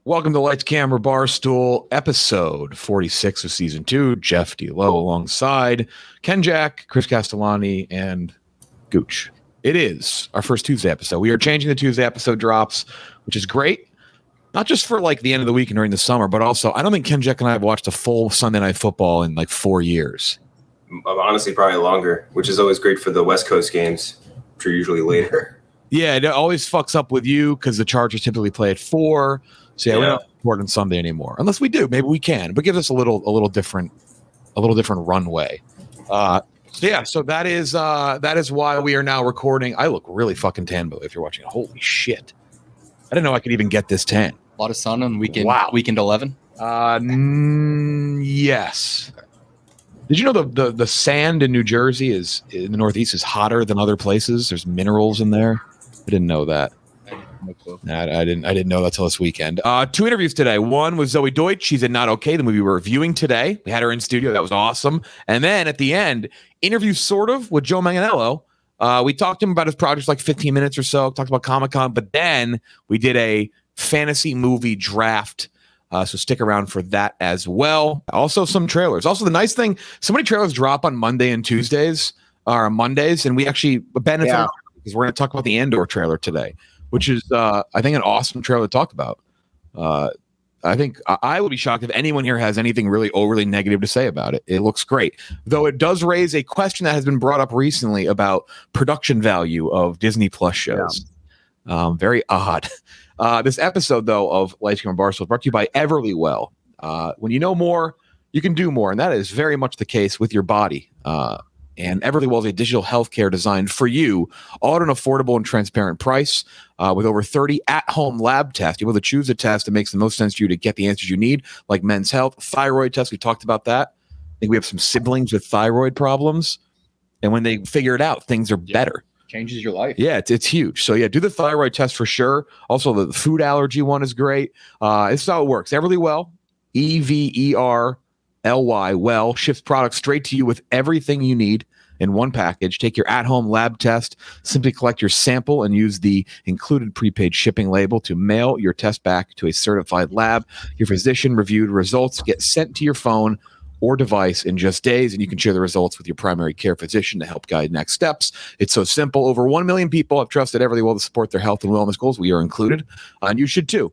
Welcome to Lights Camera Barstool, episode 46 of season 2. Jeff D'Lo alongside Ken Jack, Chris Castellani, and Gooch. It is our first Tuesday episode. We are changing the Tuesday episode drops, which is great. Not just for like the end of the week and during the summer, but also I don't think Ken Jack and I have watched a full Sunday Night Football in like 4 years. Honestly, probably longer, which is always great for the West Coast games, which are usually later. Yeah, it always fucks up with you because the Chargers typically play at 4. So yeah, we don't record on Sunday anymore, unless we do. Maybe we can, but gives us a little different runway. So that is why we are now recording. I look really fucking tan, Billy, if you're watching. Holy shit! I didn't know I could even get this tan. A lot of sun on weekend. Wow. Weekend 11. Yes. Did you know the sand in New Jersey is in the Northeast is hotter than other places? There's minerals in there. I didn't know that. No clue. I didn't know that till this weekend. 2 interviews today. One was Zoey Deutch. She's in Not Okay, the movie we're reviewing today. We had her in studio. That was awesome. And then at the end, interview sort of with Joe Manganiello. We talked to him about his projects like 15 minutes or so. Talked about Comic-Con, but then we did a fantasy movie draft. So stick around for that as well. Also some trailers. Also the nice thing, so many trailers drop on Monday and Tuesdays or Mondays, and we actually benefit because we're going to talk about the Andor trailer today, which is, I think, an awesome trailer to talk about. I think I would be shocked if anyone here has anything really overly negative to say about it. It looks great, though it does raise a question that has been brought up recently about production value of Disney Plus shows. Yeah. Very odd. This episode, though, of Lights Camera Barstool is brought to you by Everlywell. When you know more, you can do more, and that is very much the case with your body. And Everlywell is a digital healthcare designed for you, all at an affordable and transparent price. With over 30 at-home lab tests, you're able to choose a test that makes the most sense to you to get the answers you need, like men's health, thyroid tests. We talked about that. I think we have some siblings with thyroid problems, and when they figure it out, things are better. Changes your life. Yeah, it's huge. So yeah, do the thyroid test for sure. Also, the food allergy one is great. This is how it works. Everlywell, Everly, well, ships products straight to you with everything you need in one package. Take your at-home lab test, simply collect your sample and use the included prepaid shipping label to mail your test back to a certified lab. Your physician-reviewed results get sent to your phone or device in just days, and you can share the results with your primary care physician to help guide next steps. It's so simple. Over 1 million people have trusted Everlywell to support their health and wellness goals. We are included, and you should too.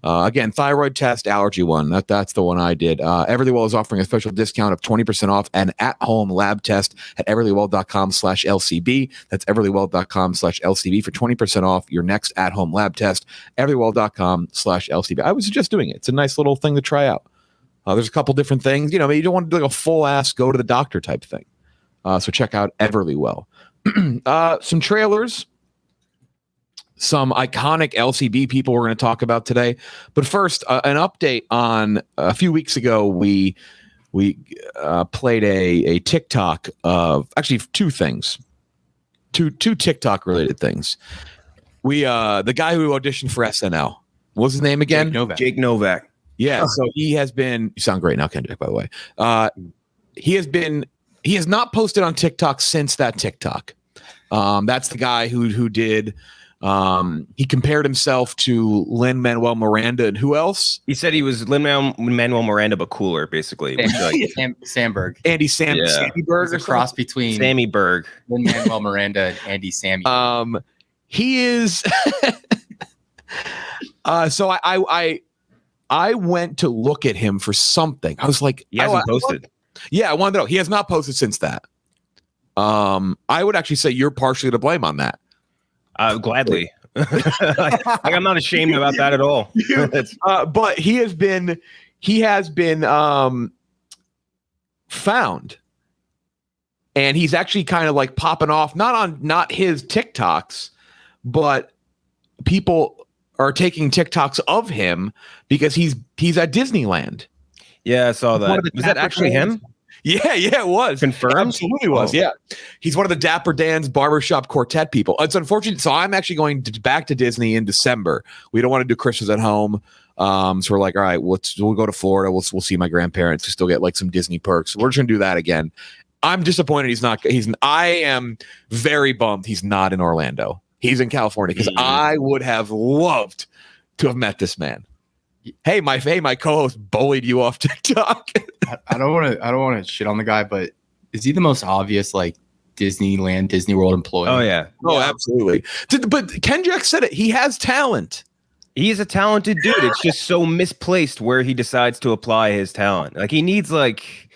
Again, thyroid test, allergy one. That's the one I did. Everlywell is offering a special discount of 20% off an at-home lab test at everlywell.com/LCB. That's everlywell.com/LCB for 20% off your next at-home lab test. Everlywell.com/LCB. I would suggest doing it. It's a nice little thing to try out. There's a couple different things. You don't want to do like a full-ass go to the doctor type thing. So check out Everlywell. Some trailers. Some iconic LCB people we're going to talk about today. But first, an update on a few weeks ago, we played a TikTok of actually 2 things, two TikTok related things. The guy who auditioned for SNL, what was his name again? Jake Novak. Yeah, so he has been. You sound great now, Kendrick. By the way, he has not posted on TikTok since that TikTok. That's the guy who did. He compared himself to Lin-Manuel Miranda and who else? He said he was Lin-Manuel Miranda but cooler, basically. Samberg. Sammy Berg. A cross between Sammy Berg, Lin-Manuel Miranda, and Andy Sammy. He is. So I went to look at him for something. I was like, he hasn't posted. I wanted to know. He has not posted since that. I would actually say you're partially to blame on that. Gladly. I'm not ashamed about that at all. But he has been found, and he's actually kind of like popping off, not his TikToks, but people are taking TikToks of him because he's at Disneyland. Yeah, I saw that. Was that actually him? Yeah, it was. Confirmed? It absolutely was, yeah. He's one of the Dapper Dan's barbershop quartet people. It's unfortunate. So I'm actually going back to Disney in December. We don't want to do Christmas at home. So we're like, all right, we'll go to Florida. We'll see my grandparents. We still get like some Disney perks. We're just going to do that again. I'm disappointed I am very bummed he's not in Orlando. He's in California because I would have loved to have met this man. Hey, my co-host bullied you off TikTok. I don't want to shit on the guy, but is he the most obvious like Disneyland, Disney World employee? Oh yeah. Oh, absolutely. But Ken Jack said it. He has talent. He's a talented dude. It's just so misplaced where he decides to apply his talent. Like he needs like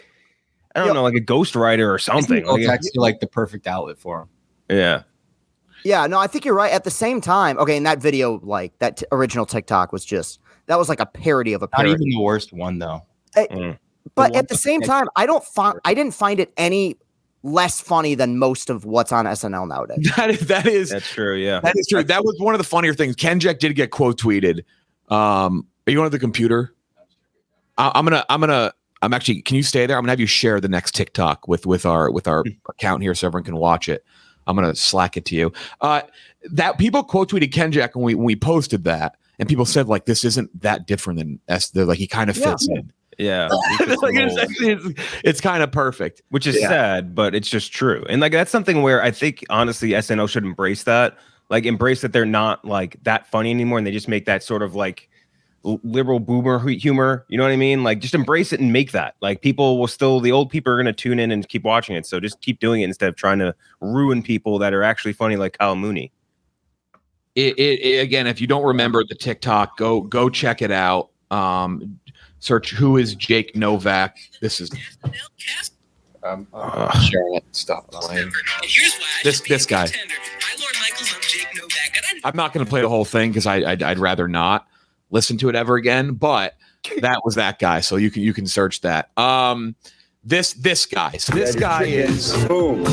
I don't know, like a ghostwriter or something. It's actually like the perfect outlet for him. Yeah. Yeah, no, I think you're right. At the same time, okay, in that video, like that original TikTok was that was like a parody of a parody. Not even the worst one though. But at the same time, I didn't find it any less funny than most of what's on SNL nowadays. That's true. Yeah, that is true. That was one of the funnier things. Ken Jack did get quote tweeted. Are you on the computer? I'm actually. Can you stay there? I'm gonna have you share the next TikTok with our account here so everyone can watch it. I'm gonna Slack it to you. That people quote tweeted Ken Jack when we posted that, and people said like this isn't that different than like he kind of fits in. Yeah, like it's kind of perfect, which is sad, but it's just true. And like that's something where I think honestly SNL should embrace that, like embrace that they're not like that funny anymore, and they just make that sort of like liberal boomer humor. You know what I mean? Like just embrace it and make that. Like people will still, the old people are going to tune in and keep watching it. So just keep doing it instead of trying to ruin people that are actually funny, like Kyle Mooney. It again, if you don't remember the TikTok, go check it out. Search who is Jake Novak. This is sharing it. Stop playing. This guy. I'm not going to play the whole thing because I'd rather not listen to it ever again. But that was that guy, so you can search that. This guy. So this guy is boom.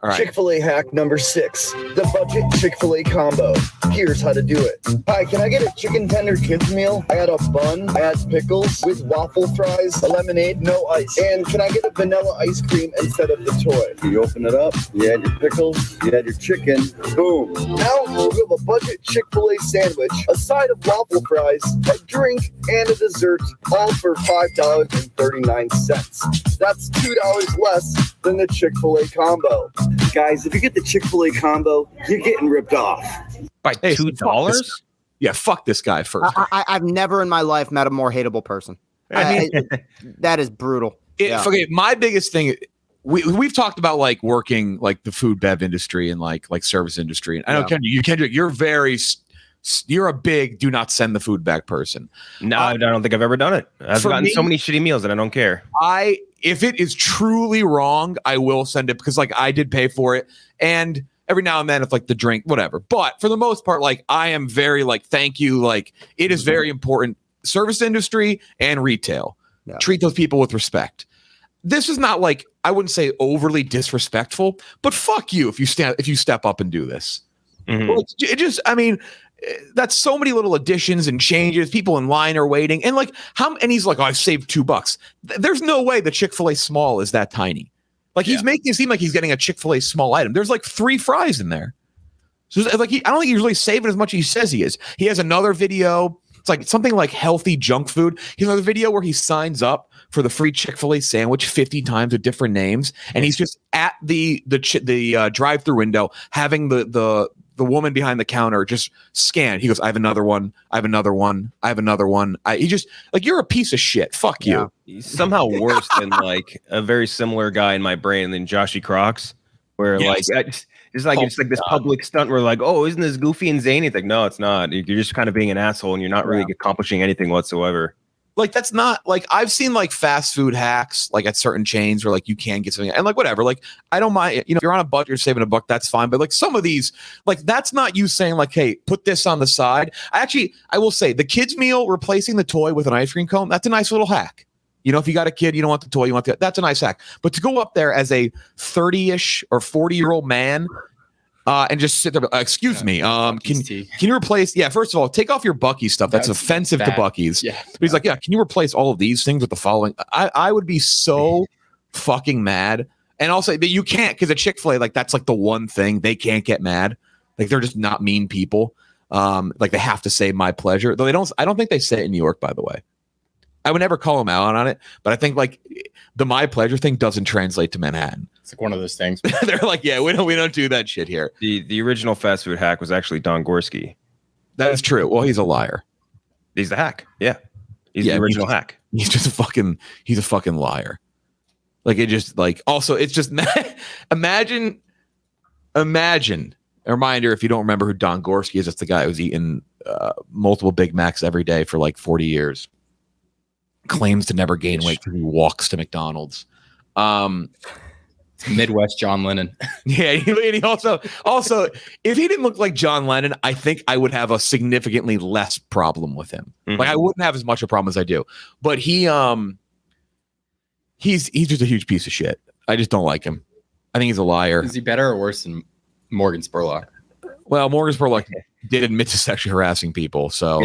All right. Chick-fil-A hack number 6, the budget Chick-fil-A combo. Here's how to do it. Hi, can I get a chicken tender kids meal? I had a bun, I had pickles with waffle fries, a lemonade, no ice. And can I get a vanilla ice cream instead of the toy? You open it up, you add your pickles, you add your chicken, boom. Now we have a budget Chick-fil-A sandwich, a side of waffle fries, a drink, and a dessert, all for $5.39. That's $2 less than the Chick-fil-A combo. Guys, if you get the Chick-fil-A combo, you're getting ripped off. By $2? Yeah, fuck this guy first. I've never in my life met a more hateable person. That is brutal. Okay, my biggest thing, we've talked about like working like the food bev industry and like service industry. And I know Kendrick, you're a big do not send the food back person. No, I don't think I've ever done it. I've gotten so many shitty meals that I don't care. If it is truly wrong, I will send it because like I did pay for it. And every now and then it's like the drink, whatever. But for the most part, like I am very like, thank you. Like it is very important. Service industry and retail. Yeah. Treat those people with respect. This is not like, I wouldn't say overly disrespectful, but fuck you if you step up and do this. Mm-hmm. Well, it just, I mean, that's so many little additions and changes. People in line are waiting, and like and he's like, "Oh, I've saved $2." There's no way the Chick-fil-A small is that tiny. Like he's making it seem like he's getting a Chick-fil-A small item. There's like 3 fries in there. So like I don't think he's really saving as much as he says he is. He has another video. It's like something like healthy junk food. He has another video where he signs up for the free Chick-fil-A sandwich 50 times with different names, and he's just at the drive-through window having the woman behind the counter just scan. He goes, I have another one. I have another one. I have another one. He just like, you're a piece of shit. Fuck you. He's somehow worse than like a very similar guy in my brain than Joshy Crocs, where it's like this public stunt where like, oh, isn't this goofy and zany? It's like, no, it's not. You're just kind of being an asshole and you're not really accomplishing anything whatsoever. Like that's not like I've seen like fast food hacks like at certain chains where like you can get something and like whatever, like I don't mind, if you're on a budget, you're saving $1, that's fine. But like some of these, like that's not you saying like, hey, put this on the side. I will say the kids meal replacing the toy with an ice cream cone, that's a nice little hack. If you got a kid, you don't want the toy, you want that's a nice hack. But to go up there as a 30-ish or 40-year-old man and just sit there, excuse me, can you replace, first of all, take off your Bucky stuff. That's offensive to Bucky's. Yeah. But he's like, can you replace all of these things with the following? I would be so fucking mad. And also that you can't, because at Chick-fil-A, like that's like the one thing they can't get mad. Like they're just not mean people. Like they have to say my pleasure. Though I don't think they say it in New York, by the way. I would never call them out on it, but I think like the my pleasure thing doesn't translate to Manhattan. It's like one of those things. They're like, we don't do that shit here. The original fast food hack was actually Don Gorski. That is true. Well, he's a liar. He's the hack. Yeah. He's the original hack. He's just a fucking liar. Like it just like also it's just imagine a reminder if you don't remember who Don Gorski is. That's the guy who's eaten multiple Big Macs every day for like 40 years. Claims to never gain weight because he walks to McDonald's. Midwest John Lennon. Yeah, he also if he didn't look like John Lennon, I think I would have a significantly less problem with him. Mm-hmm. Like I wouldn't have as much a problem as I do. But he's just a huge piece of shit. I just don't like him. I think he's a liar. Is he better or worse than Morgan Spurlock? Well, Morgan Spurlock did admit to sexually harassing people. So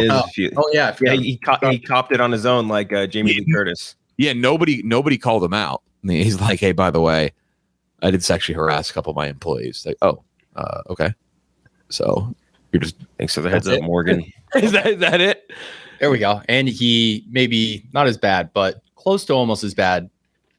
Yeah, he copped it on his own, like Jamie Lee Curtis. Yeah, nobody called him out. I mean, he's like, hey, by the way, I did sexually harass a couple of my employees. Like, okay. So you're just thanks for the heads up, Morgan. is that it? There we go. And he maybe not as bad, but close to almost as bad.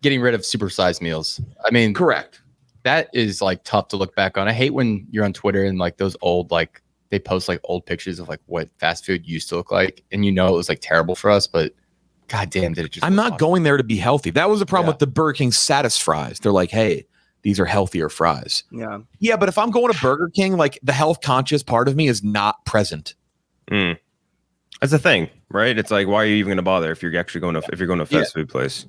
Getting rid of supersized meals. I mean, Correct. That is like tough to look back on. I hate when you're on Twitter and like those old like they post like old pictures of like what fast food used to look like, and it was like terrible for us, but god damn, did it just? I'm not going there to be healthy. That was the problem with the Burger King Status fries. They're like, hey, these are healthier fries. Yeah, but if I'm going to Burger King, like the health conscious part of me is not present. That's the thing, right? It's like, why are you even going to bother if you're actually going to a fast food place?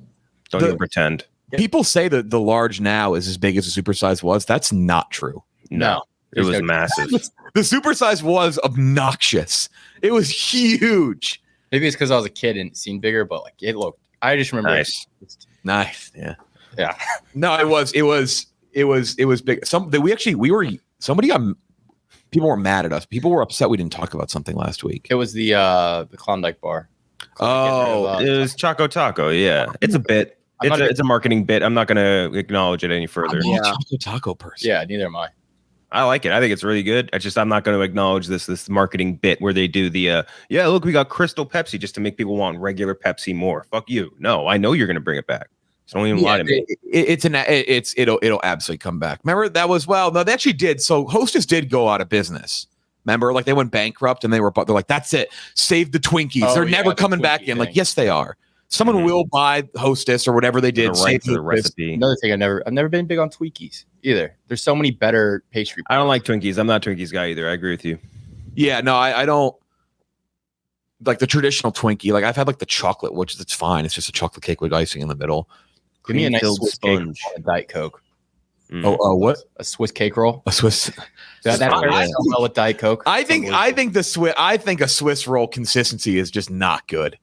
Don't even pretend. People say that the large now is as big as the supersize was. That's not true. No, it was massive. The supersize was obnoxious. It was huge. Maybe it's because I was a kid and it seemed bigger, but like it looked. I just remember nice. Yeah. No, it was big. People were mad at us. People were upset we didn't talk about something last week. It was the Klondike bar. It was Choco Taco. Yeah, it's a bit. It's a marketing bit. I'm not going to acknowledge it any further. I'm not a Choco Taco person. Yeah, neither am I. I like it. I think it's really good. I'm not going to acknowledge this marketing bit where they do the look, we got Crystal Pepsi just to make people want regular Pepsi more. Fuck you. No, I know you're going to bring it back. So don't even lie to me. It'll absolutely come back. Remember that was no, they actually did. So Hostess did go out of business. Remember, like they went bankrupt and they're like, that's it. Save the Twinkies. They're never coming back in. Like, yes, they are. Someone will buy Hostess or whatever they did. Right for the recipe. Another thing, I've never been big on Twinkies either. There's so many better pastry. I don't like Twinkies. I'm not a Twinkies guy either. I agree with you. Yeah, no, I don't like the traditional Twinkie. Like I've had like the chocolate, which it's fine. It's just a chocolate cake with icing in the middle. Give me a nice Swiss sponge. cake and a Diet Coke. What? A Swiss cake roll. A Swiss. That pairs well with Diet Coke. I think a Swiss roll consistency is just not good.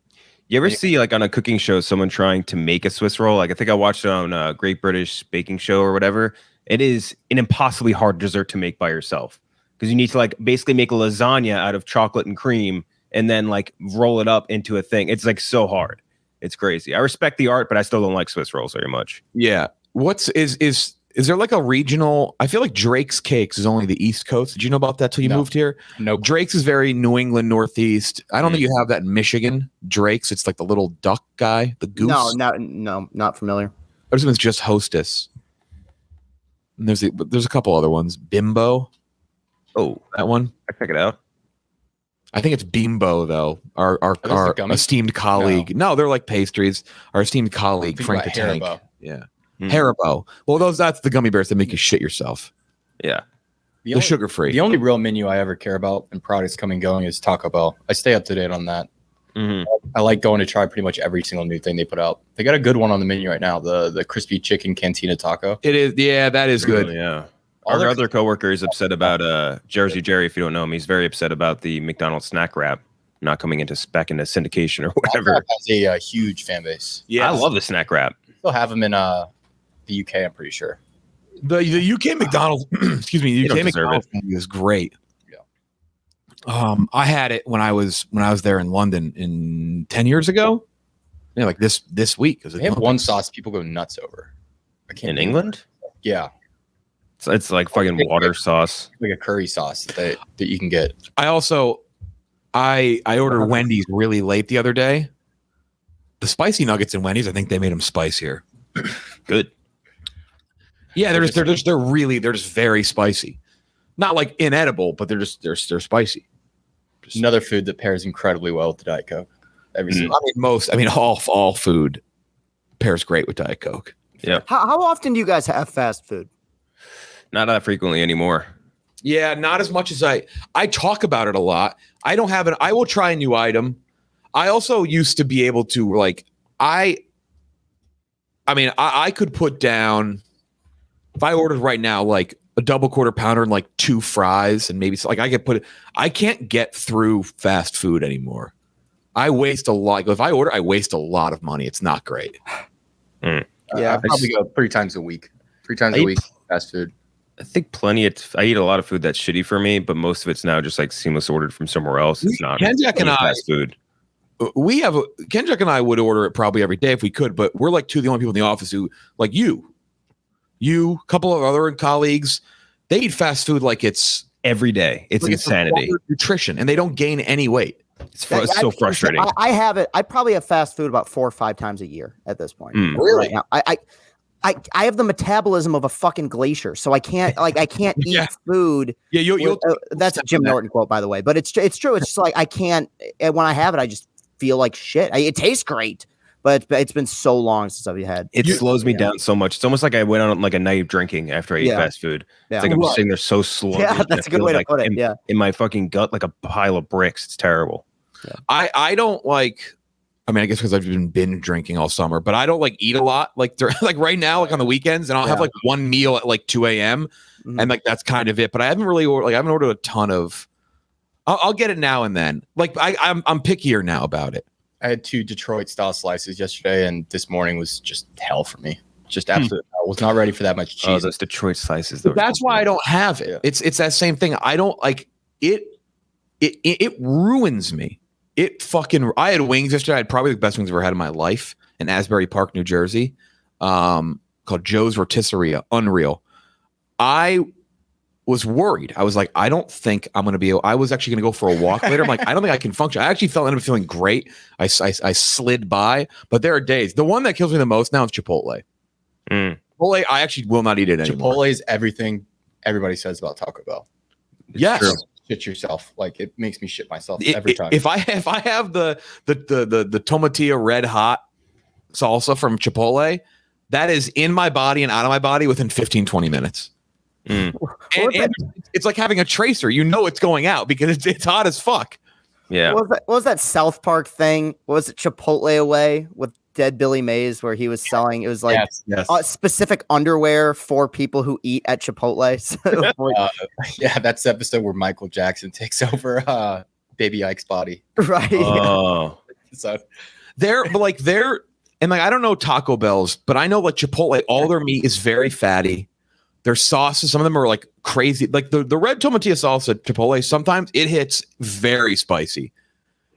You ever see like on a cooking show someone trying to make a Swiss roll? Like I think I watched it on a Great British Baking Show or whatever. It is an impossibly hard dessert to make by yourself because you need to like basically make a lasagna out of chocolate and cream and then like roll it up into a thing. It's like so hard. It's crazy. I respect the art, but I still don't like Swiss rolls very much. Yeah. Is there like a regional? I feel like Drake's Cakes is only the East Coast. Did you know about that till you moved here? No. Drake's is very New England, Northeast. I don't think you have that in Michigan. Drake's, it's like the little duck guy, the goose. No, not familiar. I assume it's just Hostess. And there's a couple other ones. Bimbo. Oh, that one. I check it out. I think it's Bimbo though. Our esteemed colleague. No, they're like pastries. Our esteemed colleague Frank the Tank. Yeah. Haribo. Well, that's the gummy bears that make you shit yourself. Yeah. The sugar free. The only real menu I ever care about and products coming and going is Taco Bell. I stay up to date on that. I like going to try pretty much every single new thing they put out. They got a good one on the menu right now. The crispy chicken cantina taco. It is. Yeah, that is good. Yeah. Our other coworker is upset about Jersey Jerry. If you don't know him, he's very upset about the McDonald's snack wrap not coming back into syndication or whatever. Has a huge fan base. Yeah, I love the snack wrap. They'll have them in the UK, I'm pretty sure. The UK McDonald's, excuse me, the UK McDonald's menu is great. Yeah. I had it when I was there in London 10 years ago. Yeah, like this week. They have one sauce people go nuts over. In England? Yeah. It's like fucking water sauce. Like a curry sauce that you can get. I ordered Wendy's really late the other day. The spicy nuggets in Wendy's, I think they made them spicier. Good. Yeah, they're just very spicy. Not like inedible, but they're spicy. Another food that pairs incredibly well with the Diet Coke. every I single. mean, all food pairs great with Diet Coke. How often do you guys have fast food? Not that frequently anymore. Yeah, not as much as I talk about it a lot. I don't have I will try a new item. I also used to be able to like I could put down, if I ordered right now, like a double quarter pounder and like 2 fries and maybe like I can't get through fast food anymore. I waste a lot. If I order, I waste a lot of money. It's not great. Yeah, I probably go 3 times a week. 3 times a week fast food. I think I eat a lot of food that's shitty for me, but most of it's now just like seamless ordered from somewhere else. It's not Kenjack and fast food. Kenjack and I would order it probably every day if we could, but we're like 2 of the only people in the office who, like you, a couple of other colleagues, they eat fast food like it's Every day. It's like insanity. It's nutrition, and they don't gain any weight. It's so frustrating. I have it. I probably have fast food about 4 or 5 times a year at this point. Really? Right now. I have the metabolism of a fucking glacier, so I can't eat food. Yeah, you'll that's a Jim Norton quote, by the way, but it's true. It's just like I can't. And when I have it, I just feel like shit. It tastes great, but it's been so long since I've had. It slows me down so much. It's almost like I went on like a night of drinking after I ate fast food. It's like I'm just sitting there so slow. Yeah, that's a good way to put it. In my fucking gut, like a pile of bricks. It's terrible. Yeah. I don't like. I mean, I guess because I've been binge drinking all summer, but I don't like eat a lot. Like like right now, like on the weekends, and I'll have like one meal at like 2 a.m. And like that's kind of it. But I haven't really I haven't ordered a ton of. I'll get it now and then. Like I'm pickier now about it. I had 2 Detroit style slices yesterday, and this morning was just hell for me. Just absolute hell. Was not ready for that much cheese. Oh, those Detroit slices. That's why I don't have it. It's that same thing. I don't like it. It ruins me. I had wings yesterday. I had probably the best wings I've ever had in my life in Asbury Park, New Jersey, called Joe's Rotisserie. Unreal. I was worried. I was like, I don't think I'm going to be able. I was actually going to go for a walk later. I'm like, I don't think I can function. I actually ended up feeling great. I slid by, but there are days. The one that kills me the most now is Chipotle. Chipotle, I actually will not eat it anymore. Chipotle is everything everybody says about Taco Bell. Yes. True. Shit yourself. Like it makes me shit myself every time. If I have the tomatilla red hot salsa from Chipotle, that is in my body and out of my body within 15-20 minutes. And it's like having a tracer. You know it's going out because it's hot as fuck. Yeah. What was that South Park thing? What was it, Chipotle Away with Dead Billy Mays, where he was selling? It was like specific underwear for people who eat at Chipotle. Yeah, that's the episode where Michael Jackson takes over Baby Ike's body. Right. Oh. So and I don't know Taco Bell's, but I know like Chipotle, all their meat is very fatty. Their sauces, some of them are like crazy. Like the red tomatilla salsa at Chipotle, sometimes it hits very spicy.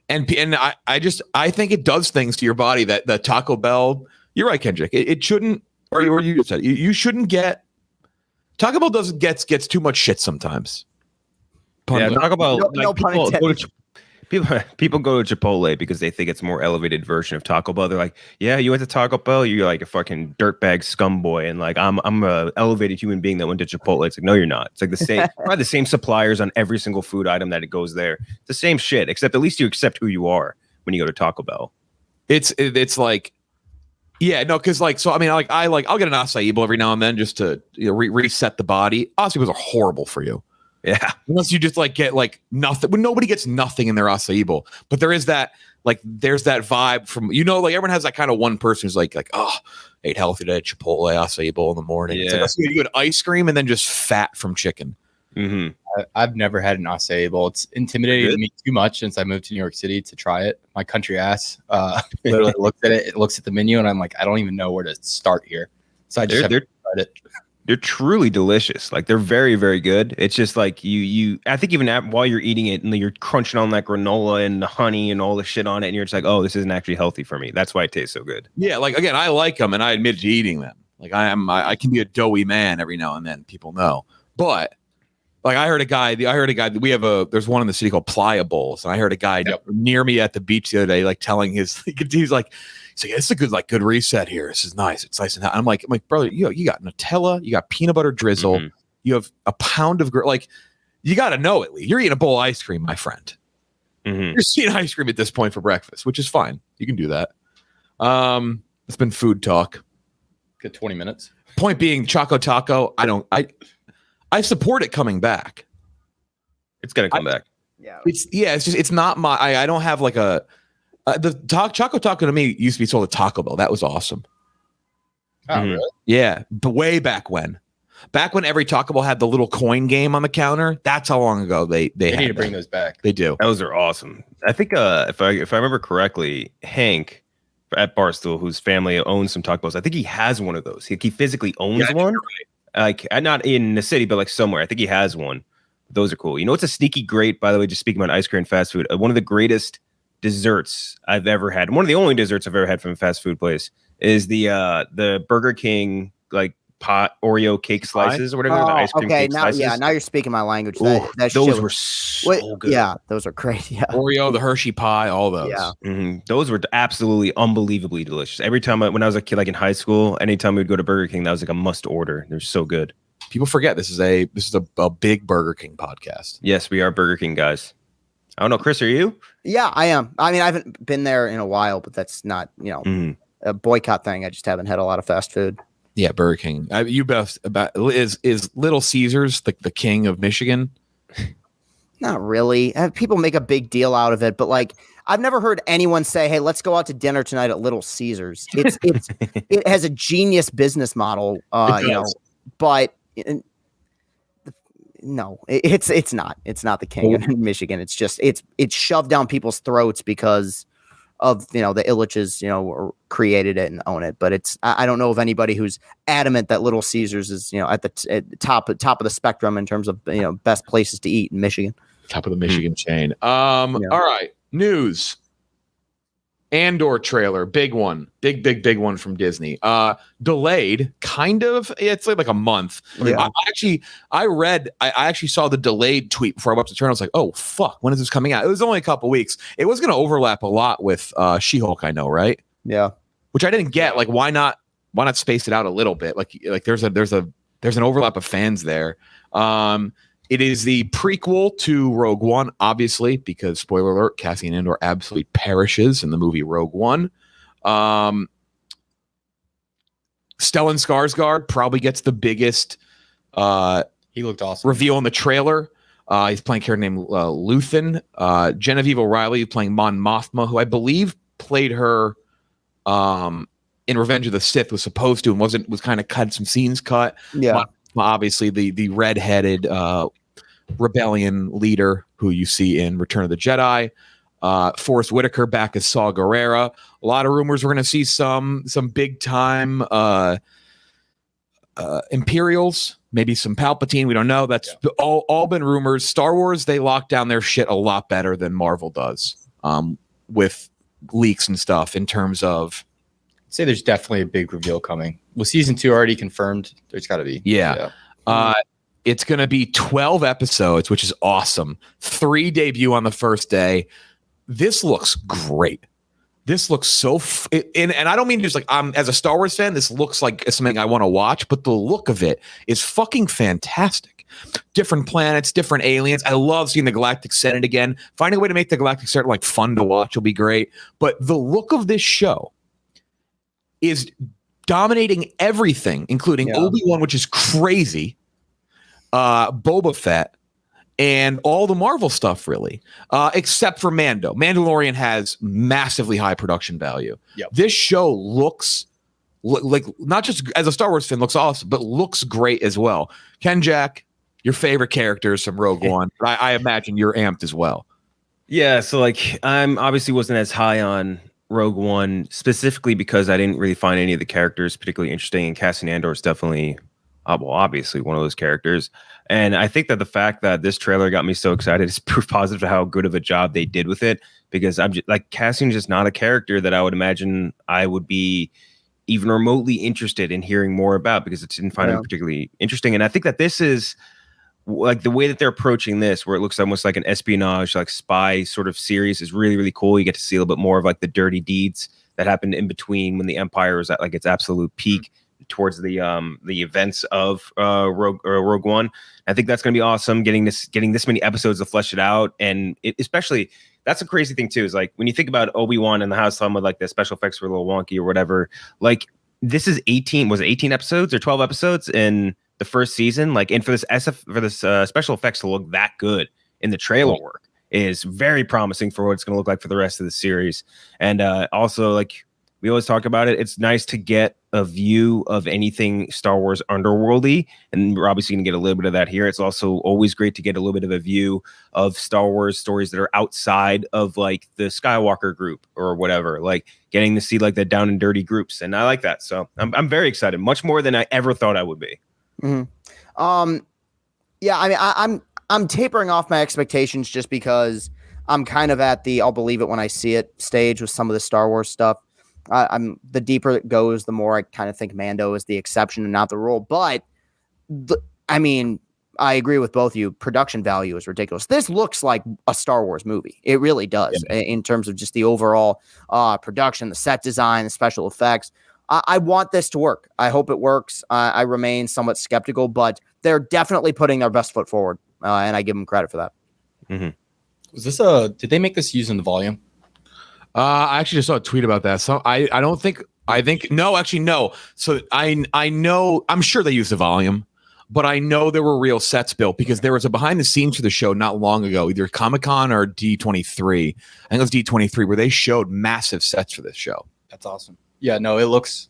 And I think it does things to your body that the Taco Bell, you're right, Kendrick. It shouldn't, or you just said you shouldn't get. Taco Bell gets too much shit sometimes. Taco Bell. No pun intended. People go to Chipotle because they think it's a more elevated version of Taco Bell. They're like, yeah, you went to Taco Bell, you're like a fucking dirtbag scumboy, and like I'm a elevated human being that went to Chipotle. It's like, no, you're not. It's like the same, probably the same suppliers on every single food item that it goes there. It's the same shit, except at least you accept who you are when you go to Taco Bell. It's like, yeah, no, because like, so I mean, I'll get an acai bowl every now and then just to reset the body. Acai bowls are horrible for you. Yeah. Unless you just like get like nothing. When nobody gets nothing in their acai bowl. But there is that, like, there's that vibe from, like everyone has that kind of one person who's like, oh, ate healthy today, Chipotle acai bowl in the morning. Yeah. It's like, you get ice cream and then just fat from chicken. Mm-hmm. I've never had an acai bowl. It's intimidated me too much since I moved to New York City to try it. My country ass literally looks at it. It looks at the menu and I'm like, I don't even know where to start here. So I just haven't tried it. They're truly delicious. Like they're very, very good. It's just like you I think even while you're eating it and you're crunching on that granola and the honey and all the shit on it, and you're just like, oh, this isn't actually healthy for me. That's why it tastes so good. Yeah, like again, I like them and I admit to eating them. Like I can be a doughy man every now and then. People know, but like I heard a guy. There's one in the city called Playa Bowls, and I heard a guy near me at the beach the other day, like telling he's like, it's a good reset here. This is nice. It's nice and hot. I'm like, brother, you got Nutella, you got peanut butter drizzle, you have a pound of like, you got to know it. You're eating a bowl of ice cream, my friend. You're seeing ice cream at this point for breakfast, which is fine. You can do that. It's been food talk. Good 20 minutes. Point being, Choco Taco. I support it coming back. It's gonna come back. Yeah. It's not my. I don't have like a. Choco Taco to me used to be sold at Taco Bell. That was awesome. Oh, really? Yeah, but way back when. Back when every Taco Bell had the little coin game on the counter, that's how long ago they need to bring those back. They do. Those are awesome. I think if I remember correctly, Hank at Barstool, whose family owns some Taco Bells, I think he has one of those. He physically owns one. Right. Like not in the city, but like somewhere. I think he has one. Those are cool. You know, it's a sneaky great, by the way, just speaking about ice cream and fast food. One of the greatest desserts I've ever had. One of the only desserts I've ever had from a fast food place is the Burger King like pot Oreo cake slices or whatever. The ice cream cake slices. Now you're speaking my language. Those were so good. Yeah, those are great. Yeah, Oreo, the Hershey pie, all those. Yeah, those were absolutely unbelievably delicious. Every time when I was a kid, like in high school, anytime we'd go to Burger King, that was like a must order. They're so good. People forget this is a big Burger King podcast. Yes, we are Burger King guys. I don't know, Chris, are you? Yeah, I am. I mean, I haven't been there in a while, but that's not a boycott thing. I just haven't had a lot of fast food. Yeah, Burger King. You best about is Little Caesars the king of Michigan? Not really. People make a big deal out of it, but like I've never heard anyone say, "Hey, let's go out to dinner tonight at Little Caesars." It has a genius business model, but no, it's not. It's not the king of Michigan. It's just it's shoved down people's throats because of the Illiches created it and own it. But I don't know of anybody who's adamant that Little Caesars is at the top of the spectrum in terms of best places to eat in Michigan. Top of the Michigan chain. All right, news. Andor trailer, big one, big one from Disney. Delayed, kind of. It's like a month. Yeah. I actually saw the delayed tweet before I went up to turn. I was like, oh fuck, when is this coming out? It was only a couple weeks. It was going to overlap a lot with She-Hulk, I know, right? Yeah. Which I didn't get. Like, why not space it out a little bit? Like there's an overlap of fans there. It is the prequel to Rogue One, obviously, because spoiler alert, Cassian Andor absolutely perishes in the movie Rogue One. Stellan Skarsgård probably gets the biggest he looked awesome reveal in the trailer. He's playing a character named Luthen. Genevieve O'Reilly playing Mon Mothma, who I believe played her in Revenge of the Sith, was supposed to and was kind of cut, some scenes cut. Yeah. Obviously the red-headed rebellion leader who you see in Return of the Jedi. Forrest Whitaker back as Saw Gerrera. A lot of rumors we're going to see some big time Imperials, maybe some Palpatine. We don't know. That's all been rumors. Star Wars, they lock down their shit a lot better than Marvel does with leaks and stuff in terms of. I'd say there's definitely a big reveal coming. Well, season 2 already confirmed. There's got to be. Yeah. It's going to be 12 episodes, which is awesome. 3 debut on the first day. This looks great. This looks so and I don't mean just like I'm as a Star Wars fan, this looks like something I want to watch, but the look of it is fucking fantastic. Different planets, different aliens. I love seeing the Galactic Senate again. Finding a way to make the Galactic Senate like fun to watch will be great. But the look of this show is dominating everything, including Obi-Wan, which is crazy, Boba Fett, and all the Marvel stuff, really, except for Mando. Mandalorian has massively high production value. Yep. This show looks like, not just as a Star Wars fan, looks awesome, but looks great as well. Ken Jack, your favorite characters from Rogue One. I imagine you're amped as well. Yeah, so like I'm obviously wasn't as high on Rogue One specifically because I didn't really find any of the characters particularly interesting, and Cassian Andor is definitely obviously one of those characters. And I think that the fact that this trailer got me so excited is proof positive to how good of a job they did with it, because I'm just like, Cassian's just not a character that I would imagine I would be even remotely interested in hearing more about, because it didn't find him particularly interesting. And I think that this is like the way that they're approaching this, where it looks almost like an espionage, like spy sort of series, is really, really cool. You get to see a little bit more of like the dirty deeds that happened in between when the Empire was at like its absolute peak towards the events of Rogue One. I think that's going to be awesome. Getting this many episodes to flesh it out, and especially that's a crazy thing too. Is like when you think about Obi-Wan and the House, some with like the special effects were a little wonky or whatever. Like this is 18 episodes or 12 episodes in the first season? Like, and for this special effects to look that good in the trailer work is very promising for what it's going to look like for the rest of the series. And also, like we always talk about it, it's nice to get a view of anything Star Wars underworldy, and we're obviously going to get a little bit of that here. It's also always great to get a little bit of a view of Star Wars stories that are outside of like the Skywalker group or whatever, like getting to see like the down and dirty groups, and I like that. So I'm very excited, much more than I ever thought I would be. Mm-hmm. Yeah, I mean, I'm tapering off my expectations just because I'm kind of at the I'll believe it when I see it stage with some of the Star Wars stuff. I'm the deeper it goes, the more I kind of think Mando is the exception and not the rule. But I mean, I agree with both of you. Production value is ridiculous. This looks like a Star Wars movie. It really does in terms of just the overall production, the set design, the special effects. I want this to work. I hope it works. I remain somewhat skeptical, but they're definitely putting their best foot forward, and I give them credit for that. Mm-hmm. Was this did they make this using the volume? I actually just saw a tweet about that. So I think no. So I know, I'm sure they use the volume, but I know there were real sets built because there was a behind the scenes for the show not long ago, either Comic-Con or D23. I think it was D23 where they showed massive sets for this show. That's awesome. Yeah, no, it looks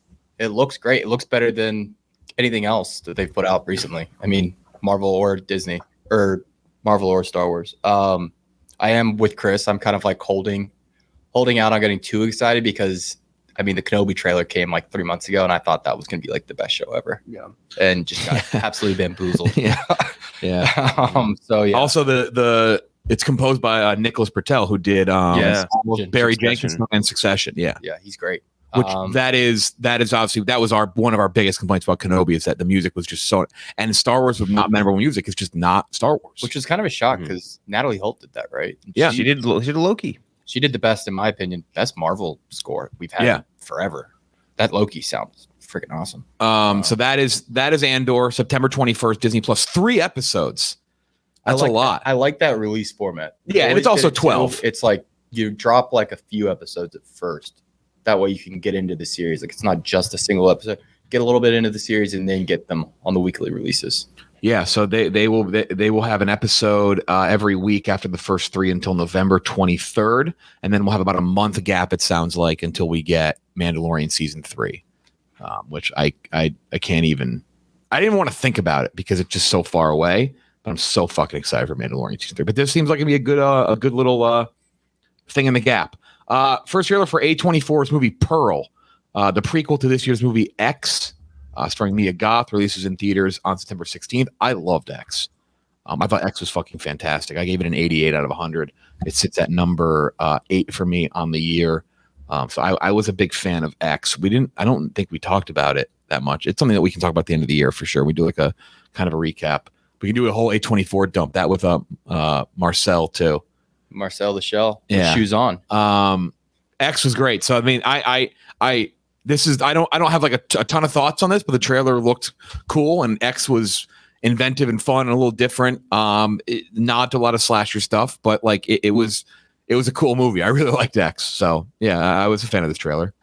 great. It looks better than anything else that they've put out recently. I mean, Marvel or Disney or Marvel or Star Wars. I am with Chris. I'm kind of like holding out on getting too excited because I mean the Kenobi trailer came like 3 months ago and I thought that was going to be like the best show ever. Yeah. And just got absolutely bamboozled. Yeah. So yeah. Also it's composed by Nicholas Britell, who did Barry Jenkins and Succession. Yeah. Yeah, he's great. Which that is obviously that was one of our biggest complaints about Kenobi is that the music was just so, and Star Wars with not memorable music is just not Star Wars. Which is kind of a shock because Natalie Holt did that, right? Yeah. She did Loki. She did the best, in my opinion, best Marvel score we've had forever. That Loki sounds freaking awesome. So that is Andor, September 21st, Disney Plus, 3 episodes. That's a lot. I like that release format. Yeah, and it's also 12. It's like you drop like a few episodes at first. That way you can get into the series. Like it's not just a single episode. Get a little bit into the series and then get them on the weekly releases. Yeah, so they will have an episode every week after the first 3 until November 23rd, and then we'll have about a month gap. It sounds like until we get Mandalorian season 3, which I can't even. I didn't want to think about it because it's just so far away. But I'm so fucking excited for Mandalorian season 3. But this seems like it'd be a good little thing in the gap. First trailer for A24's movie Pearl, the prequel to this year's movie X. Starring Mia Goth, releases in theaters on September 16th. I loved X. I thought X was fucking fantastic. I gave it an 88 out of 100. It sits at number 8 for me on the year. So I was a big fan of X. I don't think we talked about it that much. It's something that we can talk about at the end of the year for sure. We do like a kind of a recap. We can do a whole A24 dump that with Marcel too. Marcel the Shell, with shoes on. X was great. So I mean, I don't have like a ton of thoughts on this, but the trailer looked cool and X was inventive and fun and a little different. Nod to a lot of slasher stuff, but like it was a cool movie. I really liked X. So yeah, I was a fan of this trailer.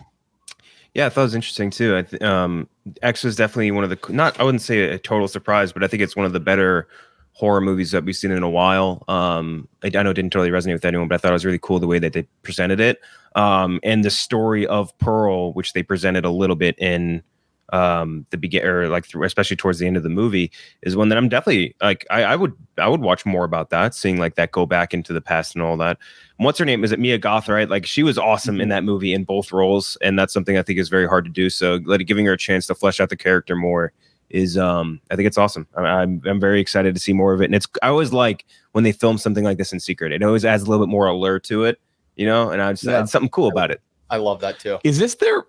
Yeah, I thought it was interesting too. X was definitely one of the I wouldn't say a total surprise, but I think it's one of the better horror movies that we've seen in a while. I know it didn't totally resonate with anyone, but I thought it was really cool the way that they presented it. And the story of Pearl, which they presented a little bit in the beginning, or like especially towards the end of the movie, is one that I'm definitely like. I would watch more about that, seeing like that go back into the past and all that. And what's her name? Is it Mia Goth? Right? Like she was awesome in that movie in both roles, and that's something I think is very hard to do. So giving her a chance to flesh out the character more is I think it's awesome. I'm very excited to see more of it. And I always like when they film something like this in secret. It always adds a little bit more allure to it, you know, and I just had something cool about it. I love that too. Is this their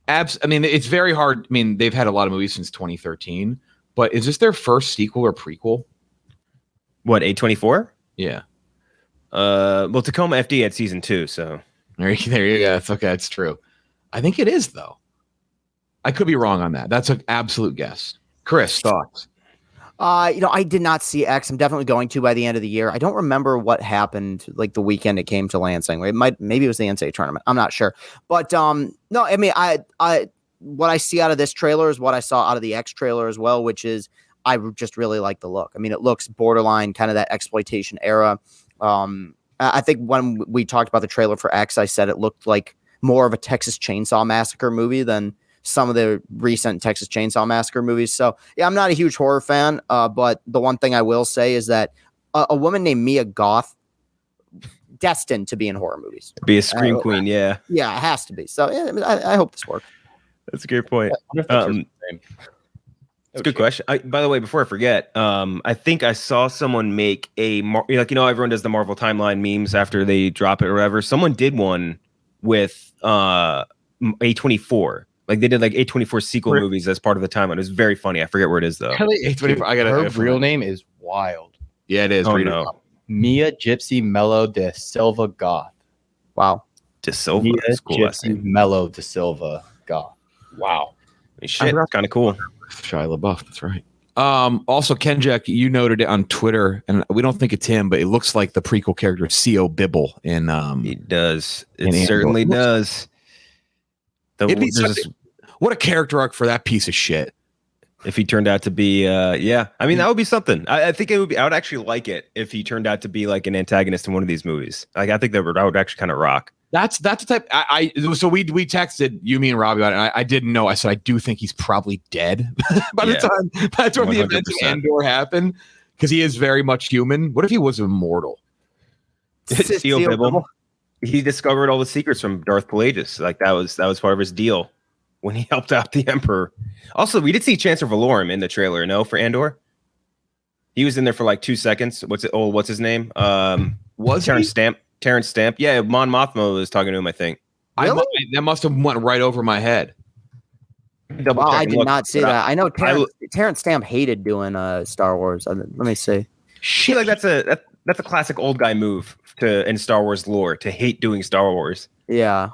I mean, it's very hard. I mean, they've had a lot of movies since 2013, but is this their first sequel or prequel? What, A24? Yeah. Well, Tacoma FD had season 2, so there you go. It's okay. It's true. I think it is though. I could be wrong on that. That's an absolute guess. Chris, thoughts? I did not see X. I'm definitely going to by the end of the year. I don't remember what happened like the weekend it came to Lansing. Maybe it was the NCAA tournament. I'm not sure. But no, I mean, I what I see out of this trailer is what I saw out of the X trailer as well, which is I just really like the look. I mean, it looks borderline kind of that exploitation era. I think when we talked about the trailer for X, I said it looked like more of a Texas Chainsaw Massacre movie than some of the recent Texas Chainsaw Massacre movies. So yeah, I'm not a huge horror fan, but the one thing I will say is that a woman named Mia Goth, destined to be in horror movies. Be a scream queen, yeah. Yeah, it has to be. So yeah, I hope this works. That's a good point. It's a good question. By the way, before I forget, I think I saw someone make everyone does the Marvel timeline memes after they drop it or whatever. Someone did one with A24. Like they did like A24 sequel movies as part of the timeline. It was very funny. I forget where it is though. A24. I got her real name is wild. Yeah, it is. Oh, no. Mia Gypsy Mello de Silva Goth. Wow. De Silva. Mia Cool Gypsy Mello de Silva Goth. Wow. I mean, shit, that's kind of cool. Shia LaBeouf. That's right. Also, Kenjack, you noted it on Twitter, and we don't think it's him, but it looks like the prequel character C.O. Bibble in. It does. It certainly does. What a character arc for that piece of shit. If he turned out to be, yeah, I mean that would be something. I think it would be. I would actually like it if he turned out to be like an antagonist in one of these movies. Like I think that would actually kind of rock. That's the type. So we texted you, me, and Robbie about it. And I didn't know. I said I do think he's probably dead by the time the events of Andor happen, because he is very much human. What if he was immortal? C.O. Bibble. He discovered all the secrets from Darth Plagueis. Like that was part of his deal when he helped out the Emperor. Also, we did see Chancellor Valorum in the trailer. No, for Andor, he was in there for like 2 seconds. What's his name? Was Terrence Stamp? Terrence Stamp. Yeah, Mon Mothma was talking to him. I think. Really? That must have went right over my head. Wow, I did not see that. I know Terrence Stamp hated doing Star Wars. Let me see. Shit, like that's a classic old guy move in Star Wars lore to hate doing Star Wars. Yeah.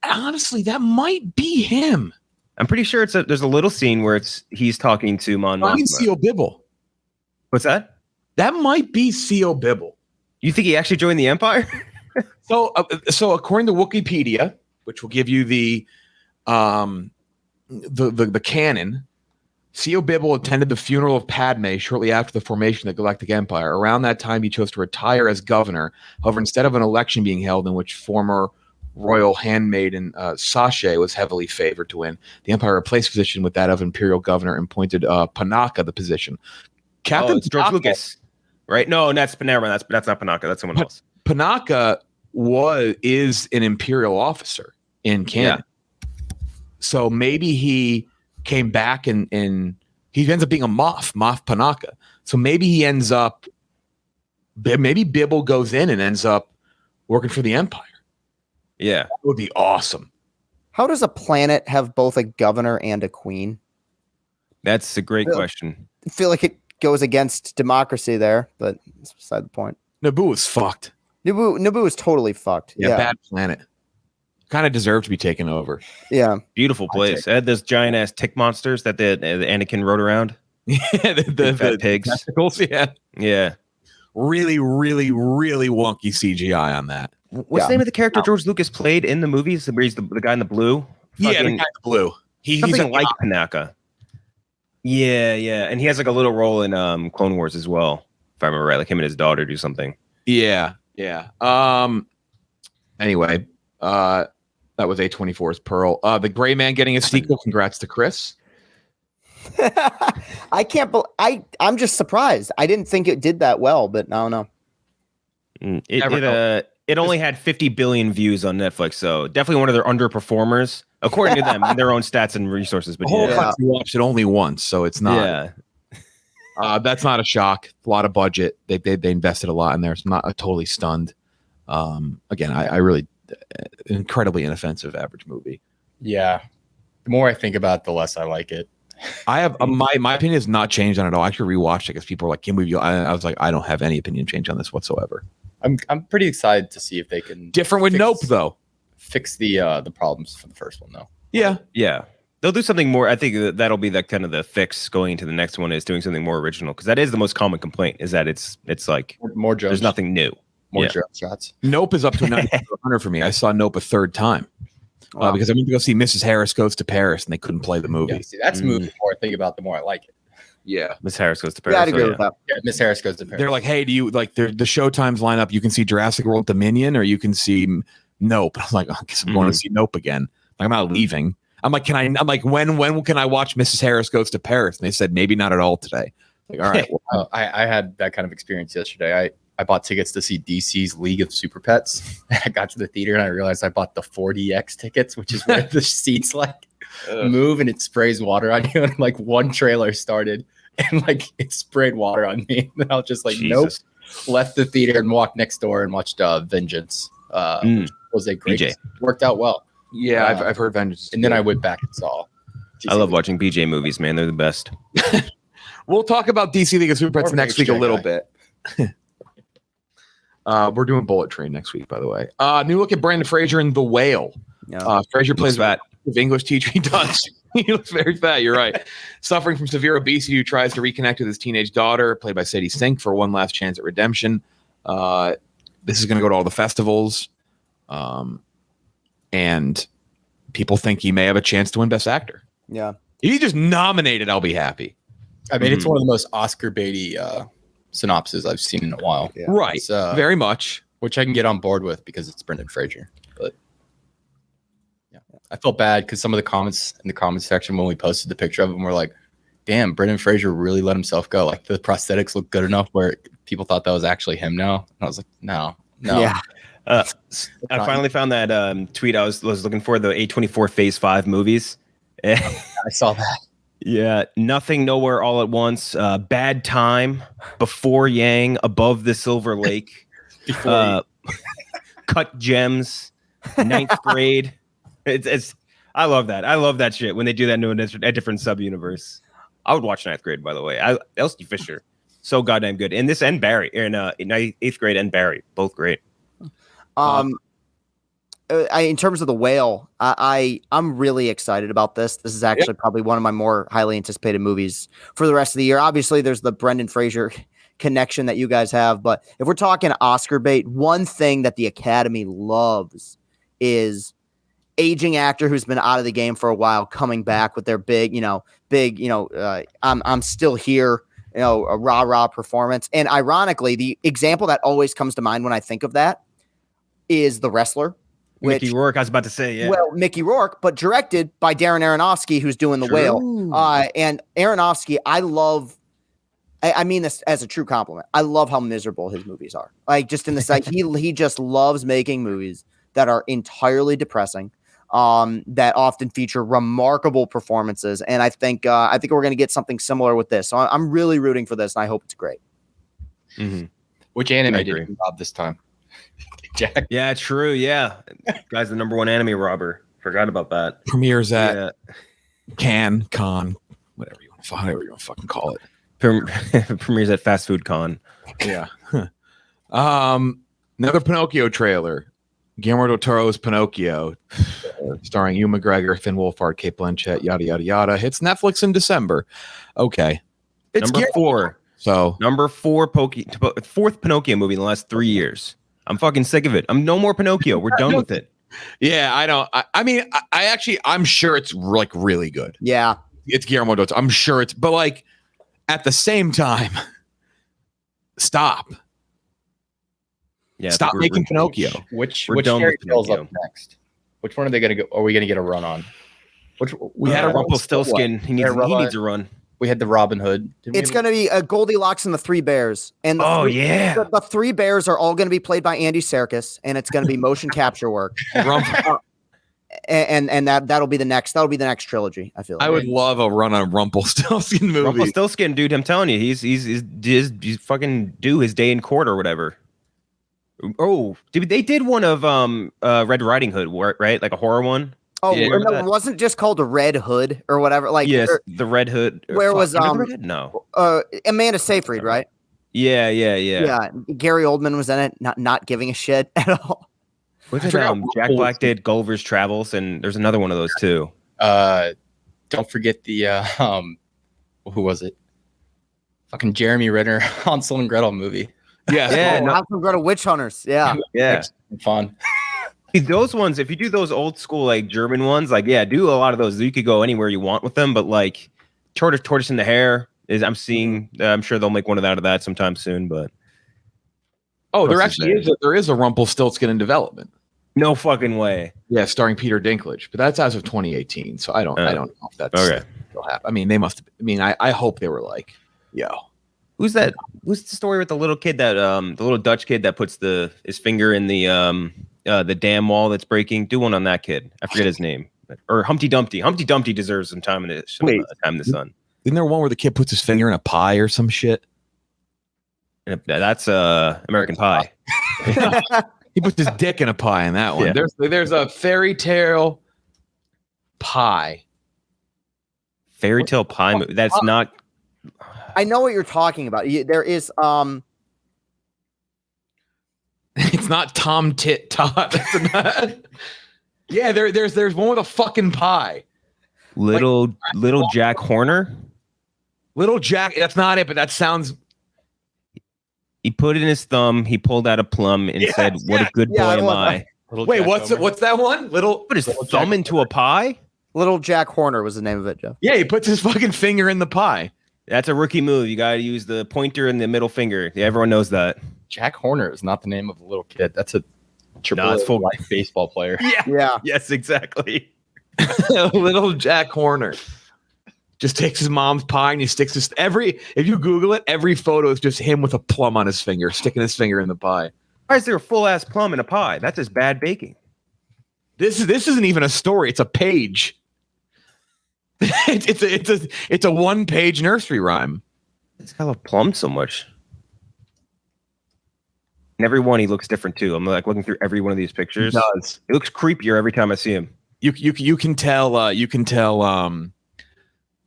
Honestly, that might be him. I'm pretty sure there's a little scene where he's talking to Mon Mothma. C.O. Bibble. What's that? That might be C.O. Bibble. You think he actually joined the Empire? So according to Wikipedia, which will give you the canon, C.O. Bibble attended the funeral of Padme shortly after the formation of the Galactic Empire. Around that time, he chose to retire as governor. However, instead of an election being held in which former royal handmaiden Sasha was heavily favored to win, the Empire replaced position with that of imperial governor and appointed Panaka the position. Captain George Lucas, right? No, that's Panera. That's not Panaka. That's someone else. Panaka is an imperial officer in canon. Yeah. So maybe he came back and he ends up being a Moff Panaka. So maybe he ends up, maybe Bibble goes in and ends up working for the Empire. Yeah. That would be awesome. How does a planet have both a governor and a queen? That's a great question. I feel like it goes against democracy there, but it's beside the point. Naboo is fucked. Naboo is totally fucked. Yeah. Bad planet. Kind of deserved to be taken over. Yeah. Beautiful place. It had those giant ass tick monsters that the Anakin rode around. Yeah, the pigs. Testicles, yeah. Yeah. Really, really, really wonky CGI on that. What's the name of the character George Lucas played in the movies? Where he's the guy in the blue? Yeah, the guy in the blue. He's like Panaka. Yeah. And he has like a little role in Clone Wars as well, if I remember right. Like him and his daughter do something. Yeah. Anyway, that was A24's Pearl. The Gray Man getting a sequel. Congrats to Chris. I'm just surprised. I didn't think it did that well, but I don't know. It only had 50 billion views on Netflix, so definitely one of their underperformers, according to them, and their own stats and resources. But country watched it only once, so it's not. Yeah, that's not a shock. A lot of budget. They invested a lot in there. So I'm not totally stunned. Again, I really incredibly inoffensive average movie. Yeah, the more I think about it, the less I like it. I have my opinion has not changed on it at all. I actually rewatched it because people were like, "Can we?" I was like, I don't have any opinion change on this whatsoever. I'm pretty excited to see if they can different with Nope though. Fix the problems from the first one though. Yeah. they'll do something more. I think that'll be kind of the fix going into the next one, is doing something more original, because that is the most common complaint, is that it's like more jump. there's nothing new. More jump shots. Nope is up to 100 for me. I saw Nope a third time because I went to go see Mrs. Harris Goes to Paris, and they couldn't play the movie. Yeah, see, that's the movie. The more I think about, the more I like it. Yeah, Miss Harris Goes to Paris. Yeah, I'd agree with that. Yeah, Miss Harris Goes to Paris. they're like, hey, do you like the showtimes line up? You can see Jurassic World Dominion, or you can see Nope. I was like, I guess I'm going to see Nope again. Like, I'm not leaving. I'm like, when can I watch Mrs. Harris Goes to Paris? And they said maybe not at all today. Like, all right. Well, I had that kind of experience yesterday. I bought tickets to see DC's League of Super Pets. I got to the theater and I realized I bought the 4DX tickets, which is where the seats like move and it sprays water on you. And like one trailer started and like it sprayed water on me. And I was just like, Jesus. Nope. Left the theater and walked next door and watched Vengeance. Which was a great. BJ. Worked out well. yeah, I've heard Vengeance. And then I went back and saw. DC. I love watching BJ movies, man. They're the best. We'll talk about DC League of Super Pets More next week a Page little guy. bit. We're doing Bullet Train next week, by the way. New look at Brandon Fraser in The Whale. Yeah. Fraser plays fat. the English teacher. He does. He looks very fat. You're right. Suffering from severe obesity, who tries to reconnect with his teenage daughter, played by Sadie Sink, for one last chance at redemption. This is going to go to all the festivals, and people think he may have a chance to win Best Actor. Yeah. If he just nominated, I'll be happy. I mean, it's one of the most Oscar baity synopses I've seen in a while. Yeah. Right. It's, very much. which I can get on board with because it's Brendan Fraser. But yeah, I felt bad because some of the comments in the comments section when we posted the picture of him were like, "Damn, Brendan Fraser really let himself go. Like the prosthetics look good enough where people thought that was actually him now." And I was like, "No." Yeah. I finally found that tweet I was looking for, the A24 Phase 5 movies. I saw that. Yeah, Nothing, Nowhere, All at Once, Bad Time, Before Yang, Above the Silver Lake, Cut Gems, Ninth Grade. It's I love that. I love that shit when they do that into a different sub-universe. I would watch Ninth Grade, by the way. Elsie Fisher, so goddamn good. And this and Barry, in 8th grade and Barry, both great. In terms of The Whale, I'm really excited about this. This is actually probably one of my more highly anticipated movies for the rest of the year. Obviously, there's the Brendan Fraser connection that you guys have, but if we're talking Oscar bait, one thing that the Academy loves is aging actor who's been out of the game for a while coming back with their big, I'm still here, a rah-rah performance. And ironically, the example that always comes to mind when I think of that is The Wrestler. Mickey Rourke, I was about to say, yeah. Well, Mickey Rourke, but directed by Darren Aronofsky, who's doing The Whale. And Aronofsky, I mean this as a true compliment. I love how miserable his movies are. Like, just in the side, he just loves making movies that are entirely depressing, that often feature remarkable performances. And I think we're going to get something similar with this. So I'm really rooting for this, and I hope it's great. Mm-hmm. Which anime did you rob this time? Jack. Yeah, true. Yeah. Guy's the number one anime robber. Forgot about that. Premieres at Con, whatever you want to fucking call it. Premieres at Fast Food Con. Yeah. Another Pinocchio trailer. Guillermo del Toro's Pinocchio, starring Ewan McGregor, Finn Wolfhard, Cate Blanchett, yada yada yada. Hits Netflix in December. Okay. It's number 4. So number 4 fourth Pinocchio movie in the last 3 years. I'm fucking sick of it. I'm no more Pinocchio. We're done with it. Yeah, I don't. I mean, I'm sure it's like really good. Yeah, it's Guillermo del Toro. I'm sure it's, but like at the same time, stop. Yeah, stop making Pinocchio. Which done fairy with tale's Pinocchio. up next? Which one are they going to go? Are we going to get a run on? We had a Rumpelstiltskin. He needs a run. We had the Robin Hood. It's going to be a Goldilocks and the Three Bears. And the Three Bears are all going to be played by Andy Serkis, and it's going to be motion capture work. and that'll be the next trilogy. I feel like. I would love a run on Rumpelstiltskin movie. Rumpelstiltskin, dude. I'm telling you, he's fucking due his day in court or whatever. Oh, they did one of Red Riding Hood, right? Like a horror one. Oh, no, it wasn't just called a Red Hood or whatever. Like yes, the Red Hood. Where was No. Amanda Seyfried, right? Yeah. Gary Oldman was in it, not giving a shit at all. Jack Black did Gulliver's Travels, and there's another one of those too. don't forget the who was it? Fucking Jeremy Renner, Hansel and Gretel movie. Yeah, no, Hansel and Gretel Witch Hunters. Yeah. yeah. Fun. Those ones, if you do those old school like German ones, like do a lot of those. You could go anywhere you want with them, but like Tortoise in the Hare is I'm sure they'll make one out of that sometime soon. But there actually is a Rumpelstiltskin in development. No fucking way. Yeah, starring Peter Dinklage, but that's as of 2018. So I don't know if that's okay. Still happen. I mean, they must. I mean, I hope they were like, yo. Who's that? Who's the story with the little kid that the little Dutch kid that puts his finger in the dam wall that's breaking? Do one on that kid. I forget his name. Or Humpty Dumpty. Humpty Dumpty deserves some time in the sun. Isn't there one where the kid puts his finger in a pie or some shit? That's American Pie. He puts his dick in a pie in that one. Yeah. There's a fairy tale pie. Fairy tale pie movie. That's not. I know what you're talking about. There is It's not Tom Tit Tot. Yeah, there's one with a fucking pie. Little Jack Horner. Little Jack. That's not it, but that sounds. He put it in his thumb. He pulled out a plum and said, "What a good boy am I." Wait, what's that one? Put his thumb into a pie. Little Jack Horner was the name of it, Jeff. Yeah, he puts his fucking finger in the pie. That's a rookie move. You got to use the pointer and the middle finger. Yeah, everyone knows that. Jack Horner is not the name of a little kid. That's a full life baseball player. Yeah. Yes, exactly. Little Jack Horner just takes his mom's pie and he sticks his if you Google it, every photo is just him with a plum on his finger, sticking his finger in the pie. Why is there a full ass plum in a pie? That's just bad baking. This isn't even a story. It's a page. It's a 1-page nursery rhyme. It's got a plum so much. And every one he looks different too. I'm like looking through every one of these pictures. He does. It looks creepier every time I see him. You can tell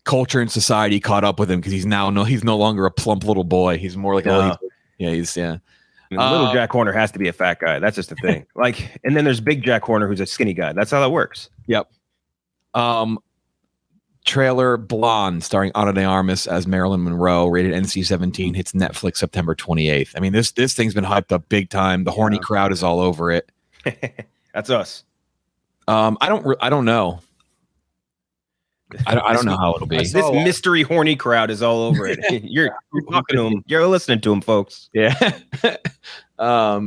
culture and society caught up with him because he's no longer a plump little boy. He's more like he's I mean, little Jack Horner has to be a fat guy. That's just the thing. Like, and then there's big Jack Horner who's a skinny guy. That's how that works. Yep. Trailer Blonde, starring Ana de Armas as Marilyn Monroe, rated NC-17, hits Netflix September 28th. I mean, this thing's been hyped up big time. The horny crowd is all over it. That's us. I don't know. I don't know how it'll be. This mystery horny crowd is all over it. You're talking to them. You're listening to them, folks. Yeah. I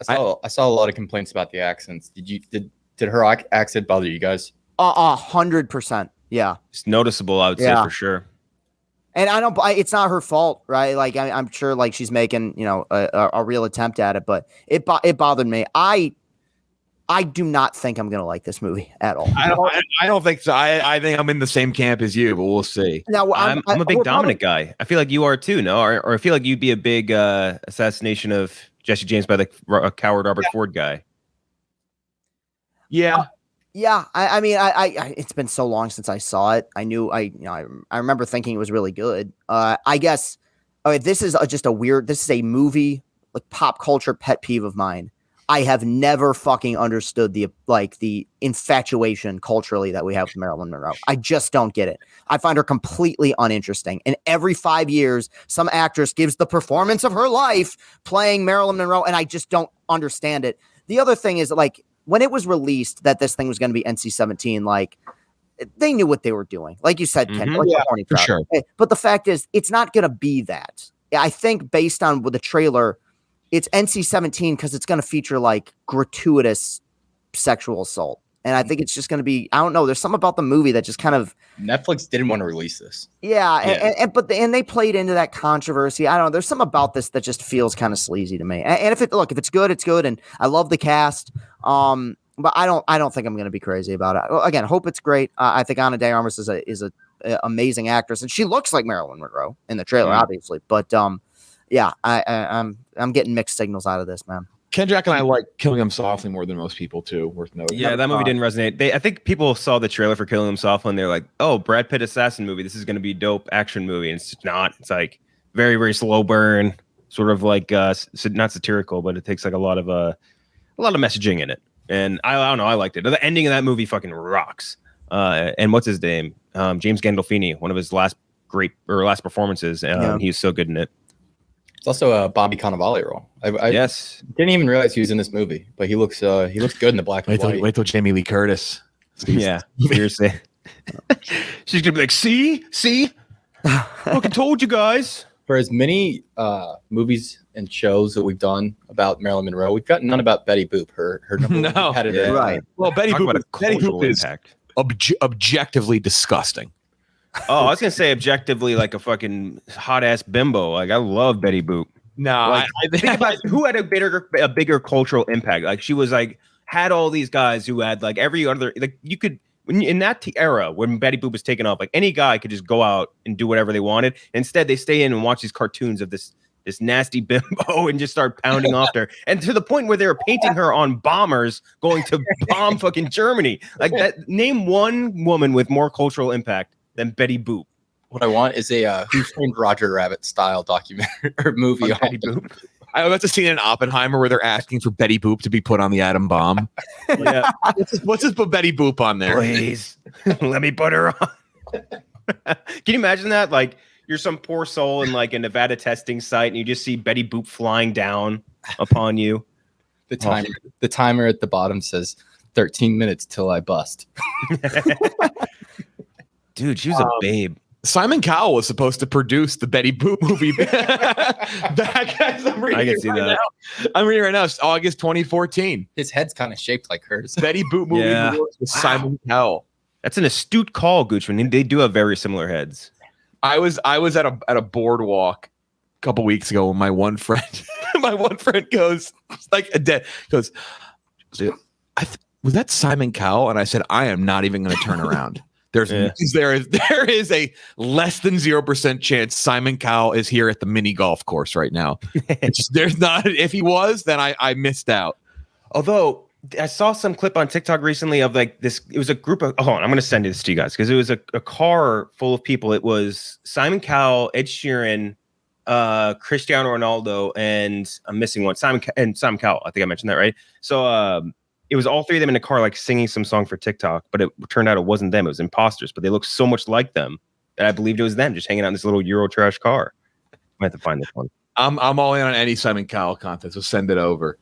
saw a lot of complaints about the accents. Did her accent bother you guys? 100%. Yeah. It's noticeable, I would say, for sure. And it's not her fault, right? Like, I'm sure like she's making, a real attempt at it, but it bothered me. I do not think I'm going to like this movie at all. I don't think so. I think I'm in the same camp as you, but we'll see. Now, I'm a big Dominic guy. I feel like you are too, no? Or I feel like you'd be a big assassination of Jesse James by the coward Robert Ford guy. Yeah. Yeah, I mean, I it's been so long since I saw it. I remember thinking it was really good. I guess this is this is a movie, like pop culture pet peeve of mine. I have never fucking understood the infatuation culturally that we have with Marilyn Monroe. I just don't get it. I find her completely uninteresting. And every 5 years, some actress gives the performance of her life playing Marilyn Monroe, and I just don't understand it. The other thing is, like, when it was released that this thing was going to be NC-17, like, they knew what they were doing. Like you said, Ken. Mm-hmm. For sure. But the fact is, it's not going to be that. I think based on the trailer, it's NC-17 because it's going to feature, like, gratuitous sexual assault. And I think it's just going to be, I don't know, there's something about the movie that just kind of... Netflix didn't want to release this. Yeah. And they played into that controversy. I don't know. There's something about this that just feels kind of sleazy to me. And if it's good, it's good. And I love the cast. But I don't think I'm going to be crazy about it. Again, hope it's great. I think Ana de Armas is a amazing actress, and she looks like Marilyn Monroe in the trailer, obviously. But yeah, I'm getting mixed signals out of this, man. Kendrick and I like Killing Him Softly more than most people too. Worth noting. Yeah, that movie didn't resonate. I think people saw the trailer for Killing Him Softly and they're like, "Oh, Brad Pitt assassin movie. This is going to be a dope action movie." And it's not. It's like very, very slow burn, sort of like not satirical, but it takes like a lot of messaging in it. And I don't know. I liked it. The ending of that movie fucking rocks. and what's his name? James Gandolfini, one of his last performances. He's so good in it. It's also a Bobby Cannavale role. I Yes. didn't even realize he was in this movie, but he looks good in the black and white. Wait till Jamie Lee Curtis. Yeah, seriously. She's gonna be like, see, fucking told you guys. For as many movies and shows that we've done about Marilyn Monroe, we've got none about Betty Boop. Her number one competitor. Yeah. Right. Well, Betty Talk about Boop, a Betty cultural Boop is impact. objectively disgusting. Oh, I was gonna say objectively like a fucking hot ass bimbo. Like I love Betty Boop. No, Like, think about who had a bigger cultural impact. Like she was like had all these guys who had like every other like you could in that era when Betty Boop was taken off, like any guy could just go out and do whatever they wanted. Instead, they stay in and watch these cartoons of this nasty bimbo and just start pounding off her, and to the point where they were painting her on bombers going to bomb fucking Germany. Like that. Name one woman with more cultural impact than Betty Boop. What I want is a Who Framed Roger Rabbit style documentary or movie on Betty Boop. I was about to see in Oppenheimer where they're asking for Betty Boop to be put on the atom bomb. Yeah, Let's just put Betty Boop on there. please let me put her on. Can you imagine that? Like you're some poor soul in like a Nevada testing site, and you just see Betty Boop flying down upon you. the timer at the bottom says 13 minutes till I bust. Dude, she was a babe. Simon Cowell was supposed to produce the Betty Boop movie. I can see that. I'm reading right now. It's August 2014. His head's kind of shaped like hers. Betty Boop movie Yeah. with Simon Cowell. That's an astute call, Goochman. They do have very similar heads. I was at a boardwalk a couple weeks ago when my one friend goes like a dead goes, was that Simon Cowell? And I said, I am not even going to turn around. There is a less than 0% chance Simon Cowell is here at the mini golf course right now. There's not. If he was, then I missed out. Although I saw some clip on TikTok recently of like this. It was a group of. Hold on, I'm going to send this to you guys because it was a car full of people. It was Simon Cowell, Ed Sheeran, Cristiano Ronaldo, and I'm missing one. Simon Cowell. I think I mentioned that right. So it was all three of them in a car, like singing some song for TikTok, but it turned out it wasn't them. It was imposters, but they looked so much like them that I believed it was them just hanging out in this little Euro trash car. I have to find this one. I'm all in on any Simon Cowell content, so send it over.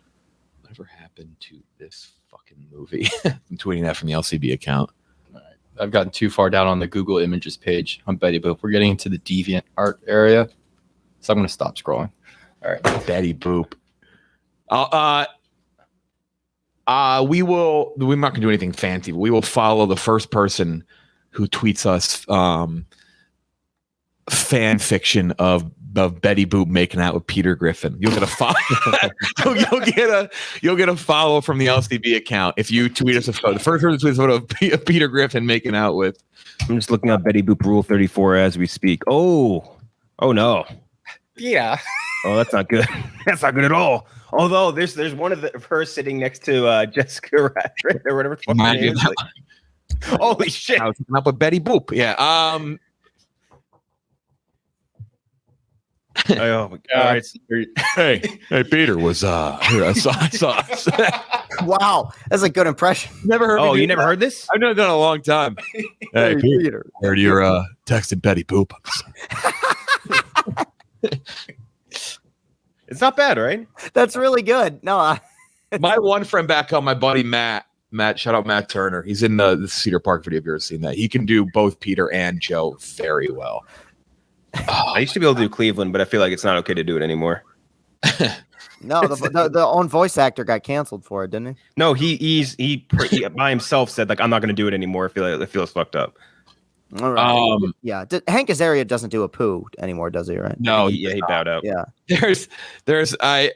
Whatever happened to this fucking movie? I'm tweeting that from the LCB account. All right. I've gotten too far down on the Google Images page on Betty Boop. We're getting into the deviant art area, so I'm going to stop scrolling. All right. Betty Boop. We're not gonna do anything fancy, but we will follow the first person who tweets us fan fiction of Betty Boop making out with Peter Griffin. You'll get a follow. you'll get a follow from the LCB account if you tweet us a photo. The first person to tweet us a photo of Peter Griffin making out with. I'm just looking up Betty Boop Rule 34 as we speak. Oh no. Yeah. Oh, that's not good. That's not good at all. Although there's one of her sitting next to Jessica Rabbit or whatever. Holy shit! I was hooking up with Betty Boop. Yeah. Oh my God. All right. Hey, Peter was here. I saw. Wow, that's a good impression. Never heard. Oh, you never heard this? I've known that in a long time. Hey, Peter. Heard you're texting Betty Boop. It's not bad, right? That's really good. No, My one friend back home, my buddy Matt, shout out Matt Turner. He's in the Cedar Park video. If you've ever seen that, he can do both Peter and Joe very well. I used to be able to do Cleveland, but I feel like it's not okay to do it anymore. no, the own voice actor got canceled for it, didn't he? No, he by himself said like I'm not going to do it anymore. I feel like it feels fucked up. All right. Yeah. Hank Azaria doesn't do a poo anymore, does he? Right? No, he bowed out. Yeah. There's the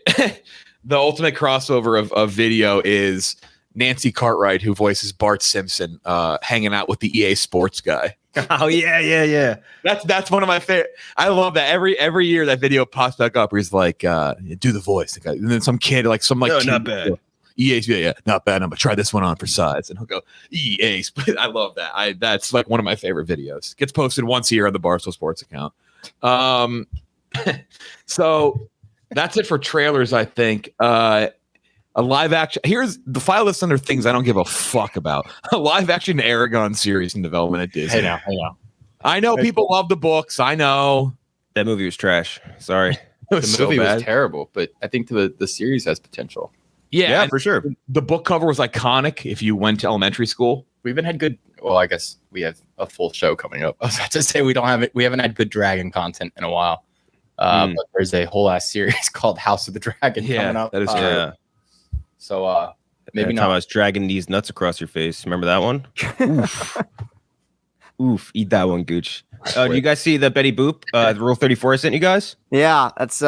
ultimate crossover of video is Nancy Cartwright, who voices Bart Simpson, hanging out with the EA Sports guy. Oh yeah. That's one of my favorite. I love that every year that video pops back up where he's like, do the voice, and then some kid no, kid, not bad. EA's not bad. I'm gonna try this one on for size, and he'll go EA. I love that. That's like one of my favorite videos. Gets posted once a year on the Barstool Sports account. So that's it for trailers. I think A live action. Here's the file list under things I don't give a fuck about. A live action Eragon series in development at Disney. Hey now. I know people love the books. I know That movie was trash. Sorry. it was The movie so was bad. terrible, but I think the series has potential. Yeah, Yeah, for sure. the book cover was iconic. If you went to elementary school, We haven't had good. Well, I guess we have a full show coming up. I was about to say we don't have it. We haven't had good dragon content in a while. But there's a whole ass series called House of the Dragon coming up. that is true. Yeah. So maybe Every time I not. was dragging these nuts across your face. Remember that one? Oof. Oof. Eat that one, Gooch. Do you guys see the Betty Boop, the Rule 34 I sent you guys? Yeah, that's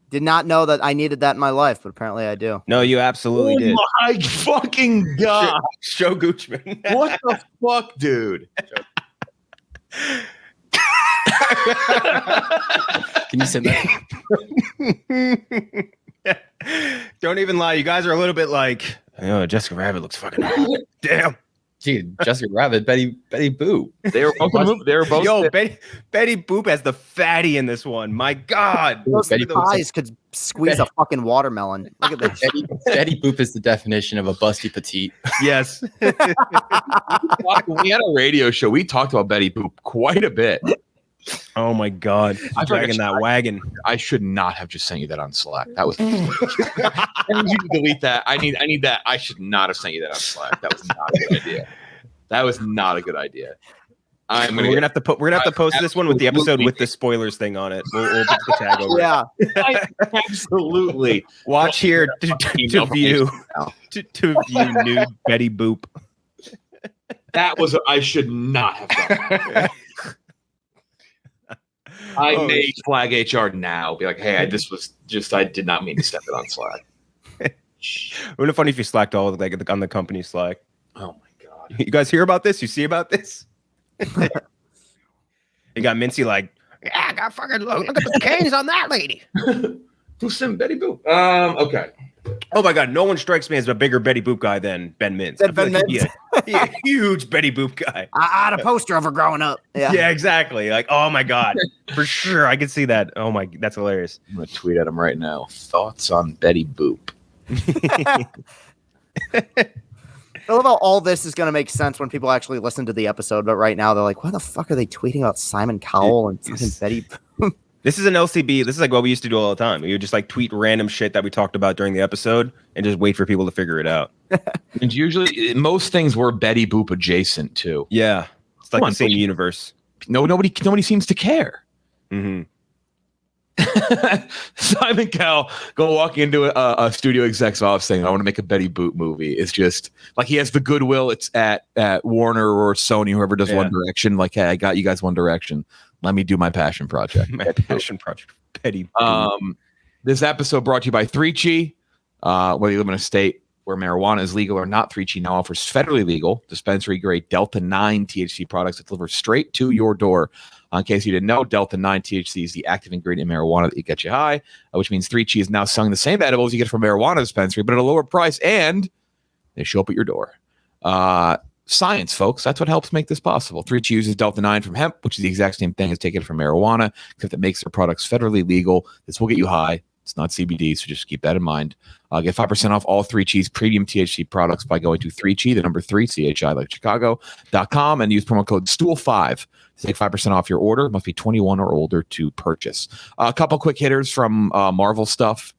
did not know that I needed that in my life, but apparently I do. No, you absolutely did. my fucking god! Show Goochman. What the fuck, dude? Can you send that? Don't even lie. You guys are a little bit like, Jessica Rabbit looks fucking hot. Damn. Dude, Jessica Rabbit, Betty Boop. They were both. They were both. Yo, Betty Boop has the fatty in this one. My God. Those Betty Boop's eyes could squeeze a fucking watermelon. Look at this. Betty Boop is the definition of a busty petite. Yes. When we had a radio show, we talked about Betty Boop quite a bit. Oh my God. I Dragging that wagon. I should not have just sent you that on Slack. That was. I need you to delete that. I need that. I should not have sent you that on Slack. That was not a good idea. That was not a good idea. We're gonna have to post this one with the episode with the spoilers thing on it. We'll put the tag over. Yeah. Absolutely. Watch here to view nude Betty Boop. That was. I should not have done that. I may flag HR now. Be like, hey, this was just. I did not mean to step it on Slack. Wouldn't it funny if you slacked all like on the company Slack? Oh my god. You guys hear about this? You see about this? You got Mincy like, yeah, I got fucking look at the canes on that lady. Who's some Betty Boop? Okay. Oh my God, no one strikes me as a bigger Betty Boop guy than Ben Mintz. I feel like he'd be a huge Betty Boop guy. I had a poster of her growing up. Yeah. Yeah, exactly. Like, oh my God, for sure, I can see that. Oh my, that's hilarious. I'm gonna tweet at him right now. Thoughts on Betty Boop? I love how all this is going to make sense when people actually listen to the episode, but right now they're like, why the fuck are they tweeting about Simon Cowell and fucking Betty? This is an LCB. This is like what we used to do all the time. We would just like tweet random shit that we talked about during the episode and just wait for people to figure it out. And usually, most things were Betty Boop adjacent too. Yeah, it's like Come on, the same please. universe. Nobody seems to care. Mm-hmm. Simon Cowell go walking into a studio exec's office saying, I want to make a Betty Boop movie. It's just like he has the goodwill. It's at Warner or Sony, whoever does One Direction. Like, hey, I got you guys One Direction. Let me do my passion project. My passion project, Betty Boop. This episode brought to you by 3Chi. Whether you live in a state where marijuana is legal or not, 3Chi now offers federally legal dispensary-grade Delta-9 THC products that deliver straight to your door. In case you didn't know, Delta-9 THC is the active ingredient in marijuana that gets you high, which means 3Chi is now selling the same edibles you get from a marijuana dispensary, but at a lower price, and they show up at your door. Science, folks. That's what helps make this possible. 3Chi uses Delta-9 from hemp, which is the exact same thing as taking it from marijuana, except it makes their products federally legal. This will get you high. It's not CBD, so just keep that in mind. Get 5% off all 3Chi's premium THC products by going to 3Chi, the number 3, CHI, like Chicago.com, and use promo code STOOL5 to take 5% off your order. It must be 21 or older to purchase. A couple quick hitters from Marvel stuff.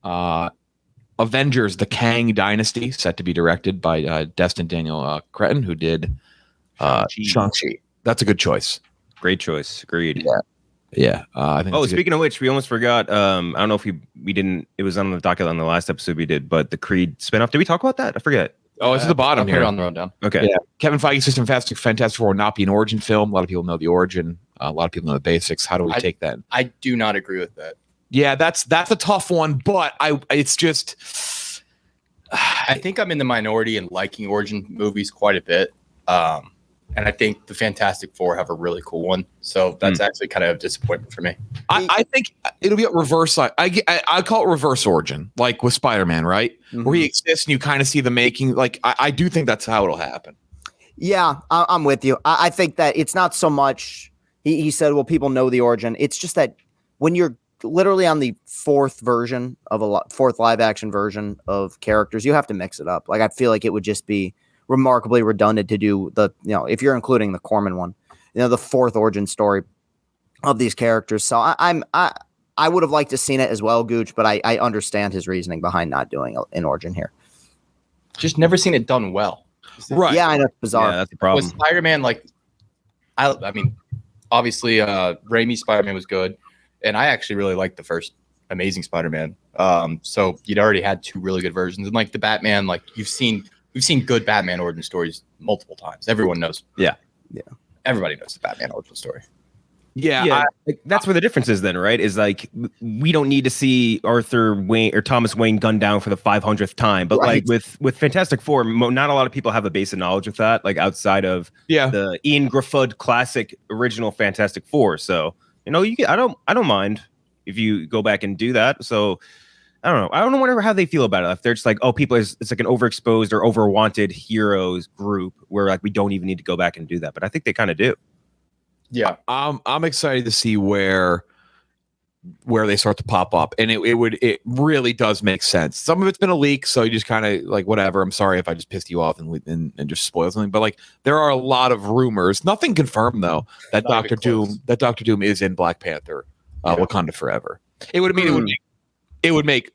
Avengers, the Kang Dynasty, set to be directed by Destin Daniel Cretton, who did Shang-Chi. That's a good choice. Great choice. Agreed. Yeah. I think. Speaking of which, we almost forgot. I don't know if we didn't. It was on the docket on the last episode we did, but the Creed spinoff. Did we talk about that? I forget. Oh, it's at the bottom I'll here. put it on the rundown. Okay. Yeah. Kevin Feige system Fantastic Four will not be an origin film. A lot of people know the origin. A lot of people know the basics. How do we take that? I do not agree with that. Yeah, that's a tough one, but it's just. I think I'm in the minority in liking origin movies quite a bit. And I think the Fantastic Four have a really cool one. So that's actually kind of a disappointment for me. I think it'll be a reverse. I call it reverse origin, like with Spider-Man, right? Mm-hmm. Where he exists and you kind of see the making. Like, I do think that's how it'll happen. Yeah, I'm with you. I think that it's not so much, he said, well, people know the origin. It's just that when you're literally on the fourth live action version of characters. You have to mix it up. Like I feel like it would just be remarkably redundant to do if you're including the Corman one, the fourth origin story of these characters. So I would have liked to seen it as well, Gooch, but I understand his reasoning behind not doing an origin here. Just never seen it done well. Right. Yeah, I know, it's bizarre. Yeah, that's the problem. With Spider-Man, like, I mean, obviously, Raimi's Spider-Man was good, and I actually really liked the first Amazing Spider-Man. So you'd already had two really good versions, and like the Batman, like we've seen good Batman origin stories multiple times. Everyone knows. Yeah. Everybody knows the Batman origin story. Yeah, that's where the difference is then, right? Is like we don't need to see Arthur Wayne or Thomas Wayne gunned down for the 500th time, but like with Fantastic Four, not a lot of people have a base of knowledge with that, like outside of the Ian Gruffudd classic original Fantastic Four. So I don't mind if you go back and do that. So I don't know. I don't know how they feel about it. If they're just like, people, it's like an overexposed or overwanted heroes group where like we don't even need to go back and do that. But I think they kind of do. Yeah, I'm excited to see where they start to pop up, and it really does make sense. Some of it's been a leak, so you just kind of like whatever. I'm sorry if I just pissed you off and just spoiled something, but like there are a lot of rumors, nothing confirmed though, that Doctor Doom is in Black Panther, Wakanda Forever. It would mean it would make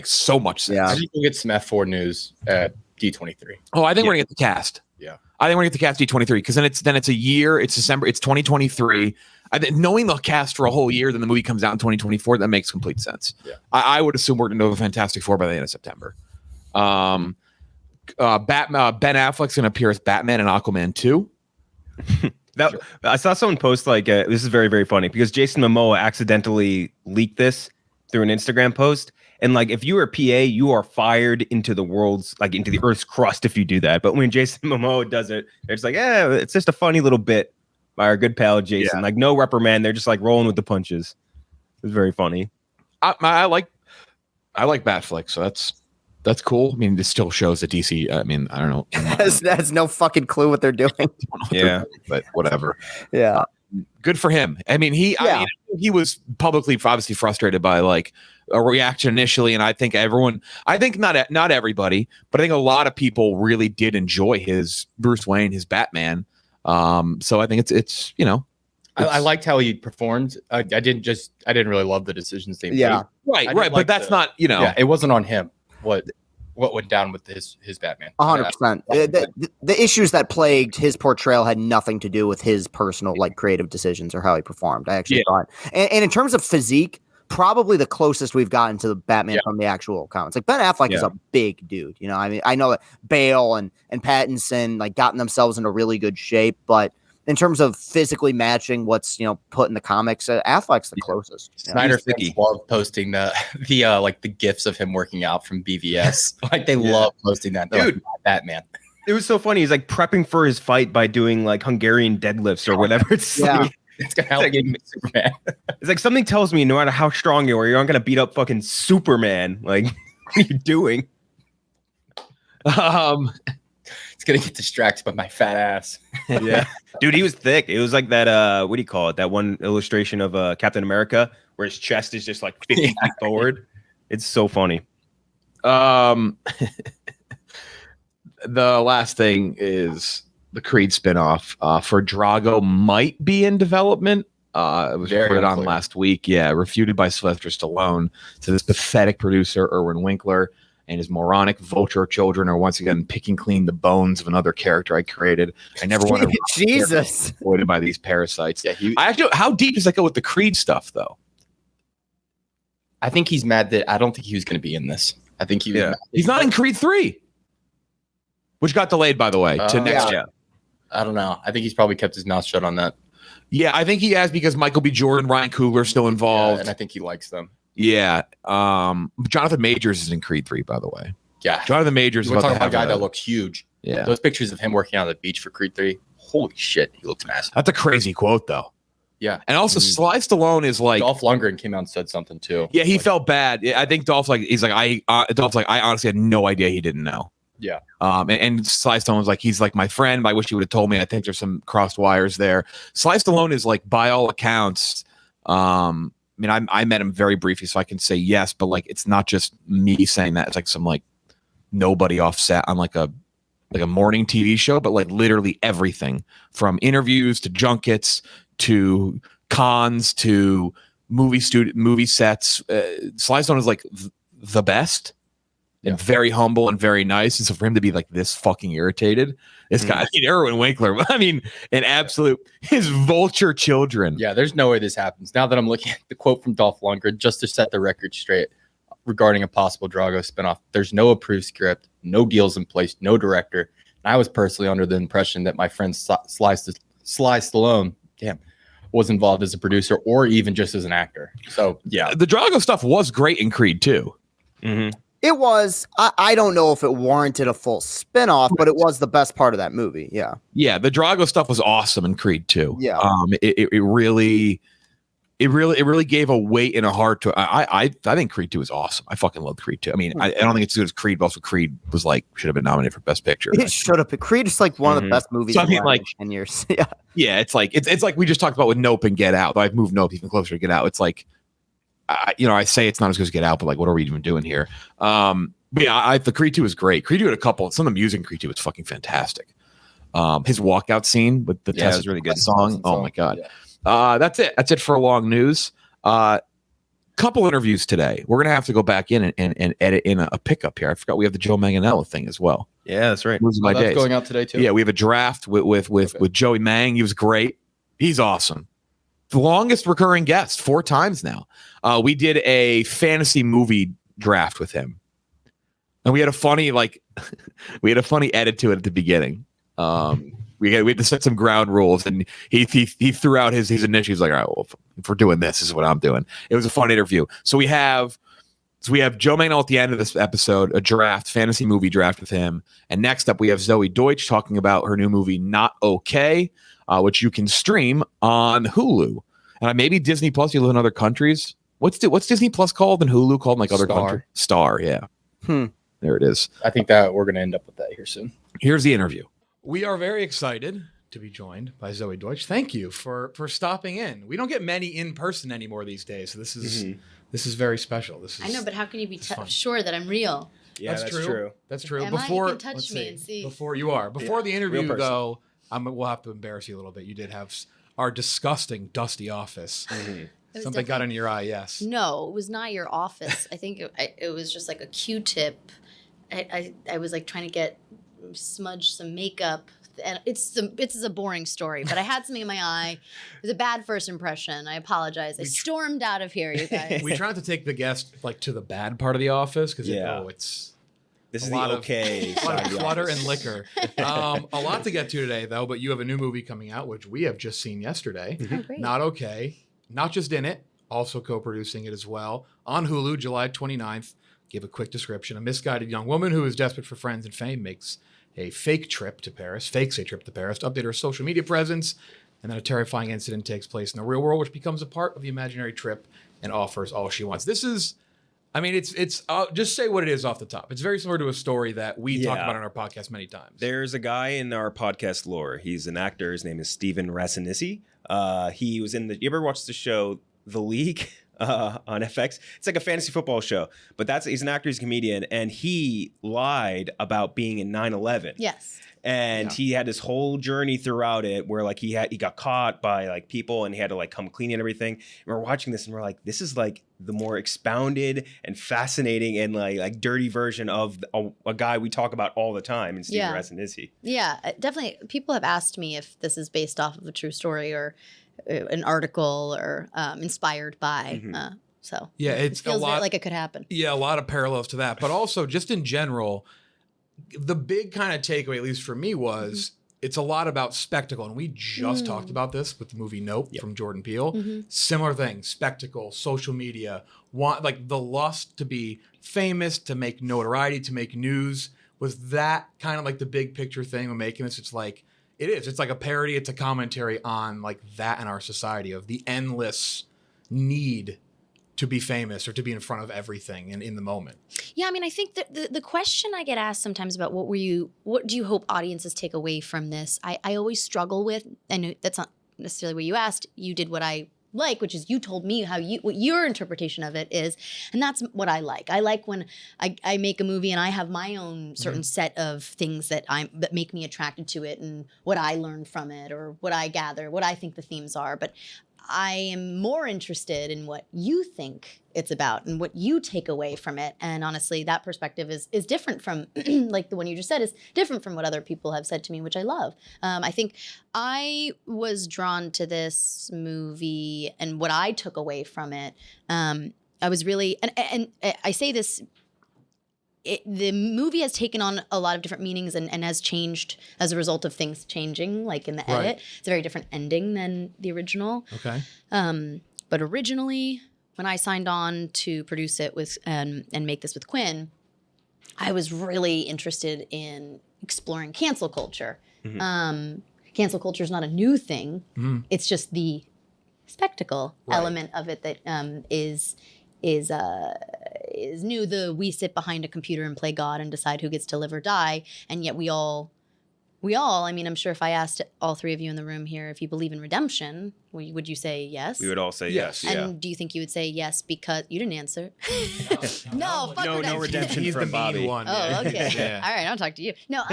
so much sense. Yeah. I think we'll get some F4 news at D23. Oh, I think we're gonna get the cast. Yeah. I think we're going to get the cast D23 because then it's a year. It's December. It's 2023. I think knowing the cast for a whole year, then the movie comes out in 2024. That makes complete sense. Yeah. I would assume we're going to know the Fantastic Four by the end of September. Ben Affleck's going to appear as Batman in Aquaman 2. I saw someone post like this is very, very funny because Jason Momoa accidentally leaked this through an Instagram post. And like, if you were a PA, you are fired into the into the Earth's crust if you do that. But when Jason Momoa does it, it's like, it's just a funny little bit by our good pal Jason. Yeah. Like, no reprimand. They're just like rolling with the punches. It's very funny. I like Batfleck, so that's cool. I mean, this still shows that DC. I mean, I don't know. That's no fucking clue what they're doing. But whatever. Yeah. Good for him. I mean, he was publicly obviously frustrated by like a reaction initially, and I think not everybody, but I think a lot of people really did enjoy his Bruce Wayne, his Batman. So I think it's I liked how he performed. I didn't really love the decisions they made. Yeah, right. But that's not Yeah, it wasn't on him. What went down with his Batman? 100%. The issues that plagued his portrayal had nothing to do with his personal like creative decisions or how he performed. I actually thought, and in terms of physique, probably the closest we've gotten to the Batman from the actual comics. Like Ben Affleck is a big dude. I mean, I know that Bale and Pattinson like gotten themselves into really good shape, but in terms of physically matching what's put in the comics, Affleck's the closest. Snyder fans love posting the gifs of him working out from BVS. Like they love posting that. They're Dude, like, Batman. It was so funny. He's like prepping for his fight by doing like Hungarian deadlifts or whatever. It's like, it's gonna help him with Superman. It's like something tells me no matter how strong you are, you're not gonna beat up fucking Superman. Like, what are you doing? It's gonna get distracted by my fat ass. Yeah, dude, he was thick. It was like that. What do you call it? That one illustration of Captain America where his chest is just like 50 feet forward. It's so funny. The last thing is the Creed spinoff for Drago might be in development. It was reported on last week. Yeah, refuted by Sylvester Stallone. So this pathetic producer, Erwin Winkler, and his moronic vulture children are once again picking clean the bones of another character I created. I never wanted to Jesus exploited by these parasites. Yeah, how deep does that go with the Creed stuff though? I think he's mad that I don't think he was going to be in this. I think he's not in Creed 3, which got delayed by the way to next gen. I don't know. I think he's probably kept his mouth shut on that. Yeah, I think he has because Michael B. Jordan, Ryan Coogler still involved, and I think he likes them. Yeah. Jonathan Majors is in Creed 3, by the way. Yeah. Jonathan Majors. We're talking about a guy that looks huge. Yeah. Those pictures of him working on the beach for Creed 3. Holy shit, he looks massive. That's a crazy quote, though. Yeah. And also, Sly Stallone is like. Dolph Lundgren came out and said something, too. Yeah, he felt bad. I think Dolph's like, I honestly had no idea he didn't know. Yeah. And Sly Stallone was like, he's like my friend. I wish he would have told me. I think there's some crossed wires there. Sly Stallone is like, by all accounts, mean, I met him very briefly, so I can say yes, but like, it's not just me saying that. It's like some like nobody offset on like a morning TV show, but like literally everything from interviews to junkets to cons to movie sets. Sly Stone is like the best and very humble and very nice. And so for him to be like this fucking irritated, this guy, I mean, Erwin Winkler, I mean, an absolute, his vulture children. Yeah, there's no way this happens. Now that I'm looking at the quote from Dolph Lundgren, just to set the record straight regarding a possible Drago spinoff, there's no approved script, no deals in place, no director. And I was personally under the impression that my friend Sly Stallone, was involved as a producer or even just as an actor. So yeah, the Drago stuff was great in Creed 2. Mm-hmm. It was. I don't know if it warranted a full spinoff, but it was the best part of that movie. Yeah. Yeah, the Drago stuff was awesome in Creed 2. Yeah. It really gave a weight and a heart to it. I think Creed 2 is awesome. I fucking love Creed 2. I mean, I don't think it's as good as Creed, but also Creed was like should have been nominated for Best Picture. It should have been. Creed is like one of the best movies So, I mean, like, in 10 years. Yeah. Yeah, it's like we just talked about with Nope and Get Out. Though I've moved Nope even closer to Get Out. It's like, I say it's not as good as Get Out, but like, what are we even doing here? But yeah, the Creed 2 is great. Creed 2 had a couple. Some of the music in Creed 2 is fucking fantastic. His walkout scene with the Test was really good song. Oh my god. Yeah. That's it. That's it for long news. Couple interviews today. We're gonna have to go back in and edit in a pickup here. I forgot we have the Joe Manganiello thing as well. Yeah, that's right. Losing my that's days. going out today too. Yeah, we have a draft with Joey Mang. He was great. He's awesome. The longest recurring guest 4 times now. We did a fantasy movie draft with him, and we had a funny edit to it at the beginning. We had to set some ground rules, and he threw out his initials. He's like, all right, well, if we're doing this is what I'm doing. It was a fun interview. So we have Joe Manganiello at the end of this episode, a draft, fantasy movie draft with him. And next up, we have Zoey Deutch talking about her new movie, Not Okay, which you can stream on Hulu. And maybe Disney Plus, you live in other countries. What's Disney Plus called and Hulu called in like other countries? Star, yeah. There it is. I think that we're going to end up with that here soon. Here's the interview. We are very excited to be joined by Zoey Deutch. Thank you for stopping in. We don't get many in person anymore these days, so this is very special. I know, but how can you be sure that I'm real? Yeah, that's true. That's true. You can touch me and see. Before the interview, though, we'll have to embarrass you a little bit. You did have our disgusting, dusty office. Something got in your eye, yes. No, it was not your office. I think it was just like a Q-tip. I was like trying to smudge some makeup. And it's a boring story, but I had something in my eye. It was a bad first impression. I apologize. I stormed out of here, you guys. We try not to take the guest like to the bad part of the office because this is a lot of clutter and liquor. A lot to get to today, though. But you have a new movie coming out, which we have just seen yesterday. Oh, great. Not Okay. Not just in it, also co-producing it as well on Hulu, July 29th. Give a quick description. A misguided young woman who is desperate for friends and fame makes a fakes a trip to Paris to update her social media presence, and then a terrifying incident takes place in the real world, which becomes a part of the imaginary trip and offers all she wants. This is, I mean, it's just say what it is off the top. It's very similar to a story that we talk about on our podcast many times. There's a guy in our podcast lore. He's an actor. His name is Steven Rassinisi. He was in you ever watch the show The League? On FX. It's like a fantasy football show, but he's an actor, he's a comedian, and he lied about being in 9/11. Yes. And he had this whole journey throughout it where like he got caught by like people and he had to like come clean and everything. And we're watching this and we're like, this is like the more expounded and fascinating and like dirty version of a guy we talk about all the time. And Steven Rassinisi. Yeah, definitely. People have asked me if this is based off of a true story or an article or inspired by. So yeah, it feels like it could happen. Yeah, a lot of parallels to that, but also just in general, the big kind of takeaway, at least for me, was it's a lot about spectacle, and we just talked about this with the movie Nope from Jordan Peele. Similar thing, spectacle, social media, like the lust to be famous, to make notoriety, to make news. Was that kind of like the big picture thing when making this? It's like. It is. It's like a parody. It's a commentary on like that in our society of the endless need to be famous or to be in front of everything and in the moment. Yeah, I mean, I think that the question I get asked sometimes about what do you hope audiences take away from this? I always struggle with, I know that's not necessarily what you asked. You did what I like, which is you told me what your interpretation of it is, and that's what I like. I like when I make a movie and I have my own certain set of things that make me attracted to it, and what I learn from it, or what I gather, what I think the themes are. But I am more interested in what you think it's about and what you take away from it. And honestly, that perspective is different from, like the one you just said, is different from what other people have said to me, which I love. I think I was drawn to this movie, and what I took away from it, I was really, and I say this, the movie has taken on a lot of different meanings and has changed as a result of things changing, like in the edit. It's a very different ending than the original. Okay. But originally, when I signed on to produce it with and make this with Quinn, I was really interested in exploring cancel culture. Cancel culture is not a new thing. It's just the spectacle element of it that is new. We sit behind a computer and play God and decide who gets to live or die, and yet we all, I mean, I'm sure if I asked all three of you in the room here if you believe in redemption, would you say yes? We would all say yes. And do you think you would say yes because you didn't answer? No, fuck redemption. No redemption He's from the Bobby. mean one. Oh, okay. Yeah. All right, I'll talk to you. No,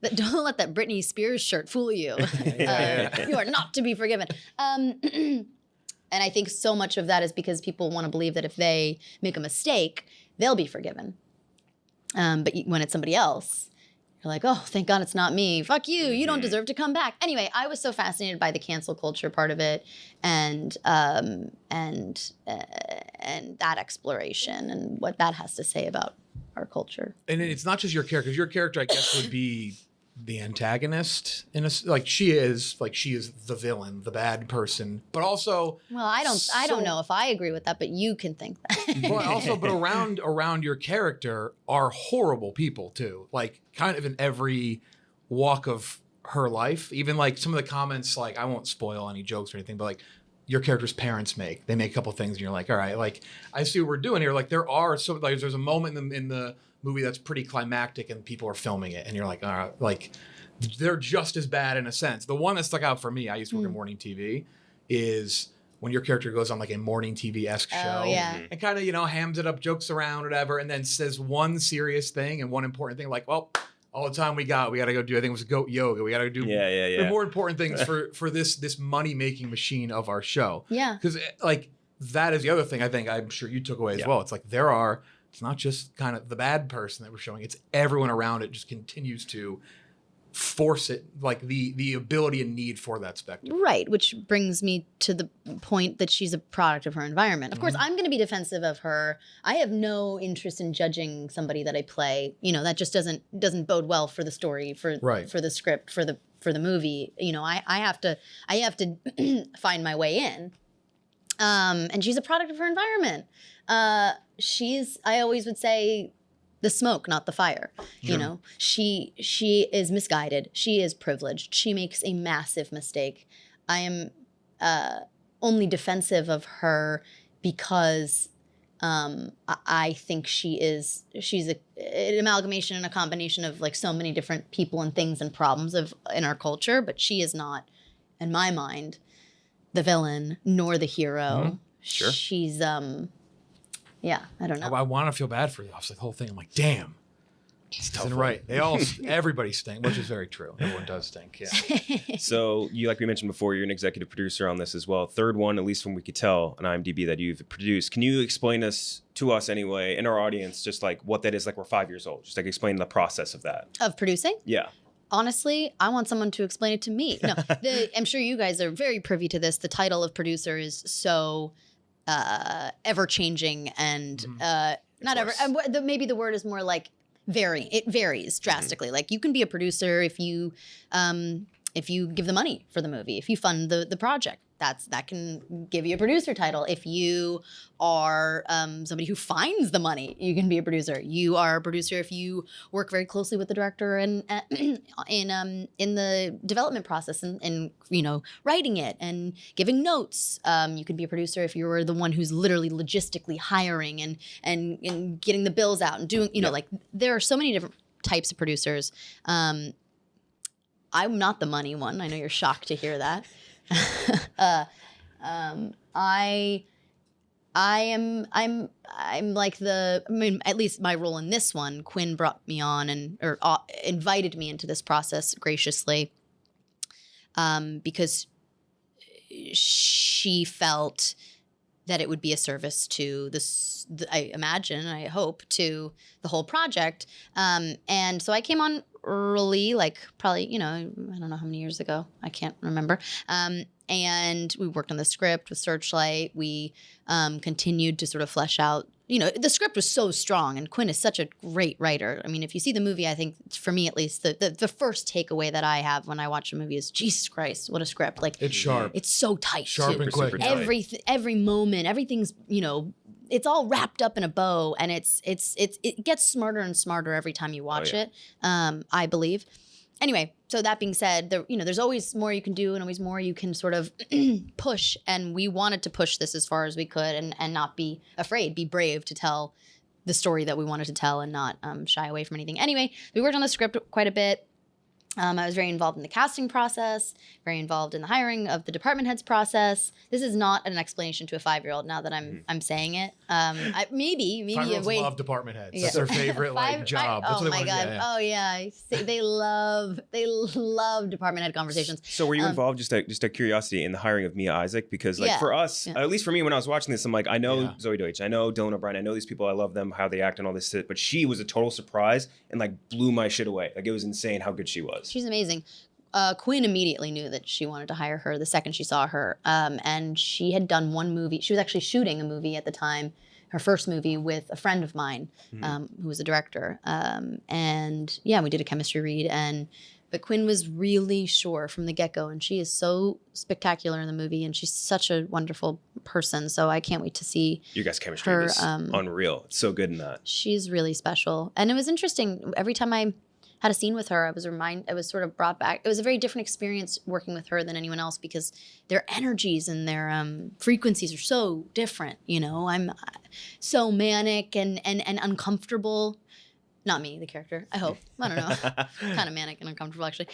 but don't let that Britney Spears shirt fool you. You are not to be forgiven. And I think so much of that is because people want to believe that if they make a mistake, they'll be forgiven. But when it's somebody else, you're like, oh, thank God it's not me. Fuck you. You don't deserve to come back. Anyway, I was so fascinated by the cancel culture part of it, and that exploration and what that has to say about our culture. And it's not just your character. 'Cause your character, I guess, would be the antagonist she is the villain, the bad person, but also, well, I don't know if I agree with that, but you can think that. but around your character are horrible people too, like kind of in every walk of her life. Even like some of the comments, like I won't spoil any jokes or anything, but like your character's parents make a couple things and you're like, all right, like I see what we're doing here. Like there's a moment in the movie that's pretty climactic and people are filming it and you're like, all right, like they're just as bad in a sense. The one that stuck out for me, I used to work in morning TV, is when your character goes on like a morning TV-esque show and kind of, hams it up, jokes around, whatever, and then says one serious thing and one important thing, like, well, all the time we got to go do, I think it was goat yoga. We got to do the more important things for this money-making machine of our show. Yeah. Because like that is the other thing I'm sure you took away as well. It's like it's not just kind of the bad person that we're showing. It's everyone around it just continues to force it, like the ability and need for that spectrum. Right, which brings me to the point that she's a product of her environment. Of course, I'm going to be defensive of her. I have no interest in judging somebody that I play. That just doesn't bode well for the story, for the script, for the movie. I have to find my way in. And she's a product of her environment. I always would say the smoke, not the fire. Sure. She is misguided. She is privileged. She makes a massive mistake. I am only defensive of her because I think she's an amalgamation and a combination of like so many different people and things and problems in our culture, but she is not, in my mind, the villain nor the hero. Mm-hmm. Sure. She's I don't know. I want to feel bad for you. I was like the whole thing. I'm like, damn. It's tough. Right. Everybody stink, which is very true. Everyone does stink. Yeah. So you, like we mentioned before, you're an executive producer on this as well. Third one, at least from we could tell on IMDb, that you've produced. Can you explain to us anyway, in our audience, just like what that is? Like we're 5 years old. Just like explain the process of that. Of producing? Yeah. Honestly, I want someone to explain it to me. No, I'm sure you guys are very privy to this. The title of producer is so ever-changing and not ever. Maybe the word is more like vary. It varies drastically. Like you can be a producer if you give the money for the movie, if you fund the project. That can give you a producer title. If you are somebody who finds the money, you can be a producer. You are a producer if you work very closely with the director and in the development process and writing it and giving notes. You can be a producer if you're the one who's literally logistically hiring and getting the bills out and doing like there are so many different types of producers. I'm not the money one. I know you're shocked to hear that. I'm like at least my role in this one, Quinn brought me on or invited me into this process graciously, because she felt that it would be a service to this, I imagine, I hope, to the whole project. And so I came on early, like probably, I don't know how many years ago. I can't remember. And we worked on the script with Searchlight. We continued to sort of flesh out, the script was so strong, and Quinn is such a great writer. I mean, if you see the movie, I think, for me at least, the first takeaway that I have when I watch a movie is, Jesus Christ, what a script. Like, It's sharp. It's so tight. Sharp too. and quick. Every moment, everything's, it's all wrapped up in a bow, and it gets smarter and smarter every time you watch it, I believe. Anyway, so that being said, there's always more you can do and always more you can sort of push. And we wanted to push this as far as we could and not be afraid, be brave to tell the story that we wanted to tell and not shy away from anything. Anyway, we worked on the script quite a bit. I was very involved in the casting process, very involved in the hiring of the department heads process. This is not an explanation to a 5-year-old now that I'm saying it. Maybe a way. Love department heads. Yeah. That's their favorite job. That's Oh what they my want god! to do. Oh yeah, they love department head conversations. So were you involved, just a curiosity, in the hiring of Mia Isaac? Because for us, at least for me, when I was watching this, I'm like, I know Zoey Deutch, I know Dylan O'Brien, I know these people, I love them, how they act and all this shit, but she was a total surprise and like blew my shit away. Like, it was insane how good she was. She's amazing. Quinn immediately knew that she wanted to hire her the second she saw her. And she had done one movie. She was actually shooting a movie at the time, her first movie, with a friend of mine who was a director. And we did a chemistry read. But Quinn was really sure from the get-go. And she is so spectacular in the movie. And she's such a wonderful person. So I can't wait to see your guys' chemistry is unreal. It's so good in that. She's really special. And it was interesting. Every time I had a scene with her, I was sort of brought back. It was a very different experience working with her than anyone else because their energies and their frequencies are so different. I'm so manic and uncomfortable. Not me, the character, I hope. I don't know. Kind of manic and uncomfortable, actually.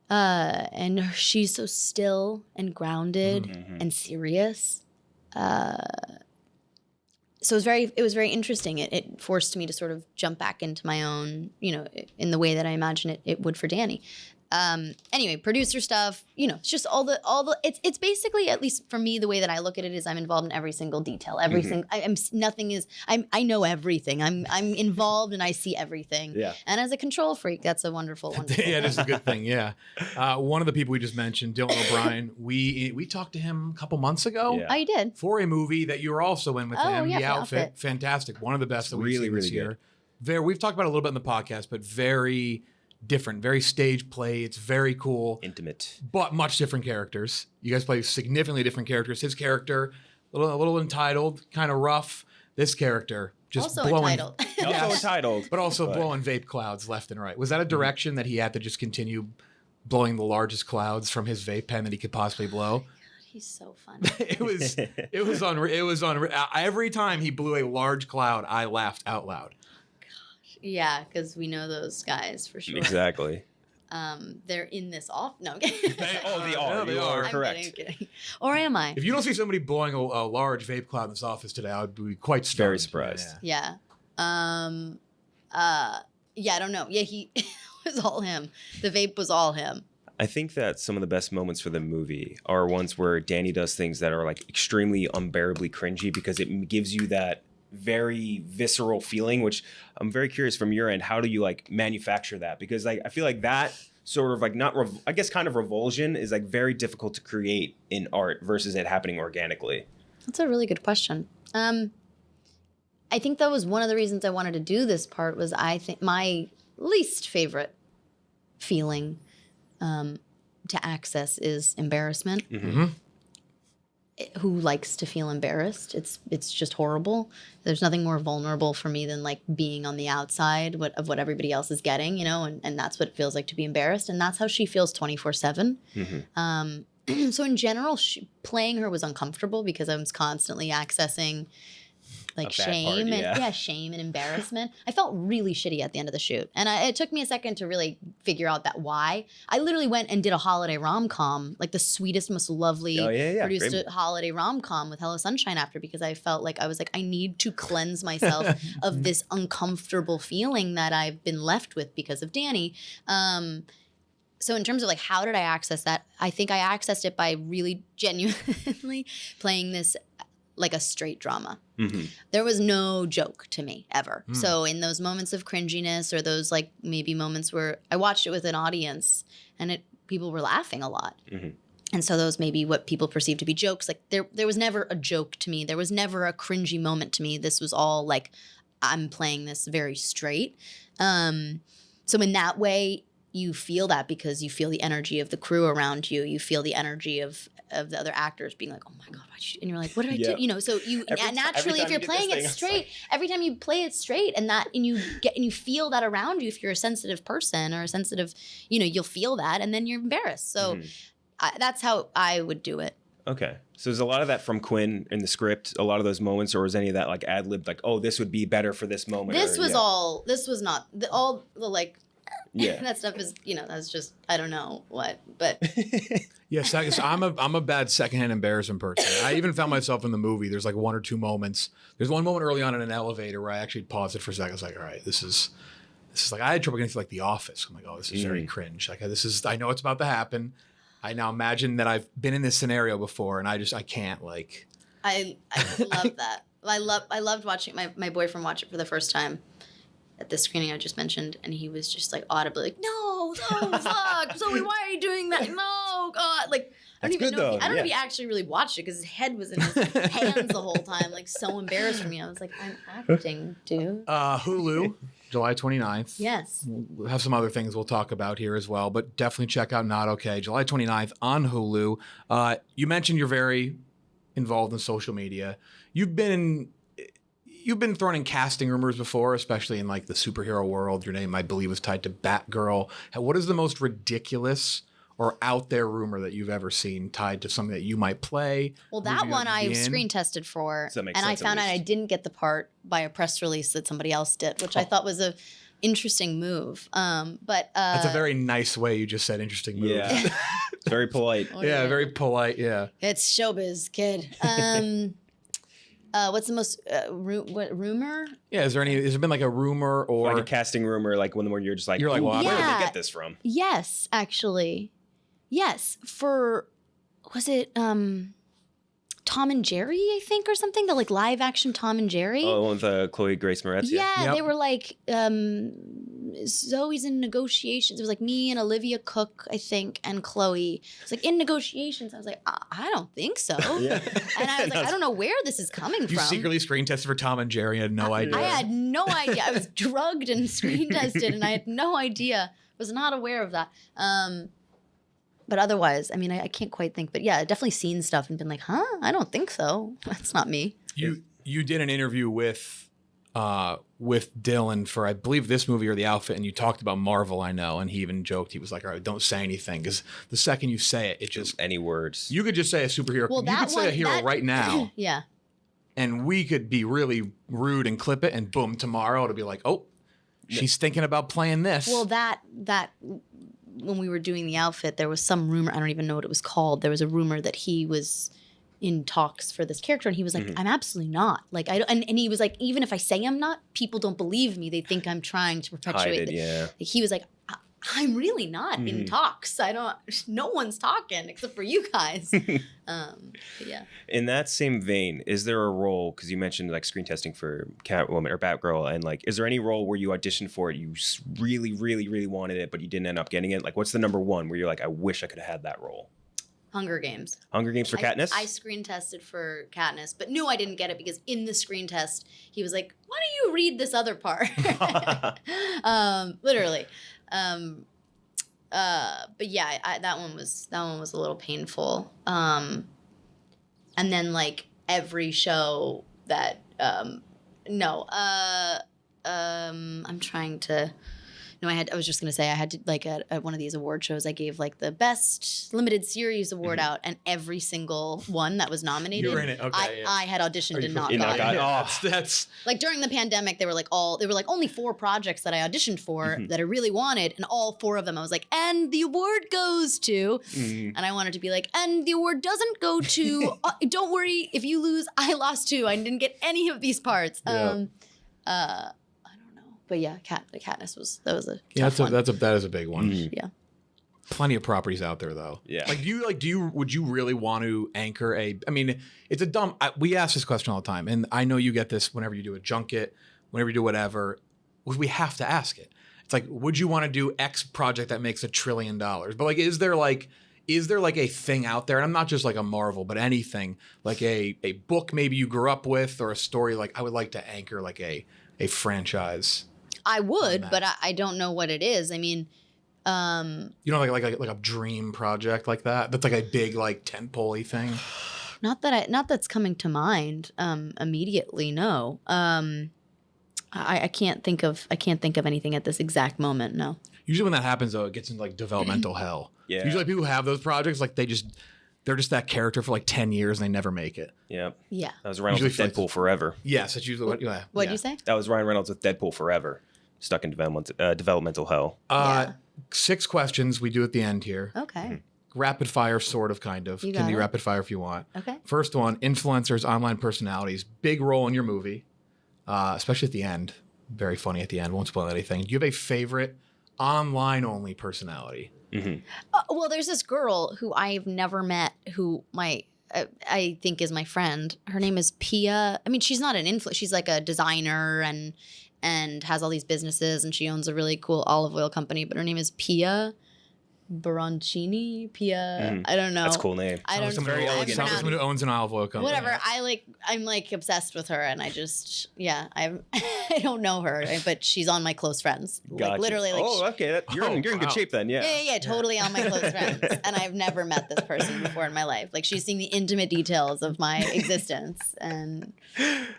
And she's so still and grounded and serious. So it was very interesting. It forced me to sort of jump back into my own, in the way that I imagine it would for Danny. Anyway, producer stuff, it's just all the it's basically, at least for me, the way that I look at it is I'm involved in every single detail. I know everything. I'm involved and I see everything. Yeah. And as a control freak, that's a wonderful Yeah, it is a good thing. Yeah. One of the people we just mentioned, Dylan O'Brien, we talked to him a couple months ago. Yeah. Oh, you did? For a movie that you were also in with him. Yeah, The for Outfit. Fantastic. One of the best that we've Really, seen this really year. We've talked about it a little bit in the podcast, but very different, very stage play. It's very cool. Intimate. But much different characters. You guys play significantly different characters. His character, a little entitled, kind of rough. This character, just Also blowing. entitled. Also entitled. But also blowing vape clouds left and right. Was that a direction that he had to just continue blowing the largest clouds from his vape pen that he could possibly blow? He's so funny. It was unreal. Every time he blew a large cloud, I laughed out loud. Yeah, because we know those guys for sure. Exactly. They're in this off. No, I'm kidding. They They are. I'm correct. kidding. Or am I? If you don't see somebody blowing a large vape cloud in this office today, I would be quite stunned. Very surprised. Yeah. Yeah. I don't know. Yeah, it was all him. The vape was all him. I think that some of the best moments for the movie are ones where Danny does things that are like extremely unbearably cringy because it gives you that very visceral feeling, which I'm very curious from your end, how do you like manufacture that? Because I feel like that sort of like kind of revulsion is like very difficult to create in art versus it happening organically. That's a really good question. I think that was one of the reasons I wanted to do this part was I think my least favorite feeling to access is embarrassment. Mm-hmm. Who likes to feel embarrassed? It's just horrible. There's nothing more vulnerable for me than like being on the outside of what everybody else is getting, and that's what it feels like to be embarrassed. And that's how she feels 24/7. So in general, playing her was uncomfortable because I was constantly accessing like A bad part, shame and yeah. shame and embarrassment. I felt really shitty at the end of the shoot, and it took me a second to really figure out that why. I literally went and did a holiday rom-com, like the sweetest, most lovely produced Great. a holiday rom-com with Hello Sunshine after, because I felt like I was like, I need to cleanse myself of this uncomfortable feeling that I've been left with because of Danny. So in terms of like, how did I access that? I think I accessed it by really genuinely playing this like a straight drama. Mm-hmm. There was no joke to me ever. So in those moments of cringiness, or those like maybe moments where I watched it with an audience and people were laughing a lot. Mm-hmm. And so those may be what people perceive to be jokes. Like there was never a joke to me. There was never a cringy moment to me. This was all like, I'm playing this very straight. So in that way, you feel that because you feel the energy of the crew around you. You feel the energy of the other actors being like, oh my God, and you're like, what did I do? You know, so you naturally, if you're playing it straight, every time you play it straight and you feel that around you, if you're a sensitive person or a sensitive, you'll feel that and then you're embarrassed. So that's how I would do it. Okay. So there's a lot of that from Quinn in the script, a lot of those moments, or was any of that like ad-libbed, like, oh, this would be better for this moment? This was not all the like, yeah. that stuff is, that's just, I don't know what, but. Yes, I'm a bad secondhand embarrassment person. I even found myself in the movie. There's like one or two moments. There's one moment early on in an elevator where I actually paused it for a second. I was like, all right, this is like, I had trouble getting to like The Office. I'm like, oh, this is very cringe. Like I know it's about to happen. I now imagine that I've been in this scenario before and I can't like. I love that. I loved watching my boyfriend watch it for the first time at the screening I just mentioned, and he was just like audibly like, no, fuck, Zoey, why are you doing that? No, God, like I don't even know. I don't know if he actually really watched it because his head was in his hands the whole time, like so embarrassed for me. I was like, I'm acting, dude. Hulu, July 29th. Yes. We'll have some other things we'll talk about here as well, but definitely check out Not Okay, July 29th on Hulu. You mentioned you're very involved in social media. You've been thrown in casting rumors before, especially in like the superhero world. Your name, I believe, was tied to Batgirl. What is the most ridiculous or out there rumor that you've ever seen tied to something that you might play? Well, that one I screen tested for, and I found out I didn't get the part by a press release that somebody else did, which I thought was a interesting move. But that's a very nice way you just said interesting move. Yeah, it's very polite. Yeah, very polite. Yeah, it's showbiz, kid. What's the most rumor? Yeah, has there been like a rumor or like a casting rumor, like when you're just like, well, where did they get this from? Yes, actually, yes. Was it Tom and Jerry, I think, or something? The like live action Tom and Jerry. Oh, with Chloe Grace Moretz. Yeah, they were like Zoe's in negotiations. It was like me and Olivia Cook, I think, and Chloe. It's like in negotiations. I was like, I don't think so. Yeah. And I was like, I don't know where this is coming you from. secretly screen tested for Tom and Jerry. I had no idea. I had no idea. I was drugged and screen tested, and I had no idea. Was not aware of that. But otherwise, I mean, I can't quite think. But yeah, I've definitely seen stuff and been like, huh? I don't think so. That's not me. You did an interview with Dylan for, I believe, this movie or The Outfit, and you talked about Marvel, I know, and he even joked. He was like, all right, don't say anything, because the second you say it, it just... Any words. You could just say a superhero. Well, you could say a hero right now. Yeah. And we could be really rude and clip it, and boom, tomorrow it'll be like, oh, she's thinking about playing this. Well, that when we were doing The Outfit, there was some rumor. I don't even know what it was called. There was a rumor that he was in talks for this character, and he was like, I'm absolutely not. Like, and he was like, even if I say I'm not, people don't believe me. They think I'm trying to perpetuate. He was like, I'm really not in talks. No one's talking except for you guys. Yeah. In that same vein, is there a role, because you mentioned like screen testing for Catwoman or Batgirl, and like, is there any role where you auditioned for it, you really, really, really wanted it, but you didn't end up getting it? Like, what's the number one where you're like, I wish I could have had that role? Hunger Games. Hunger Games for Katniss? I screen tested for Katniss, but knew I didn't get it because in the screen test, he was like, why don't you read this other part? Literally. But yeah, that one was a little painful. And then like every show that, I'm trying to, No, I was just gonna say I had to like at one of these award shows I gave like the best limited series award out, and every single one that was nominated, You were in it. Okay, I had auditioned and not You not gotten. got- Yeah, that's Like during the pandemic, they were like only 4 projects that I auditioned for that I really wanted, and all 4 of them I was like, and the award goes to, and I wanted to be like, and the award doesn't go to. Don't worry, if you lose, I lost too. I didn't get any of these parts. Yeah. I don't know, but yeah, Katniss was a Yeah, tough one. that is a big one. Yeah. Plenty of properties out there though. Yeah. Would you really want to anchor I mean, it's a dumb. We ask this question all the time, and I know you get this whenever you do a junket, whenever you do whatever. We have to ask it. It's like, would you want to do X project that makes $1 trillion? But like, is there like a thing out there? And I'm not just like a Marvel, but anything like a book maybe you grew up with, or a story like I would like to anchor like a franchise. I would, that. but I don't know what it is. I mean, You know, like a dream project like that. That's like a big like tentpole-y thing. not that's coming to mind immediately. No, I can't think of anything at this exact moment. No. Usually when that happens though, it gets into like developmental hell. Yeah. Usually people who have those projects, like they're just that character for like 10 years and they never make it. Yeah. Yeah. That was Reynolds with Usually Deadpool Forever. Yes, that's usually what. Yeah. What'd you say? That was Ryan Reynolds with Deadpool Forever. Stuck in developmental hell. Yeah. 6 questions we do at the end here. Okay. Rapid fire, sort of, kind of. You Can got be it. rapid fire if you want. Okay. First one: influencers, online personalities, big role in your movie, especially at the end. Very funny at the end. Won't spoil anything. Do you have a favorite online only personality? Well, there's this girl who I've never met who I think is my friend. Her name is Pia. I mean, she's not an influencer. She's like a designer and has all these businesses, and she owns a really cool olive oil company. But her name is Pia Baroncini. Pia. I don't know. That's a cool name. I don't know. very how to elegant. Sounds like pronounce- someone who owns an olive oil company. Whatever. I'm like obsessed with her, and I just I don't know her, but she's on my close friends. Gotcha. Like literally, like okay. You're in wow. good shape then. Yeah. yeah, totally on my close friends. And I've never met this person before in my life. Like she's seen the intimate details of my existence and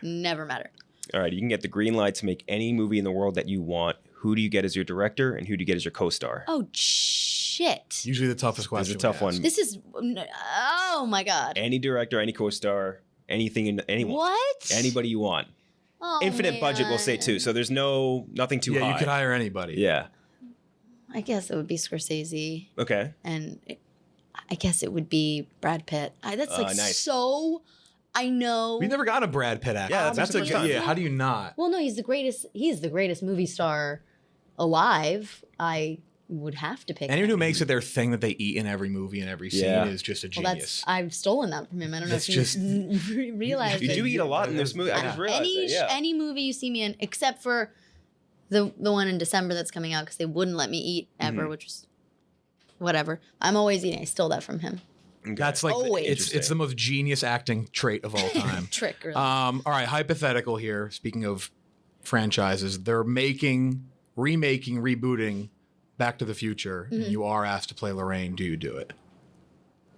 never met her. All right. You can get the green light to make any movie in the world that you want. Who do you get as your director, and who do you get as your co-star? Oh shit. Usually the toughest That's question. a tough we ask. one. This is oh my god. Any director, any co-star, anything in anyone. What? Anybody you want. Oh, Infinite budget, we'll say man. too. So there's nothing too Yeah, high. you could hire anybody. Yeah. I guess it would be Scorsese, Okay. and I guess it would be Brad Pitt. That's like Nice. so. I know. We've never got a Brad Pitt actor. Yeah, that's a the first time. yeah. How do you not? Well, no, he's the greatest. He's the greatest movie star alive. I would have to pick. Anyone him. who makes it their thing that they eat in every movie and every scene Yeah. is just a Well, genius. I've stolen that from him. I don't know That's if just- you realize You it. do eat a lot in this movie. I just realized any that. Yeah. any movie you see me in, except for the one in December that's coming out because they wouldn't let me eat ever, Mm-hmm. which was whatever. I'm always eating. I stole that from him. That's like Always. it's the most genius acting trait of all time. Trick. Really. All right, hypothetical here. Speaking of franchises, they're remaking, rebooting Back to the Future, and you are asked to play Lorraine. Do you do it?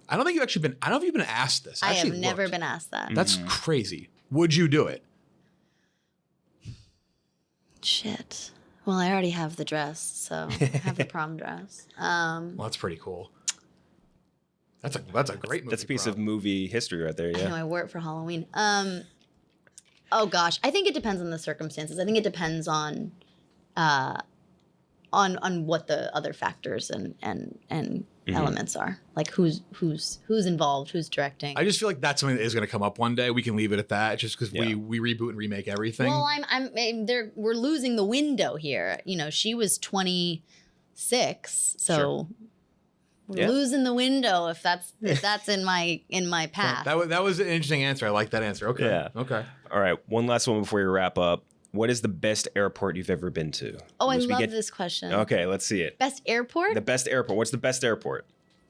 I don't think you've actually been. I don't know if you've been asked this. I actually have never looked. been asked that. That's crazy. Would you do it? Shit. Well, I already have the dress, so I have the prom dress. Well, that's pretty cool. That's a great movie. That's a piece prop. of movie history right there. I know Yeah. I wore it for Halloween. Oh gosh, I think it depends on the circumstances. I think it depends on what the other factors and elements are. Like who's involved, who's directing. I just feel like that's something that is going to come up one day. We can leave it at that, just because Yeah. we reboot and remake everything. Well, we're losing the window here. You know, she was 26, so we're Yeah. losing the window if that's in my path. that was an interesting answer. I like that answer. Okay. Yeah. Okay. All right. One last one before we wrap up. What is the best airport you've ever been to? Oh, I As we love get- this question. Okay, let's see it. Best airport? The best airport. What's the best airport?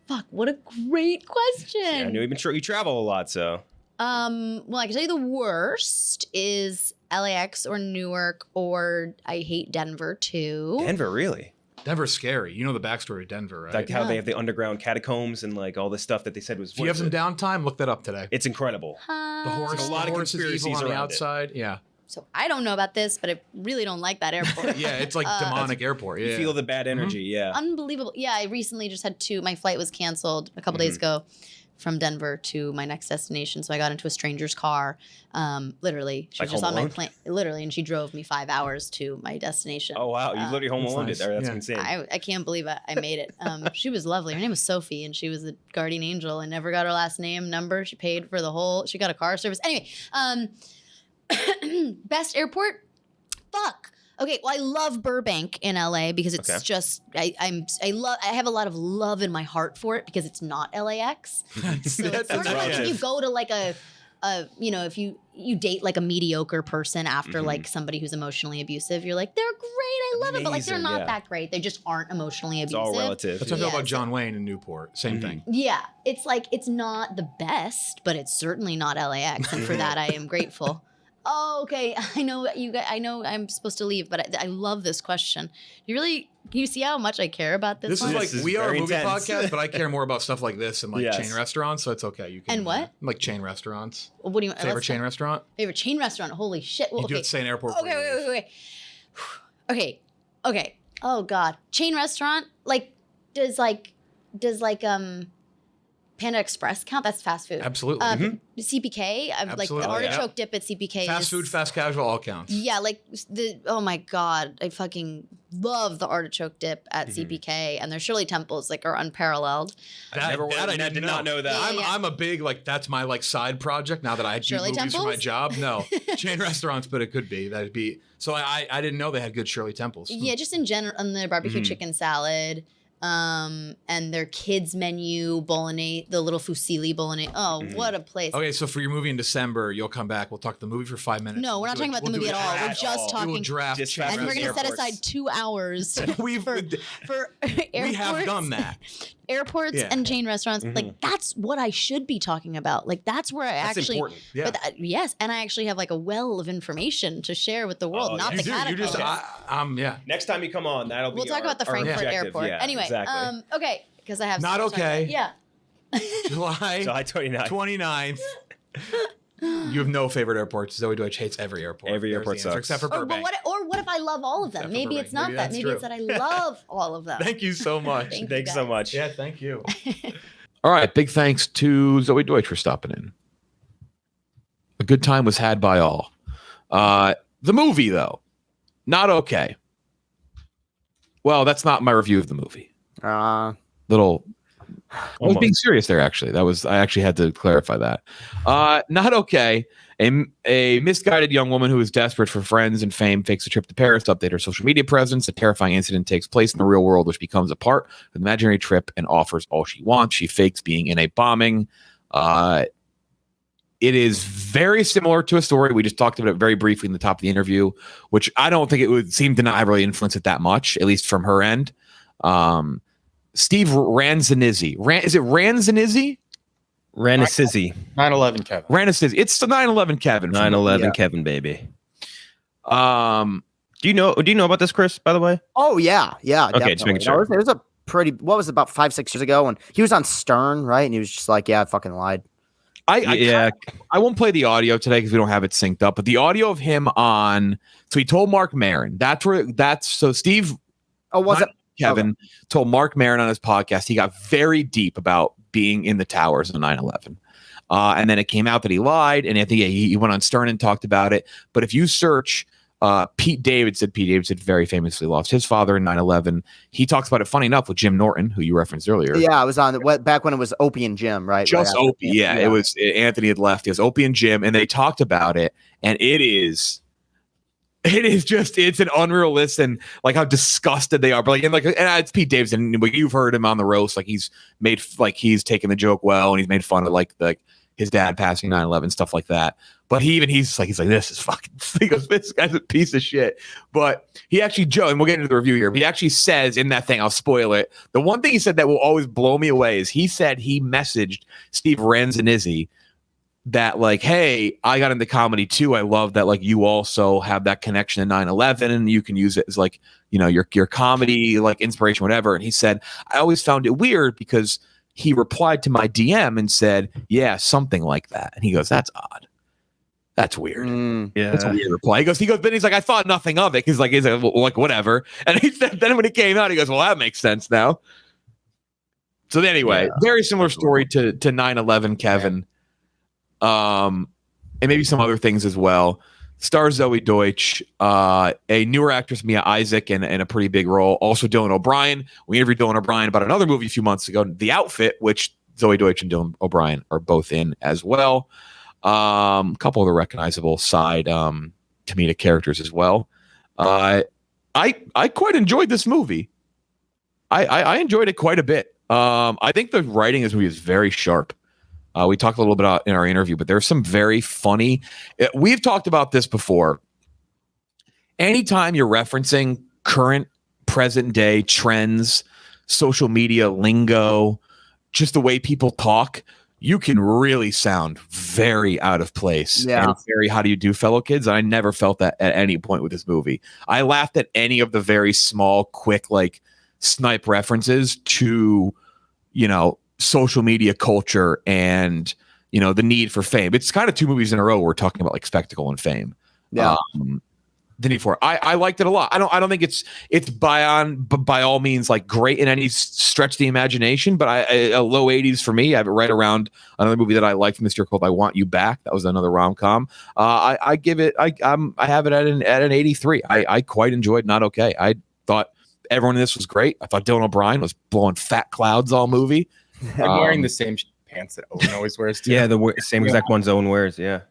Fuck, what a great question. Yeah, I know you travel a lot, so Well, I can tell you the worst is LAX or Newark, or I hate Denver too. Denver, really? Denver's scary. You know the backstory of Denver, right? Like how Yeah. they have the underground catacombs and like all this stuff that they said was. If you have some downtime, look that up today. It's incredible. The horse, a lot the of horse is evil conspiracies on the around it. outside. Yeah. so I don't know about this, but I really don't like that airport. Yeah, it's like demonic airport. Yeah. You feel the bad energy. Yeah. Unbelievable. Yeah, I recently just had my flight was canceled a couple days ago from Denver to my next destination. So I got into a stranger's car. Literally, she was just on my plane. Literally, and she drove me 5 hours to my destination. Oh wow, you literally home alone nice. there. That's Yeah. insane. I can't believe I made it. She was lovely. Her name was Sophie, and she was a guardian angel. I never got her last name, number. She paid for the whole. She got a car service. Anyway, best airport. Fuck. Okay, well, I love Burbank in LA because it's just I have a lot of love in my heart for it because it's not LAX. So it's sort of like if you go to like a if you date like a mediocre person after like somebody who's emotionally abusive, you're like, they're great, I love it, but like they're not that great. They just aren't emotionally abusive. It's all relative. That's how I feel about John Wayne in Newport. Same thing. Yeah, it's like it's not the best, but it's certainly not LAX, and for that I am grateful. Oh, okay. I know you guys. I know I'm supposed to leave, but I love this question. Can you see how much I care about this? This one? is like we are a very movie intense. podcast, but I care more about stuff like this and like Yes. chain restaurants, so it's okay. You can And what? Like chain restaurants. What do you Favorite chain restaurant? Favorite chain restaurant? Holy shit! Well, You do have to say an airport. for you. Okay. Oh God, chain restaurant. Like, does Panda Express count? That's fast food. Absolutely. CPK. Like the Absolutely, artichoke dip at CPK. Fast food, fast casual, all counts. Yeah, like oh my God, I fucking love the artichoke dip at CPK, and their Shirley Temples like are unparalleled. I did not know that. Yeah. I'm a big that's my like side project now that I do Shirley movies for my Temples? job. No, chain restaurants, but it could be. That'd be. So I didn't know they had good Shirley Temples. Yeah, just in general, on their barbecue chicken salad, and their kids menu bolognese, the little fusilli bolognese. Oh, what a place! Okay, so for your movie in December, you'll come back. We'll talk the movie for 5 minutes. No, we're not talking about the movie at all. We're just We will talking. draft. Just chain And we're gonna restaurants. set aside 2 hours We've for airports. we have done that. Airports Yeah. and chain restaurants. Like that's what I should be talking about. Like that's where I That's actually. important. Yeah. But yes, and I actually have like a well of information to share with the world, Oh, not You the do. You catacombs. just. Yeah. Next time you come on, that'll be. We'll talk about the our Frankfurt objective. airport. Yeah, Anyway, exactly. okay, because I have Not so much to talk okay. about. Yeah. July July 29th. 29th. You have no favorite airports. Zoey Deutch hates every airport. Every There's airport the answer, sucks. except for Or Burbank. what if I love all of them? Except for Maybe Burbank. it's not Maybe that. that's Maybe true. it's that I love all of them. Thank you so much. Thank you, Thanks guys. so much. Yeah, thank you. All right, big thanks to Zoey Deutch for stopping in. A good time was had by all. The movie, though, not okay. Well, that's not my review of the movie. Little. I was being serious there, actually. I actually had to clarify that. Not okay. A misguided young woman who is desperate for friends and fame fakes a trip to Paris to update her social media presence. A terrifying incident takes place in the real world, which becomes a part of the imaginary trip and offers all she wants. She fakes being in a bombing. It is very similar to a story. We just talked about it very briefly in the top of the interview, which I don't think it would seem to not really influence it that much, at least from her end. Steve Ranzanizzi. Is it Ranzanizzi? Ranasizzi. 9/11 Kevin. Ranzanizzi. It's the 9/11 Kevin. 9/11 Yeah. Kevin, baby. Do you know about this, Chris, by the way? Oh yeah. Okay, just making definitely. sure. It was a pretty. What was it, about 5-6 years ago? And he was on Stern, right? And he was just like, "Yeah, I fucking lied." Yeah. I won't play the audio today because we don't have it synced up. But the audio of him on. So he told Mark Maron. So Steve. Oh, was it? Kevin told Mark Maron on his podcast he got very deep about being in the towers on 9/11. And then it came out that he lied. And I think he went on Stern and talked about it. But if you search Pete Davidson very famously lost his father in 9/11. He talks about it, funny enough, with Jim Norton, who you referenced earlier. Yeah, I was on back when it was Opie and Jim, right? Just Right after- Opie. Yeah, it was Anthony had left. It was Opie and Jim. And they talked about it. And it is it's an unreal listen, like how disgusted they are. But and it's Pete Davidson. You've heard him on the roast, he's taken the joke well, and he's made fun of his dad passing 9/11, stuff like that. But he's like, this is fucking. He goes, this guy's a piece of shit. But he actually, Joe, and we'll get into the review here. He actually says in that thing, I'll spoil it. The one thing he said that will always blow me away is he said he messaged Steve Ranzanizzi that hey, I got into comedy too. I love that you also have that connection to 9/11 and you can use it as your comedy inspiration, whatever. And he said, I always found it weird because he replied to my DM and said, yeah, something like that. And he goes, that's odd. That's weird. Yeah. That's a weird reply. He goes, then he's like, I thought nothing of it. He's like, whatever. And he said, then when it came out, he goes, well, that makes sense now. So anyway, very similar story to 9/11, Kevin. And maybe some other things as well. Stars Zoey Deutch, a newer actress, Mia Isaac, in a pretty big role. Also Dylan O'Brien. We interviewed Dylan O'Brien about another movie a few months ago, The Outfit, which Zoey Deutch and Dylan O'Brien are both in as well. A couple of the recognizable side comedic characters as well. I quite enjoyed this movie. I enjoyed it quite a bit. I think the writing in this movie is very sharp. We talked a little bit about in our interview, but there's some very funny. We've talked about this before. Anytime you're referencing current, present day trends, social media lingo, just the way people talk, you can really sound very out of place. Yeah. And very, how do you do, fellow kids? And I never felt that at any point with this movie. I laughed at any of the very small, quick, like snipe references to, social media culture and, the need for fame. It's kind of two movies in a row where we're talking about like spectacle and fame. Yeah. The need for it. I liked it a lot. I don't think it's by all means like great in any stretch of the imagination, but a low 80s for me. I have it right around another movie that I liked from this year called I Want You Back. That was another rom-com. I give it. I have it at an 83. I quite enjoyed Not Okay. I thought everyone in this was great. I thought Dylan O'Brien was blowing fat clouds all movie. I'm wearing the same pants that Owen always wears too. Yeah, the same exact ones Owen wears. Yeah.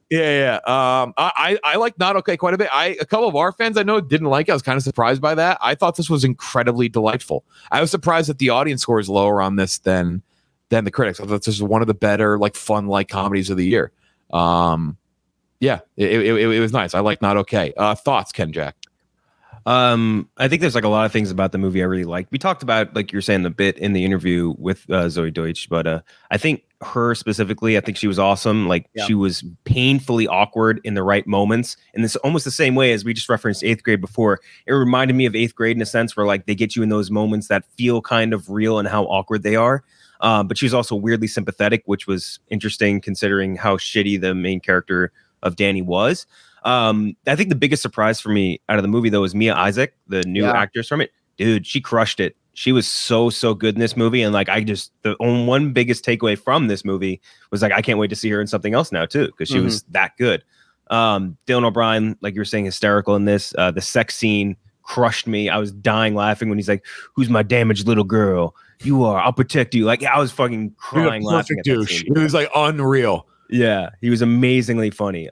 I like Not Okay quite a bit. A couple of our fans I know didn't like it. I was kind of surprised by that. I thought this was incredibly delightful. I was surprised that the audience score is lower on this than the critics. I thought this was one of the better, like, fun, like, comedies of the year. It was nice. I like Not Okay. Thoughts, Ken Jack? I think there's like a lot of things about the movie I really liked. We talked about, like you're saying, the bit in the interview with Zoey Deutch, but I think her specifically, I think she was awesome. Like, she was painfully awkward in the right moments, and this almost the same way as we just referenced 8th grade before. It reminded me of 8th grade in a sense where like they get you in those moments that feel kind of real and how awkward they are. But she was also weirdly sympathetic, which was interesting considering how shitty the main character of Danny was. I think the biggest surprise for me out of the movie, though, is Mia Isaac, the new actress from it. Dude, she crushed it. She was so good in this movie. And like, the one biggest takeaway from this movie was like, I can't wait to see her in something else now, too, because she was that good. Dylan O'Brien, like you were saying, hysterical in this. The sex scene crushed me. I was dying laughing when he's like, "Who's my damaged little girl? You are. I'll protect you." Like, I was fucking crying laughing at that scene. It was like unreal. Yeah, he was amazingly funny.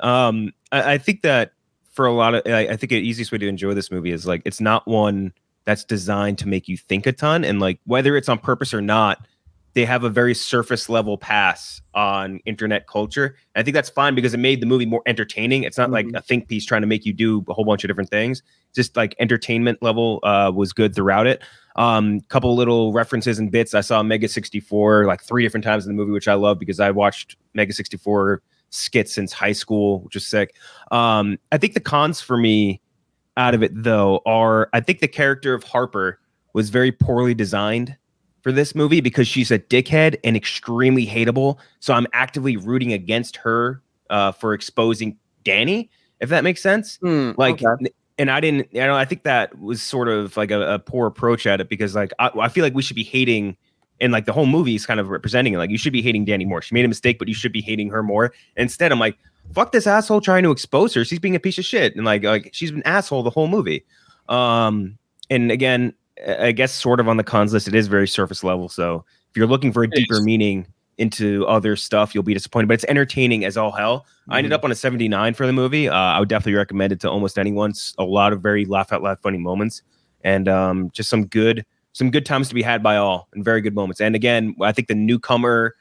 I think that for a lot of, I think the easiest way to enjoy this movie is like, it's not one that's designed to make you think a ton, and like whether it's on purpose or not, they have a very surface level pass on internet culture. And I think that's fine because it made the movie more entertaining. It's not like a think piece trying to make you do a whole bunch of different things. Just like entertainment level was good throughout it. Couple little references and bits. I saw Mega 64 like 3 different times in the movie, which I love because I watched Mega 64 skits since high school, which is sick. I think the cons for me out of it, though, are I think the character of Harper was very poorly designed for this movie because she's a dickhead and extremely hateable. So I'm actively rooting against her for exposing Danny, if that makes sense. Okay. And I think that was sort of like a poor approach at it because like I feel like we should be hating, and like the whole movie is kind of representing it. Like, you should be hating Danny more. She made a mistake, but you should be hating her more. And instead, I'm like, fuck this asshole trying to expose her. She's being a piece of shit. And like she's an asshole the whole movie. And again, I guess sort of on the cons list, it is very surface level. So if you're looking for a deeper meaning into other stuff, you'll be disappointed, but it's entertaining as all hell. I ended up on a 79 for the movie. I would definitely recommend it to almost anyone. A lot of very laugh out loud funny moments, and just some good times to be had by all, and very good moments. And again, I think the newcomer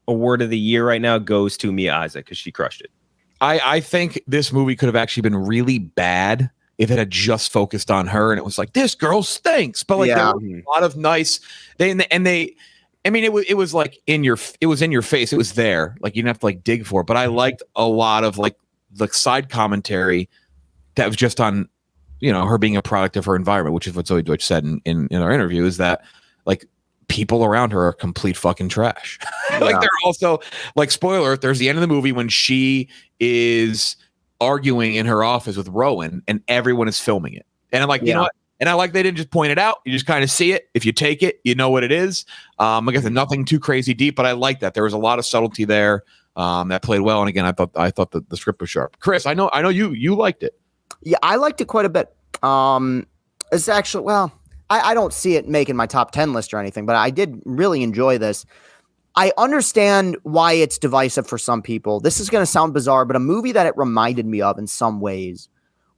award of the year right now goes to Mia Isaac because she crushed it. I think this movie could have actually been really bad if it had just focused on her and it was like, this girl stinks. But like, there were a lot of nice, it was like in your face. It was there. Like, you didn't have to like dig for it. But I liked a lot of like the side commentary that was just on, her being a product of her environment, which is what Zoey Deutch said in our interview, is that like people around her are complete fucking trash. Like, they're also like, spoiler, there's the end of the movie when she is arguing in her office with Rowan, and everyone is filming it. And I'm like, you know what? And I like they didn't just point it out. You just kind of see it. If you take it, you know what it is. I guess nothing too crazy deep, but I like that. There was a lot of subtlety there that played well. And again, I thought the script was sharp. Chris, I know you liked it. Yeah, I liked it quite a bit. It's actually, I don't see it making my top 10 list or anything, but I did really enjoy this. I understand why it's divisive for some people. This is going to sound bizarre, but a movie that it reminded me of in some ways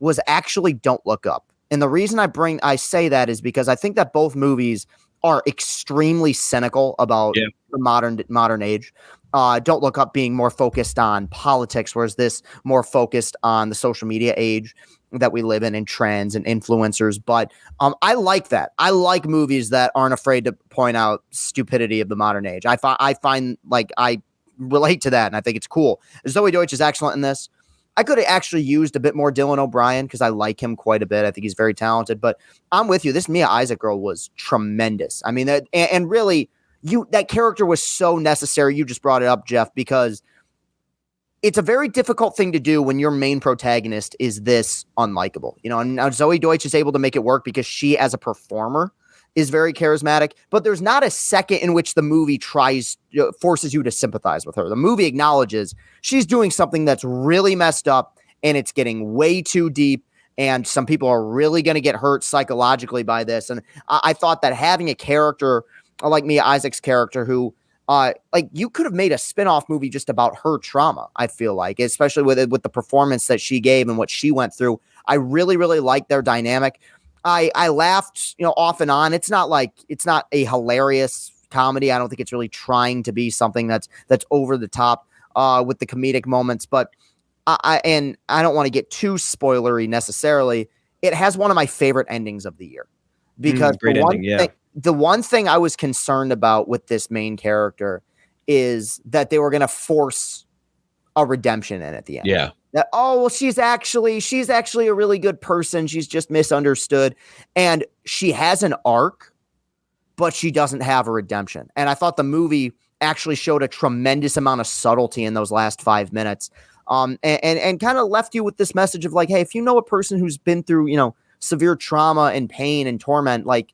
was actually Don't Look Up. And the reason I say that is because I think that both movies are extremely cynical about the modern age. Don't Look Up being more focused on politics, whereas this more focused on the social media age that we live in and trends and influencers. But I like that. I like movies that aren't afraid to point out stupidity of the modern age. I find like I relate to that, and I think it's cool. Zoey Deutch is excellent in this. I could have actually used a bit more Dylan O'Brien because I like him quite a bit. I think he's very talented, but I'm with you. This Mia Isaac girl was tremendous. I mean, and really, that character was so necessary. You just brought it up, Jeff, because it's a very difficult thing to do when your main protagonist is this unlikable. You know, and now Zoey Deutch is able to make it work because she, as a performer, is very charismatic, but there's not a second in which the movie forces you to sympathize with her. The movie acknowledges she's doing something that's really messed up and it's getting way too deep, and some people are really going to get hurt psychologically by this. And I thought that having a character like Mia Isaac's character who like you could have made a spin-off movie just about her trauma, I feel like, especially with the performance that she gave and what she went through. I really, really like their dynamic. I laughed, off and on. It's not a hilarious comedy. I don't think it's really trying to be something that's over the top with the comedic moments, but I don't want to get too spoilery necessarily. It has one of my favorite endings of the year because the one thing I was concerned about with this main character is that they were going to force a redemption in at the end. Yeah. That, she's actually a really good person. She's just misunderstood. And she has an arc, but she doesn't have a redemption. And I thought the movie actually showed a tremendous amount of subtlety in those last 5 minutes. And kind of left you with this message of like, hey, if you know a person who's been through, severe trauma and pain and torment, like,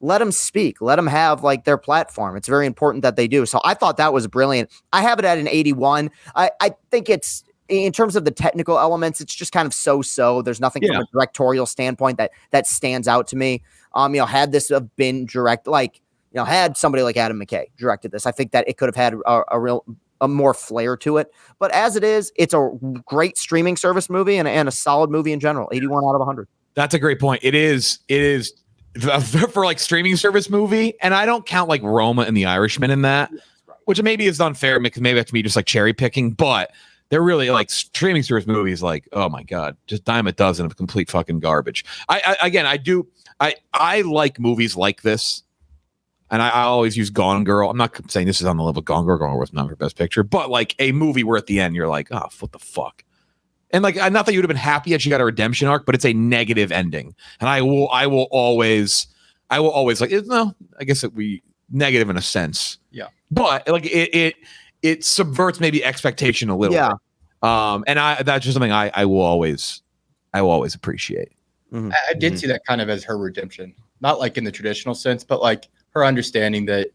let them speak, let them have like their platform. It's very important that they do. So I thought that was brilliant. I have it at an 81. I think it's, in terms of the technical elements, it's just kind of so-so. There's nothing from a directorial standpoint that stands out to me. Had this have been direct, had somebody like Adam McKay directed this, I think that it could have had a more flair to it. But as it is, it's a great streaming service movie and a solid movie in general. 81 out of 100. That's a great point. It is for like streaming service movie, and I don't count like Roma and The Irishman in that, which maybe is unfair because maybe that's me just like cherry picking, but they're really like streaming service movies. Like, oh my God, just dime a dozen of complete fucking garbage. I like movies like this, and I always use Gone Girl. I'm not saying this is on the level of Gone Girl. Gone Girl was not her best picture, but like a movie where at the end you're like, oh, what the fuck. And like, not that you would have been happy that she got a redemption arc, but it's a negative ending. And I will always like, no, I guess we negative in a sense. Yeah. But like it subverts maybe expectation a little bit. And that's just something I will always appreciate. Mm-hmm. I did see that kind of as her redemption, not like in the traditional sense, but like her understanding that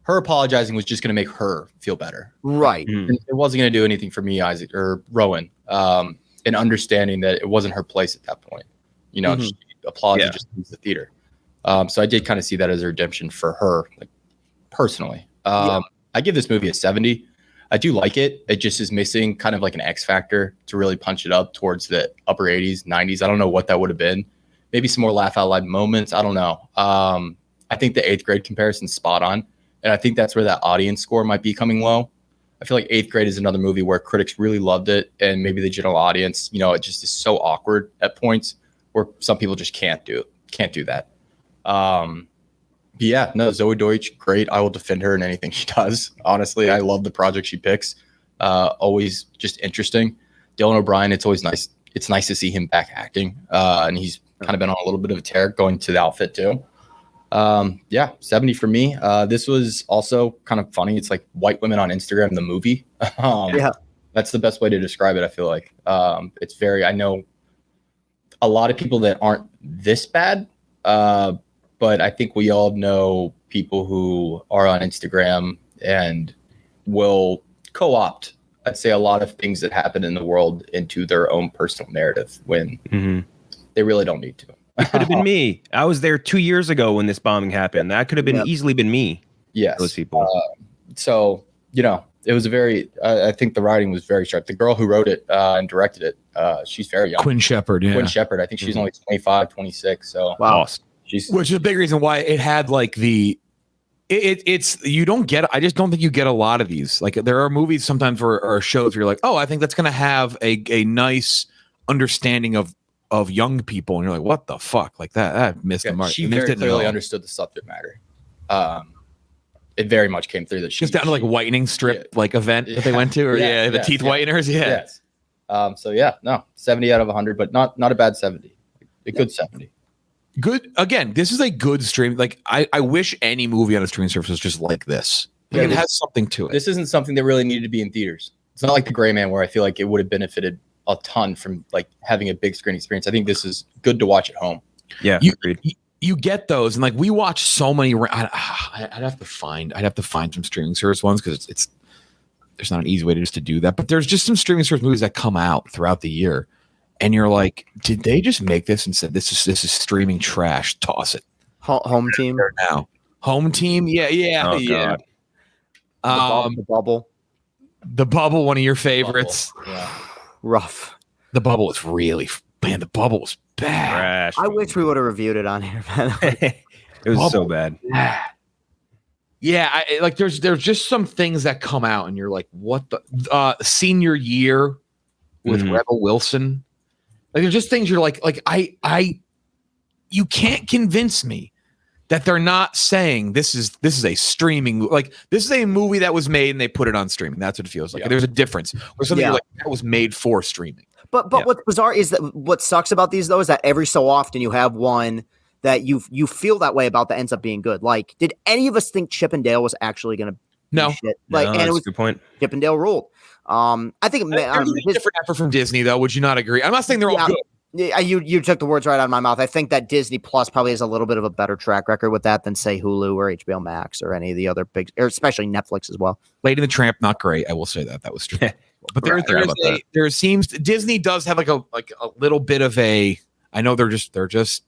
her apologizing was just going to make her feel better. Right. And it wasn't going to do anything for me, Isaac or Rowan, and understanding that it wasn't her place at that point. She applauded just leaves the theater. So I did kind of see that as a redemption for her, like personally. I give this movie a 70. I do like it. It just is missing kind of like an X factor to really punch it up towards the upper 80s, 90s. I don't know what that would have been. Maybe some more laugh out loud moments. I don't know. I think the 8th grade comparison's spot on. And I think that's where that audience score might be coming low. I feel like 8th grade is another movie where critics really loved it. And maybe the general audience, it just is so awkward at points where some people just can't do that. But yeah, no, Zoey Deutch, great. I will defend her in anything she does. Honestly, I love the project she picks. Always just interesting. Dylan O'Brien, it's always nice. It's nice to see him back acting. And he's kind of been on a little bit of a tear going to the outfit too. 70 for me. This was also kind of funny. It's like White Women on Instagram, the movie. That's the best way to describe it. I feel like it's very. I know a lot of people that aren't this bad, but I think we all know people who are on Instagram and will co-opt, I'd say, a lot of things that happen in the world into their own personal narrative when they really don't need to. It could have been me. I was there 2 years ago when this bombing happened. That could have been easily been me. Yes. Those people. So, it was a very, I think the writing was very sharp. The girl who wrote it and directed it, she's very young. Quinn Shepard, yeah. Quinn Shepard. I think she's only 25, 26. So, Wow. Awesome. Which is a big reason why it had like it's you don't get. I just don't think you get a lot of these. Like there are movies sometimes or shows where you're like, oh, I think that's going to have a nice understanding of young people, and you're like, what the fuck, like that missed the mark. She very clearly understood the subject matter. It very much came through that she just down to like whitening strip like event that they went to, or the teeth whiteners, Yes. So 70 out of 100, but not a bad 70, a good 70. Good. Again, this is a good stream. Like I wish any movie on a streaming service was just like this. Like, it has something to it. This isn't something that really needed to be in theaters. It's not like The Gray Man, where I feel like it would have benefited a ton from like having a big screen experience. I think this is good to watch at home. Yeah, you get those, and like we watch so many. I'd have to find some streaming service ones because it's there's not an easy way to do that. But there's just some streaming service movies that come out throughout the year, and you're like, did they just make this and said this is streaming trash? Toss it. Home Team now. Home Team, yeah. God. The Bubble. The Bubble, one of your favorites. Yeah. Rough. The Bubble was really the Bubble was bad. Trash. I wish we would have reviewed it on here, man. It was so bad. Yeah, like there's just some things that come out and you're like, what the senior year with Rebel Wilson. Like there's just things you're like you can't convince me that they're not saying this is a streaming, like this is a movie that was made and they put it on streaming. That's what it feels like. There's a difference. Or something you're like that was made for streaming. But what's bizarre is that what sucks about these though is that every so often you have one that you feel that way about that ends up being good. Like, did any of us think Chip and Dale was actually going to no shit? Like, no, and it was a good point. Chip and Dale ruled. I think There's a different effort from Disney though. Would you not agree? I'm not saying they're all good. Yeah, you took the words right out of my mouth. I think that Disney Plus probably has a little bit of a better track record with that than say Hulu or HBO Max or any of the other big, or especially Netflix as well. Lady and the Tramp, not great. I will say that was true. But there seems Disney does have like a little bit of a. I know they're just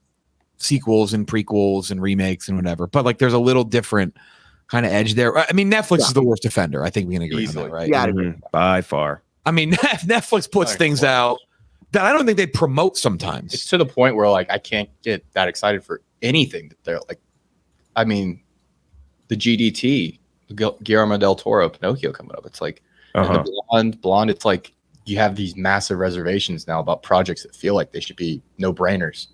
sequels and prequels and remakes and whatever, but like there's a little different kind of edge there. I mean, Netflix is the worst offender. I think we can agree on that, right? Yeah, by far. I mean, Netflix puts things out that I don't think they promote sometimes. It's to the point where like I can't get that excited for anything that they're like. I mean, the GDT, Guillermo del Toro, Pinocchio coming up. It's like the blonde. It's like you have these massive reservations now about projects that feel like they should be no brainers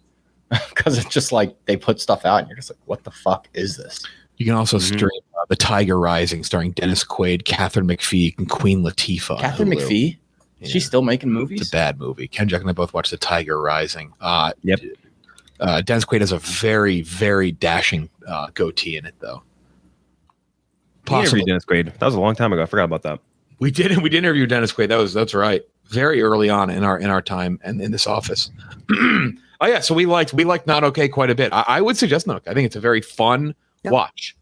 because it's just like they put stuff out and you're just like, what the fuck is this? You can also stream The Tiger Rising, starring Dennis Quaid, Catherine McPhee, and Queen Latifah. Catherine McPhee. Yeah. She's still making movies? It's a bad movie. Ken Jack and I both watched The Tiger Rising. Yep. Dennis Quaid has a very, very dashing goatee in it, though. Possibly Dennis Quaid. That was a long time ago. I forgot about that. We did interview Dennis Quaid. That's right. Very early on in our time and in this office. Oh yeah, so we liked Not Okay quite a bit. I would suggest Not Okay. I think it's a very fun watch.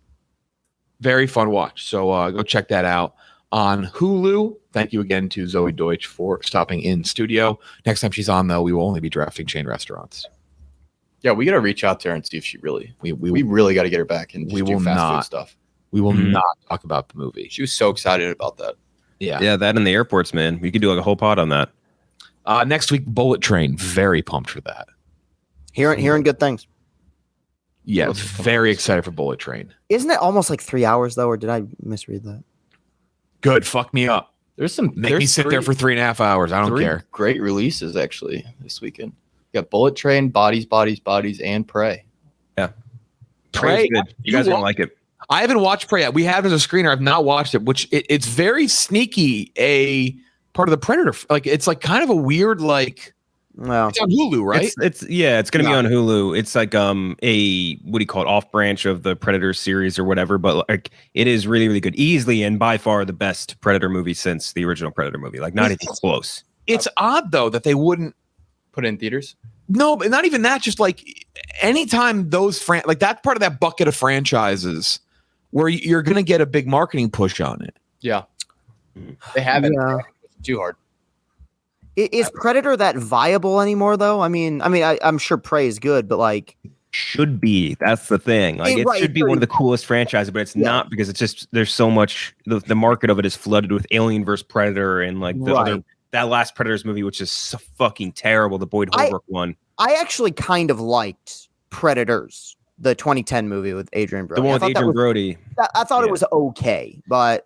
Very fun watch. So go check that out on Hulu. Thank you again to Zoey Deutch for stopping in studio. Next time she's on, though, we will only be drafting chain restaurants. Yeah, we got to reach out to her and see if she really. We really got to get her back and just do fast food stuff. We will not talk about the movie. She was so excited about that. Yeah, that in the airports, man. We could do like a whole pod on that. Next week, Bullet Train. Very pumped for that. Hearing good things. Yeah, very excited for Bullet Train. Isn't it almost like 3 hours though, or did I misread that? Good. Fuck me up. Make me sit there for 3.5 hours. I don't care. Great releases actually this weekend. You got Bullet Train, Bodies, and Prey. Yeah. Prey. Good. You guys don't like it. I haven't watched Prey yet. We have it as a screener. I've not watched it, which it's very sneaky a part of the Predator. Like it's like kind of a weird like Well, It's on Hulu, right? It's gonna be on Hulu. It's like a what do you call it, off branch of the Predator series or whatever, but like it is really, really good. Easily and by far the best Predator movie since the original Predator movie. Like not even close. It's odd though that they wouldn't Put it in theaters. No, but not even that. Just like anytime those like that's part of that bucket of franchises where you're going to get a big marketing push on it. Yeah, they haven't. Yeah. Too hard. Is Predator that viable anymore though? I'm sure Prey is good, but like Should be. That's the thing. Like it Right, should be one of the coolest franchises, but it's not because it's just there's so much. The market of it is flooded with Alien vs Predator and like the other. That last Predators movie, which is so fucking terrible, the Boyd Holbrook one. I actually kind of liked Predators, the 2010 movie with Adrian Brody. The one with Adrian Brody. I thought it was okay, but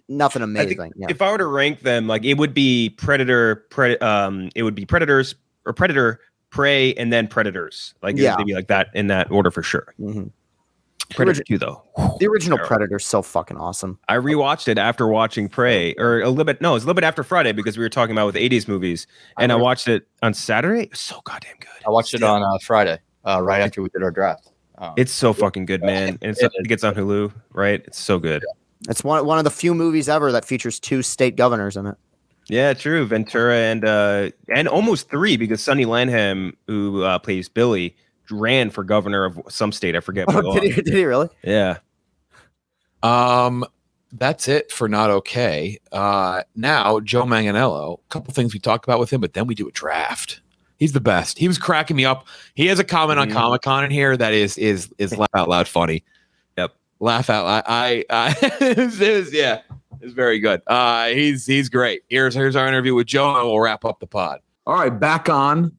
nothing amazing. If I were to rank them, like it would be it would be Predators or Predator, Prey, and then Predators. Like it would be like that in that order for sure. Mm-hmm. Predator 2 though. The original Predator is so fucking awesome. I rewatched it after watching Prey, or a little bit. No, it was a little bit after Friday because we were talking about with 80s movies, and I watched it on Saturday. It was so goddamn good. I watched it on Friday, right after we did our draft. It's so fucking good, man. And it gets on Hulu, right? It's so good. It's one of the few movies ever that features 2 state governors in it. Yeah, true. Ventura and almost 3 because Sonny Lanham, who plays Billy, ran for governor of some state. I forget. Did he really? Yeah. That's it for Not Okay. Now Joe Manganiello, a couple things we talked about with him, but then we do a draft. He's the best. He was cracking me up. He has a comment on Comic-Con in here that is laugh out loud funny. Yep. Laugh out loud. It's very good. He's great. Here's our interview with Joe, and we'll wrap up the pod. All right, back on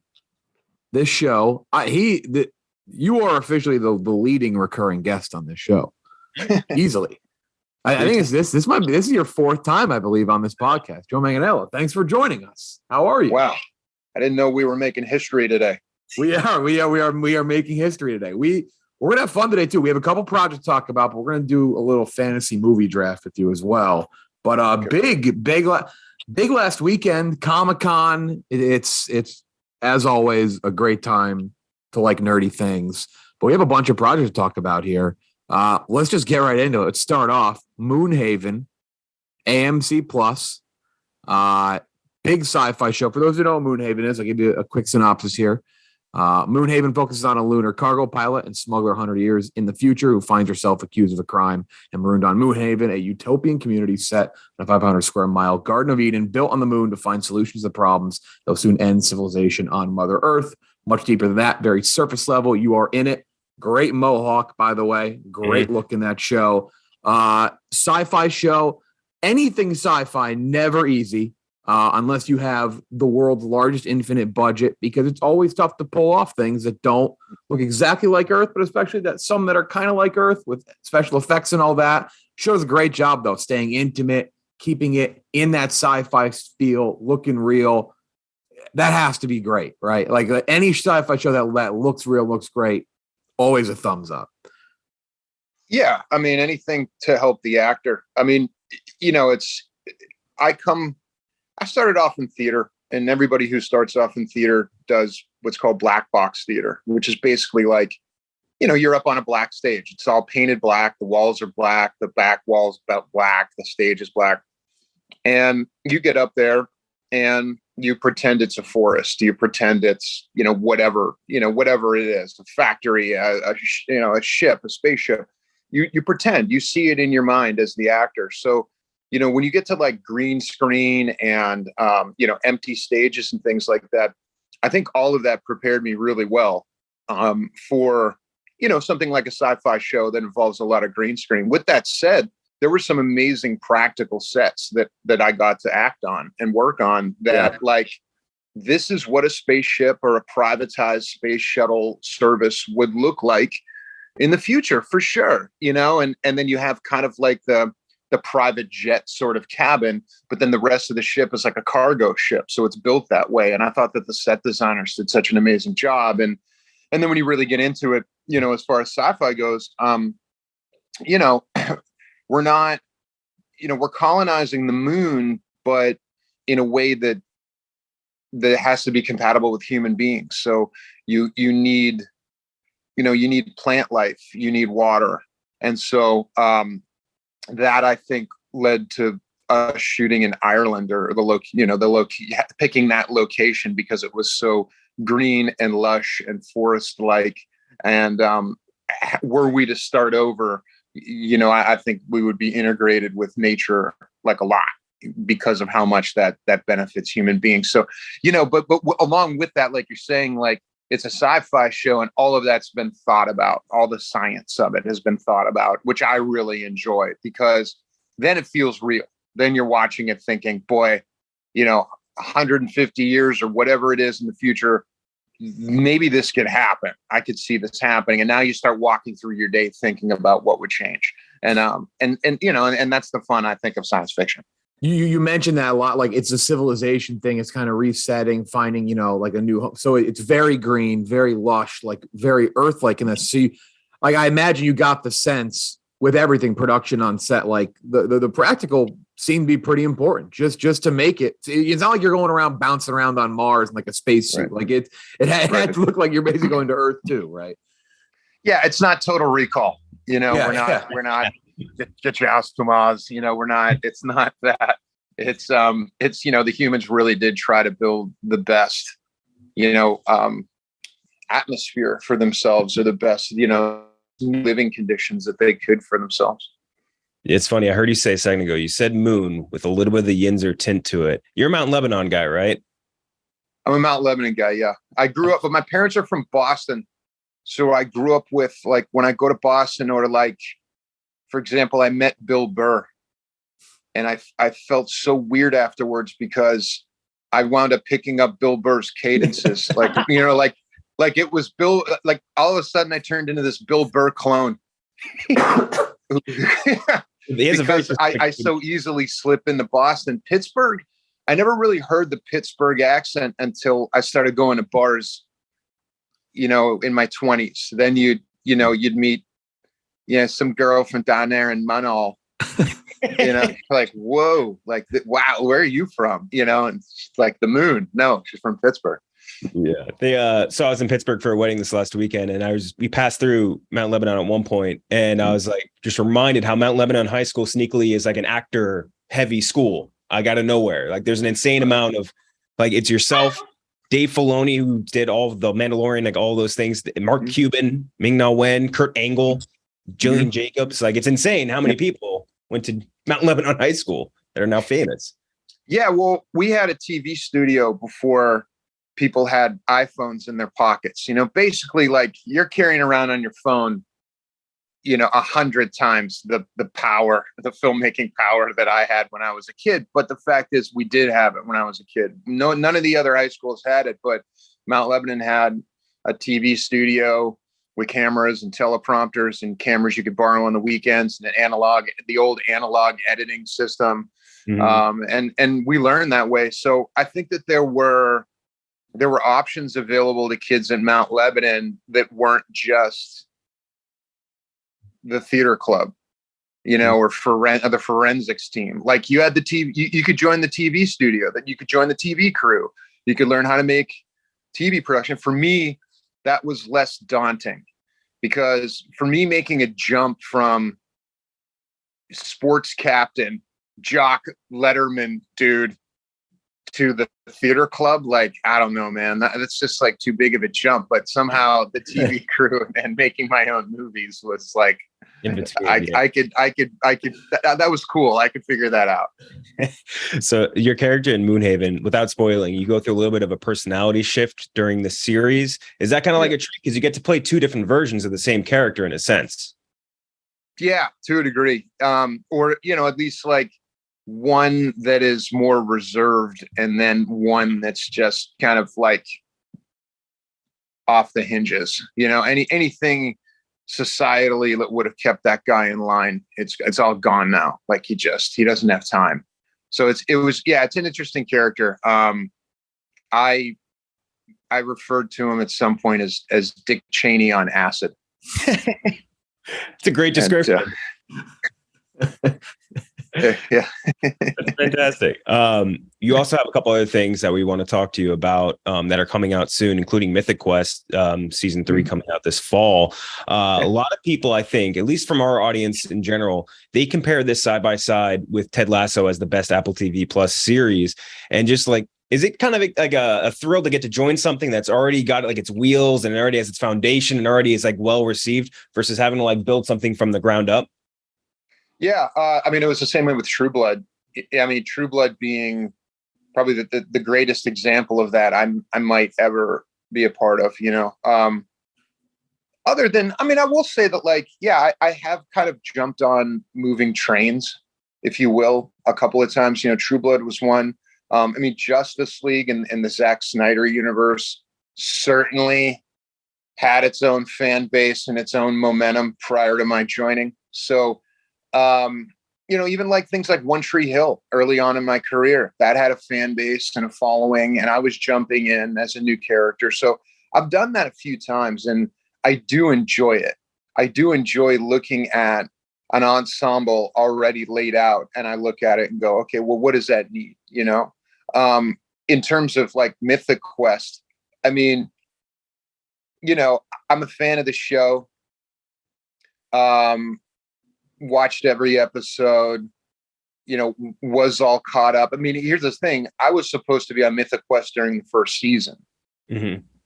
this show. You are officially the leading recurring guest on this show. Easily. I think this is your 4th time, I believe, on this podcast. Joe Manganiello, thanks for joining us. How are you? Wow. I didn't know we were making history today. We are making history today. We're gonna have fun today too. We have a couple projects to talk about, but we're gonna do a little fantasy movie draft with you as well. But big last weekend, Comic-Con. It's as always a great time to like nerdy things. But we have a bunch of projects to talk about here. Let's just get right into it. Let's start off Moonhaven, AMC Plus. Big sci-fi show. For those who know what Moonhaven is, I'll give you a quick synopsis here. Moonhaven focuses on a lunar cargo pilot and smuggler 100 years in the future who finds herself accused of a crime and marooned on Moonhaven, a utopian community set in a 500 square mile Garden of Eden built on the moon to find solutions to problems that will soon end civilization on Mother Earth. Much deeper than that, very surface level. You are in it. Great mohawk, by the way. Great look in that show. Sci-fi show. Anything sci-fi, never easy. Unless you have the world's largest infinite budget, because it's always tough to pull off things that don't look exactly like Earth, but especially that some that are kind of like Earth with special effects and all that. Shows a great job though, staying intimate, keeping it in that sci-fi feel, looking real. That has to be great, right? Like any sci-fi show that looks real, looks great, always a thumbs up. Yeah, I mean anything to help the actor. I mean, I started off in theater, and everybody who starts off in theater does what's called black box theater, which is basically like, you're up on a black stage. It's all painted black. The walls are black. The back wall's black. The stage is black. And you get up there and you pretend it's a forest. You pretend it's, whatever it is, a factory, a ship, a spaceship. You pretend, you see it in your mind as the actor. So, when you get to like green screen and, empty stages and things like that, I think all of that prepared me really well for, something like a sci-fi show that involves a lot of green screen. With that said, there were some amazing practical sets that I got to act on and work on that like, this is what a spaceship or a privatized space shuttle service would look like in the future for sure, and then you have kind of like the private jet sort of cabin, but then the rest of the ship is like a cargo ship. So it's built that way. And I thought that the set designers did such an amazing job. And then when you really get into it, as far as sci-fi goes, we're not, we're colonizing the moon, but in a way that that has to be compatible with human beings. So you need, you need plant life, you need water. And so that I think led to us shooting in Ireland, or picking that location because it was so green and lush and forest like. And were we to start over, I think we would be integrated with nature like a lot, because of how much that benefits human beings. So, but along with that, like you're saying, like it's a sci-fi show and all of that's been thought about. All the science of it has been thought about, which I really enjoy, because then it feels real. Then you're watching it thinking, boy, 150 years or whatever it is in the future, maybe this could happen. I could see this happening. And now you start walking through your day thinking about what would change. And that's the fun, I think, of science fiction. You mentioned that a lot, like it's a civilization thing. It's kind of resetting, finding, like a new home. So it's very green, very lush, like very earth-like in this. So like, I imagine you got the sense with everything production on set, like the practical seemed to be pretty important just to make it. It's not like you're going around bouncing around on Mars in like a spacesuit. Right. Like it had to look like you're basically going to Earth too, right? Yeah, it's not Total Recall. We're not get your house to Mars. We're not. It's not that. It's the humans really did try to build the best, atmosphere for themselves, or the best, living conditions that they could for themselves. It's funny. I heard you say a second ago, you said moon with a little bit of the Yinzer tint to it. You're a Mount Lebanon guy, right? I'm a Mount Lebanon guy. Yeah. I grew up, but my parents are from Boston. So I grew up with, like, when I go to Boston, or like, for example, I met Bill Burr, and I felt so weird afterwards because I wound up picking up Bill Burr's cadences. Like it was Bill, like all of a sudden I turned into this Bill Burr clone. Because I so easily slip into Boston. Pittsburgh, I never really heard the Pittsburgh accent until I started going to bars, in my 20s. Then you'd meet, some girl from down there in Munhall, like, whoa, like, wow, where are you from? And it's like the moon. No, she's from Pittsburgh. Yeah. So I was in Pittsburgh for a wedding this last weekend, and we passed through Mount Lebanon at one point, and I was like, just reminded how Mount Lebanon High School sneakily is like an actor heavy school. Like out of nowhere. Like there's an insane amount of, like, it's yourself, Dave Filoni, who did all of the Mandalorian, like all those things, Mark Cuban, Ming-Na Wen, Kurt Angle, Jillian Jacobs. Like, it's insane how many people went to Mount Lebanon High School that are now famous. Yeah. Well, we had a TV studio before people had iPhones in their pockets. Basically, like, you're carrying around on your phone, 100 times the power, the filmmaking power that I had when I was a kid. But the fact is, we did have it when I was a kid. No, none of the other high schools had it, but Mount Lebanon had a TV studio with cameras and teleprompters and cameras you could borrow on the weekends, and the old analog editing system. And we learned that way. So I think that there were options available to kids in Mount Lebanon that weren't just the theater club, or the forensics team. Like, you had the TV, you could join the TV studio, that you could join the TV crew. You could learn how to make TV production. For me, that was less daunting, because for me, making a jump from sports captain, jock, letterman dude to the theater club, like, I don't know, man, that's just like too big of a jump. But somehow the TV crew and making my own movies was like, I could that was cool. I could figure that out. So your character in Moonhaven, without spoiling, you go through a little bit of a personality shift during the series. Is that kind of like a trick? Because you get to play two different versions of the same character in a sense. Yeah, to a degree. Or, at least like one that is more reserved, and then one that's just kind of like off the hinges. Anything societally that would have kept that guy in line, it's all gone now. Like, he doesn't have time. So it's an interesting character. I referred to him at some point as Dick Cheney on acid. It's a great description. Yeah. That's fantastic. You also have a couple other things that we want to talk to you about that are coming out soon, including Mythic Quest season 3 coming out this fall. A lot of people, I think, at least from our audience in general, they compare this side by side with Ted Lasso as the best Apple TV Plus series. And just like, is it kind of like a thrill to get to join something that's already got like its wheels and it already has its foundation and already is like well received versus having to like build something from the ground up? Yeah. I mean, it was the same way with True Blood. I mean, True Blood being probably the greatest example of that I might ever be a part of, you know. Other than, I mean, I will say that, like, yeah, I have kind of jumped on moving trains, if you will, a couple of times. You know, True Blood was one. I mean, Justice League and the Zack Snyder universe certainly had its own fan base and its own momentum prior to my joining. So, you know, even like things like One Tree Hill early on in my career, that had a fan base and a following, and I was jumping in as a new character. So I've done that a few times, and I do enjoy it. I do enjoy looking at an ensemble already laid out, and I look at it and go, okay, well, what does that need? You know, in terms of like Mythic Quest, I mean, you know, I'm a fan of the show. Watched every episode, you know, was all caught up. I mean, here's the thing. I was supposed to be on Mythic Quest during the first season,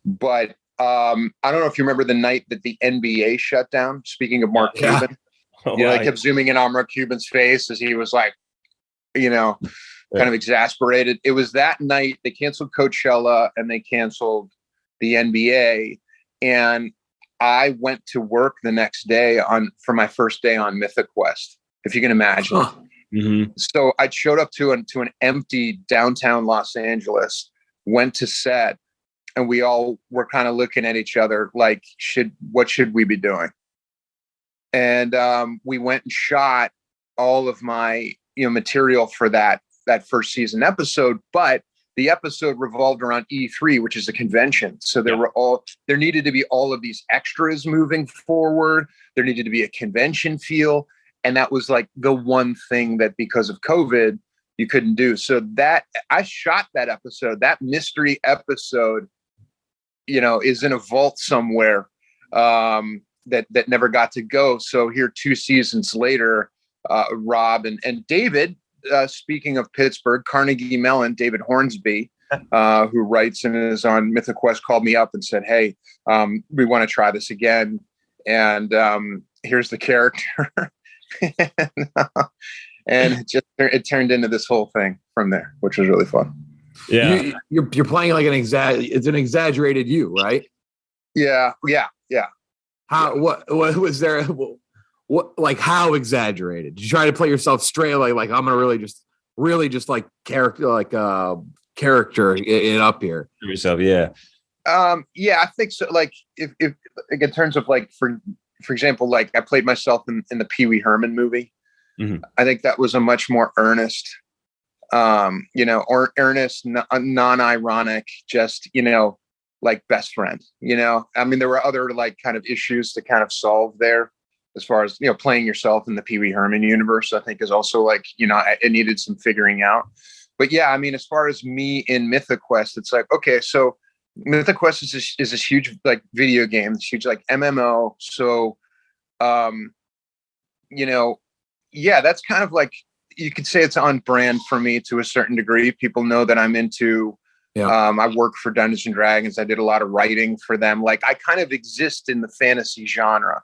but I don't know if you remember the night that the NBA shut down. Speaking of Mark Cuban, you know, I kept zooming in on Mark Cuban's face as he was like, you know, kind of exasperated. It was that night they canceled Coachella and they canceled the NBA, and I went to work the next day for my first day on Mythic Quest, if you can imagine. So I showed up to an empty downtown Los Angeles, went to set, and we all were kind of looking at each other like, what should we be doing? And we went and shot all of my, you know, material for that first season episode, but the episode revolved around E3, which is a convention. So there needed to be all of these extras moving forward. There needed to be a convention feel. And that was like the one thing that because of COVID, you couldn't do. So that I shot that episode, that mystery episode, you know, is in a vault somewhere that never got to go. So here 2 seasons later, Rob and David, speaking of Pittsburgh, Carnegie Mellon, David Hornsby, who writes and is on Mythic Quest, called me up and said, hey, we want to try this again. And here's the character. And it turned into this whole thing from there, which was really fun. Yeah. You're playing like it's an exaggerated you, right? Yeah. What was there? What, like, how exaggerated? Did you try to play yourself straight? Like I'm gonna really just like character it up here yourself. Yeah. Yeah, I think so. Like if like, in terms of like, for example, like I played myself in the Pee Wee Herman movie. I think that was a much more earnest, you know, or earnest, non-ironic, just, you know, like best friend, you know. I mean, there were other like kind of issues to kind of solve there. As far as, you know, playing yourself in the Pee Wee Herman universe, I think is also like, you know, it needed some figuring out. But yeah, I mean, as far as me in Mythic Quest, it's like, okay, so Mythic Quest is this huge like video game, this huge like MMO. So, you know, yeah, that's kind of like, you could say it's on brand for me to a certain degree. People know that I'm into, I work for Dungeons and Dragons. I did a lot of writing for them. Like I kind of exist in the fantasy genre.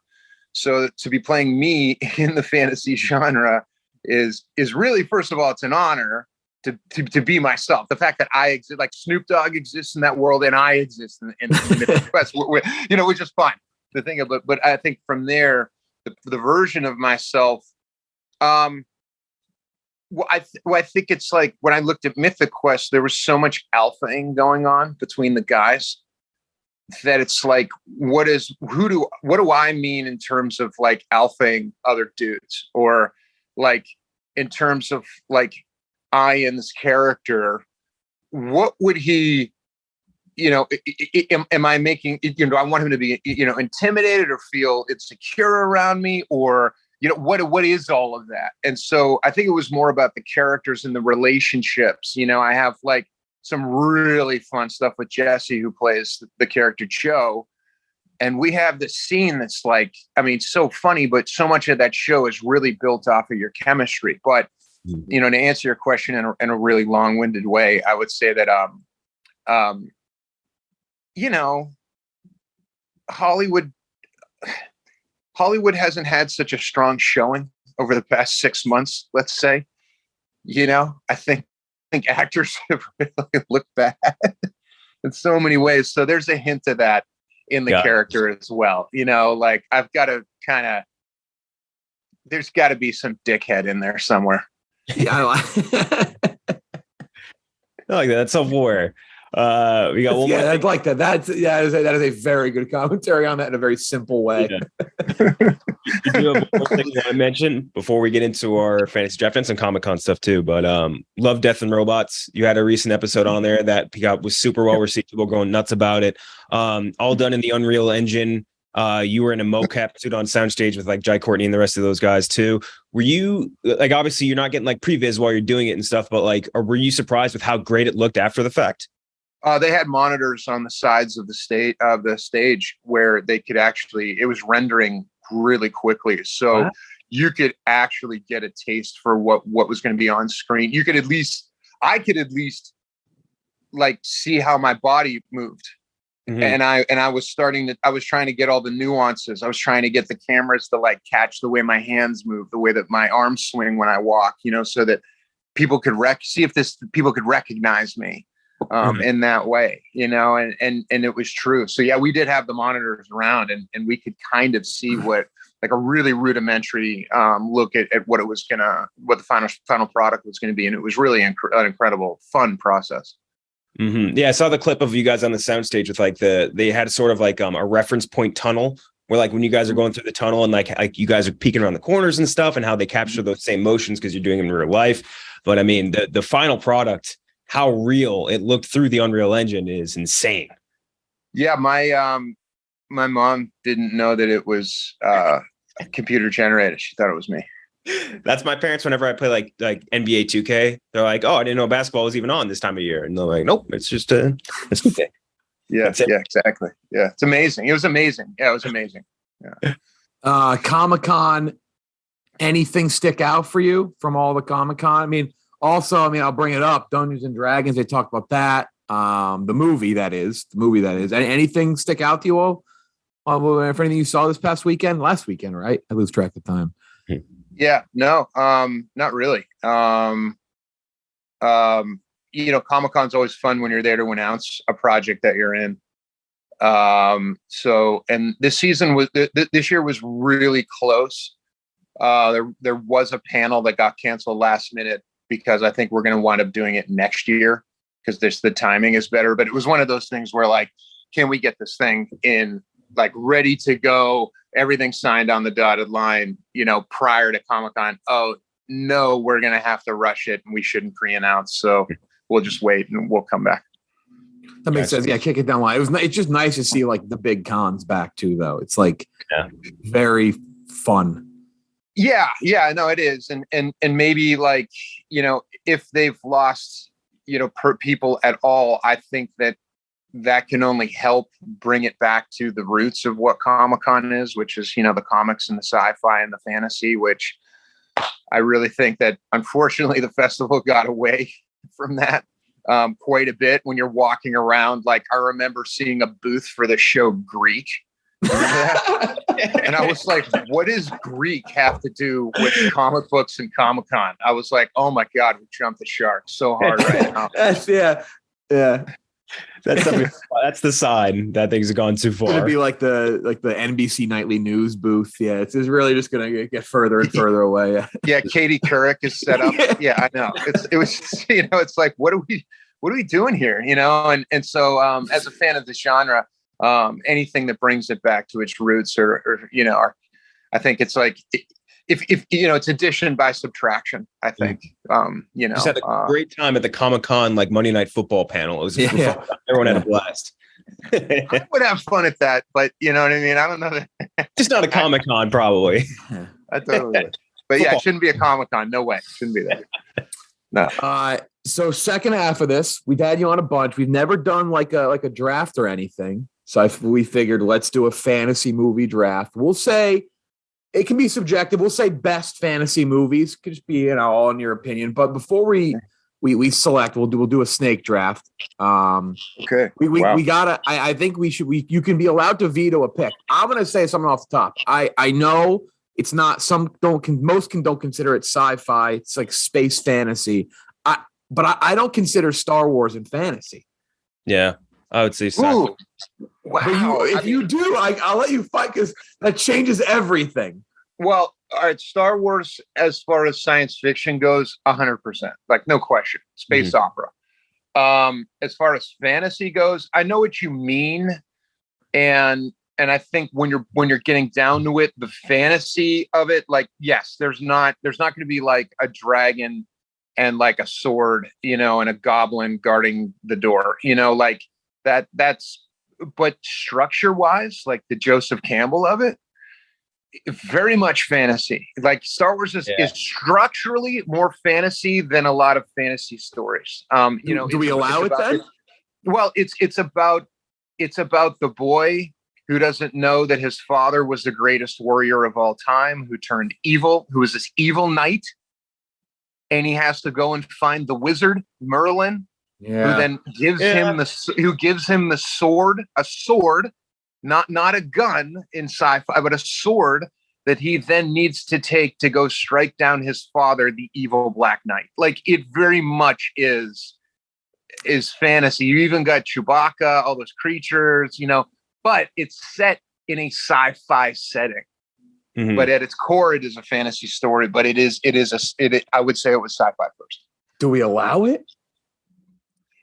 So to be playing me in the fantasy genre is really, first of all, it's an honor to be myself. The fact that I exist, like Snoop Dogg exists in that world, and I exist in the Quest, you know, which is fine. The thing of it, but I think from there, the version of myself, I think it's like when I looked at Mythic Quest, there was so much alphaing going on between the guys, that it's like, what do I mean in terms of like alphaing other dudes, or like in terms of like Ian's character, what would he, you know, am I making, you know, I want him to be, you know, intimidated or feel insecure around me, or, what is all of that? And so I think it was more about the characters and the relationships. I have like some really fun stuff with Jesse, who plays the character Joe. And we have this scene that's like, so funny, but so much of that show is really built off of your chemistry. But, to answer your question in a really long-winded way, I would say that, Hollywood hasn't had such a strong showing over the past 6 months, let's say. I think actors have really looked bad in so many ways. So there's a hint of that in the character as well. Like I've got to there's got to be some dickhead in there somewhere. Yeah, I like that. That's self-aware. We got one more. I'd like that. That is a very good commentary on that in a very simple way. Yeah. You do have one more thing you want to mention before we get into our fantasy draft and some Comic-Con stuff too. But Love, Death, and Robots. You had a recent episode on there that was super well received. People going nuts about it. All done in the Unreal Engine. You were in a mocap suit on soundstage with like Jai Courtney and the rest of those guys too. Were you like, obviously you're not getting like previs while you're doing it and stuff, but like, or were you surprised with how great it looked after the fact? They had monitors on the sides of the stage where they could it was rendering really quickly. So you could actually get a taste for what was going to be on screen. I could at least like see how my body moved. Mm-hmm. And I was trying to get all the nuances. I was trying to get the cameras to like catch the way my hands move, the way that my arms swing when I walk, so that people could people could recognize me. In that way, and it was true. So yeah, we did have the monitors around and we could kind of see what like a really rudimentary look at what the final product was going to be. And it was really an incredible, fun process. Mm-hmm. Yeah. I saw the clip of you guys on the soundstage with like they had sort of like a reference point tunnel where like when you guys are going through the tunnel and like you guys are peeking around the corners and stuff and how they capture those same motions because you're doing them in real life. But I mean, the final product, how real it looked through the Unreal Engine is insane. Yeah, my mom didn't know that it was computer generated. She thought it was me. That's my parents. Whenever I play like NBA 2K, they're like, "Oh, I didn't know basketball was even on this time of year," and they're like, "Nope, it's just a thing." Yeah, exactly. Yeah, it's amazing. It was amazing. Yeah, it was amazing. Yeah. Comic-Con. Anything stick out for you from all the Comic-Con? Also, I'll bring it up. Dungeons and Dragons. They talked about that. The movie that is. Anything stick out to you all? For anything you saw this last weekend, right? I lose track of time. Yeah, no, not really. Comic-Con's always fun when you're there to announce a project that you're in. And this year was really close. There was a panel that got canceled last minute because I think we're going to wind up doing it next year because the timing is better. But it was one of those things where like, can we get this thing in like ready to go, everything signed on the dotted line, prior to Comic-Con? Oh no, we're going to have to rush it and we shouldn't pre-announce. So we'll just wait and we'll come back. That makes sense. Yeah. Kick it down line. It's just nice to see like the big cons back too, though. It's like very fun. Yeah, no, it is. And maybe like, if they've lost, people at all, I think that can only help bring it back to the roots of what Comic-Con is, which is, the comics and the sci-fi and the fantasy, which I really think that unfortunately the festival got away from that quite a bit when you're walking around. Like I remember seeing a booth for the show Greek. And I was like, what does Greek have to do with comic books and Comic-Con? I was like, oh my God, we jumped the shark so hard right now. Yeah. That's the sign that things have gone too far. It's gonna be like the NBC nightly news booth. Yeah, it's really just gonna get further and further away. Yeah, Katie Couric is set up. Yeah, I know. It was it's like what are we doing here? And so as a fan of the genre, anything that brings it back to its roots or I think it's like if it's addition by subtraction, I think. Just had a great time at the Comic-Con like Monday Night Football panel. It was fun. Everyone had a blast. I would have fun at that, but you know what I mean? I don't know that. Just not a Comic-Con, probably. I totally would. But yeah, it shouldn't be a Comic-Con. No way. Shouldn't be that. No. So second half of this, we've had you on a bunch. We've never done like a draft or anything. So we figured let's do a fantasy movie draft. We'll say it can be subjective. We'll say best fantasy movies. Could just be, all in your opinion. But before we select, we'll do a snake draft. Okay. We gotta. I think we should. You can be allowed to veto a pick. I'm gonna say something off the top. I know it's not. Most don't consider it sci-fi. It's like space fantasy. But I don't consider Star Wars in fantasy. Yeah, I would say sci-fi. Ooh. Wow. If you do, I'll let you fight because that changes everything. Well, all right. Star Wars, as far as science fiction goes, 100%, like no question. Space opera. As far as fantasy goes, I know what you mean, and I think when you're getting down to it, the fantasy of it, like yes, there's not going to be like a dragon and like a sword, and a goblin guarding the door, like that. But structure wise, like the Joseph Campbell of it, very much fantasy. Like Star Wars is structurally more fantasy than a lot of fantasy stories. Do we allow it then? Well, it's about the boy who doesn't know that his father was the greatest warrior of all time, who turned evil, who is this evil knight, and he has to go and find the wizard Merlin. Yeah. Who then gives him the sword, a sword, not a gun in sci-fi, but a sword that he then needs to take to go strike down his father, the evil Black Knight. Like it very much is fantasy. You even got Chewbacca, all those creatures, but it's set in a sci-fi setting. Mm-hmm. But at its core, it is a fantasy story. But I would say it was sci-fi first. Do we allow it?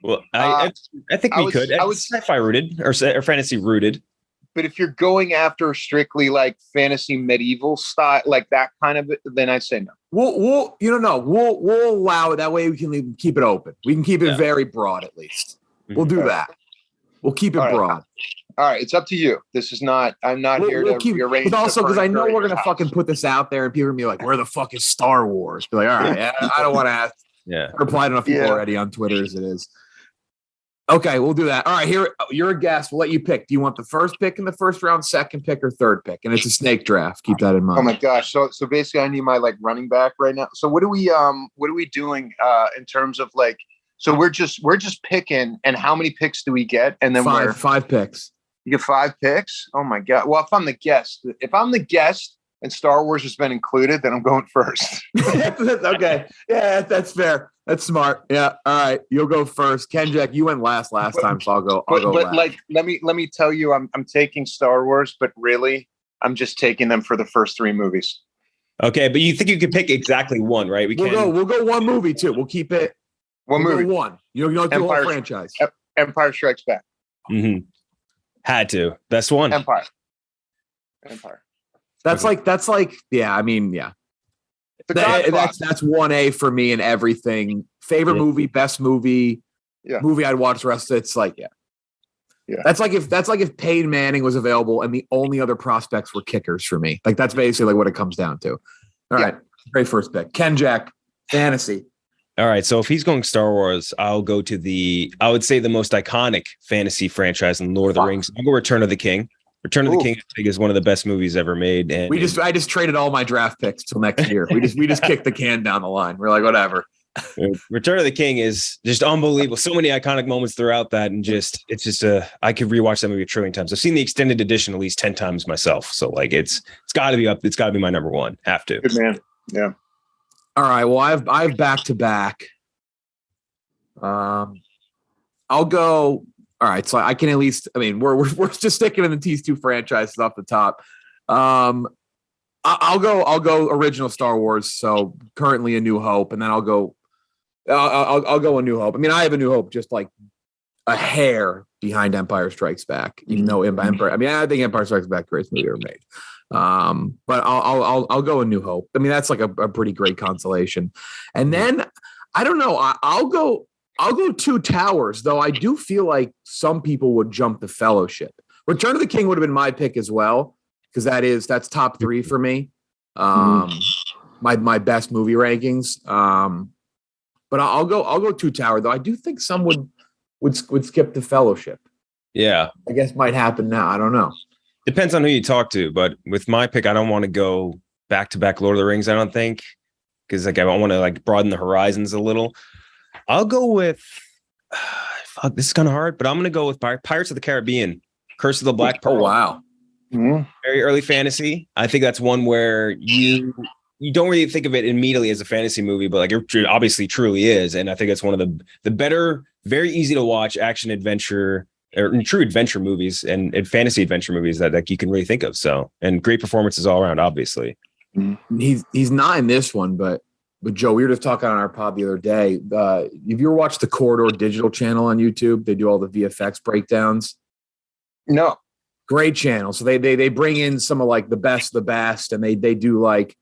Well, I think we could. I was sci-fi rooted or fantasy rooted. But if you're going after strictly like fantasy medieval style, like that kind of, then I'd say no. We'll allow it. That way we can keep it open. We can keep it very broad at least. We'll do that. We'll keep it broad. All right, it's up to you. This is not. I'm not here to rearrange. But also because I know we're gonna fucking put this out there, and people are gonna be like, "Where the fuck is Star Wars?" Be like, "All right, I don't want to ask." Yeah, replied enough people already on Twitter as it is. Okay, we'll do that. All right, here, you're a guest. We'll let you pick. Do you want the first pick in the first round, second pick, or third pick? And it's a snake draft. Keep that in mind. Oh my gosh. So basically I need my like running back right now. So what are we doing in terms of like, so we're just picking, and how many picks do we get? And then five picks. You get 5 picks? Oh my God. Well, if I'm the guest and Star Wars has been included, then I'm going first. Okay. Yeah, that's fair. That's smart. Yeah. All right. You'll go first. Kenjack, you went last time, so I'll go but last. Like, let me tell you, I'm taking Star Wars, but really, I'm just taking them for the first 3 movies. Okay, but you think you could pick exactly one, right? We'll go one movie too. We'll keep it one movie. One. You don't do a whole franchise. Empire Strikes Back. Mm-hmm. Had to. Best one. Empire. That's like, yeah. I mean, yeah. That's 1A for me and everything. Favorite movie, best movie, movie I'd watch the rest of it. It's like, yeah. That's like if Peyton Manning was available and the only other prospects were kickers for me. Like that's basically like what it comes down to. All right. Great first pick. Kenjack, fantasy. All right. So if he's going Star Wars, I'll go to I would say the most iconic fantasy franchise in Lord of the Rings. I'll go Return of the King. Return of the King, I think, is one of the best movies ever made. And I just traded all my draft picks till next year. We just kicked the can down the line. We're like, whatever. Return of the King is just unbelievable. So many iconic moments throughout that, and I could rewatch that movie a trillion times. I've seen the extended edition at least 10 times myself. So like, it's got to be up. It's got to be my number one. Have to. Good man. Yeah. All right. Well, I have back to back. I'll go. All right, so I can at least. I mean, we're just sticking in these 2 franchises off the top. I'll go original Star Wars. So currently A New Hope, and then I'll go A New Hope. I mean, I have A New Hope just like a hair behind Empire Strikes Back. Even though Empire, I mean, I think Empire Strikes Back greatest movie ever made. But I'll go A New Hope. I mean, that's like a pretty great consolation. And then I don't know. I'll go 2 Towers, though I do feel like some people would jump the Fellowship. Return of the King would have been my pick as well, because that's top 3 for me. My best movie rankings. But I'll go Two Tower though. I do think some would skip The Fellowship. Yeah, I guess might happen now. I don't know. depends on who you talk to. But with my pick, I don't want to go back to back Lord of the Rings. I don't think, because like I want to like broaden the horizons a little. I'll go with. Fuck, this is kind of hard, but I'm gonna go with Pirates of the Caribbean, Curse of the Black Pearl. Oh wow. Very early fantasy. I think that's one where you don't really think of it immediately as a fantasy movie, but like it obviously truly is. And I think it's one of the better, very easy to watch action adventure or true adventure movies and fantasy adventure movies that like you can really think of. So, and great performances all around, obviously. He's not in this one, but Joe, we were just talking on our pod the other day. Have you ever watched the Corridor Digital channel on YouTube? They do all the VFX breakdowns. No. Great channel. So they bring in some of like the best, and they do like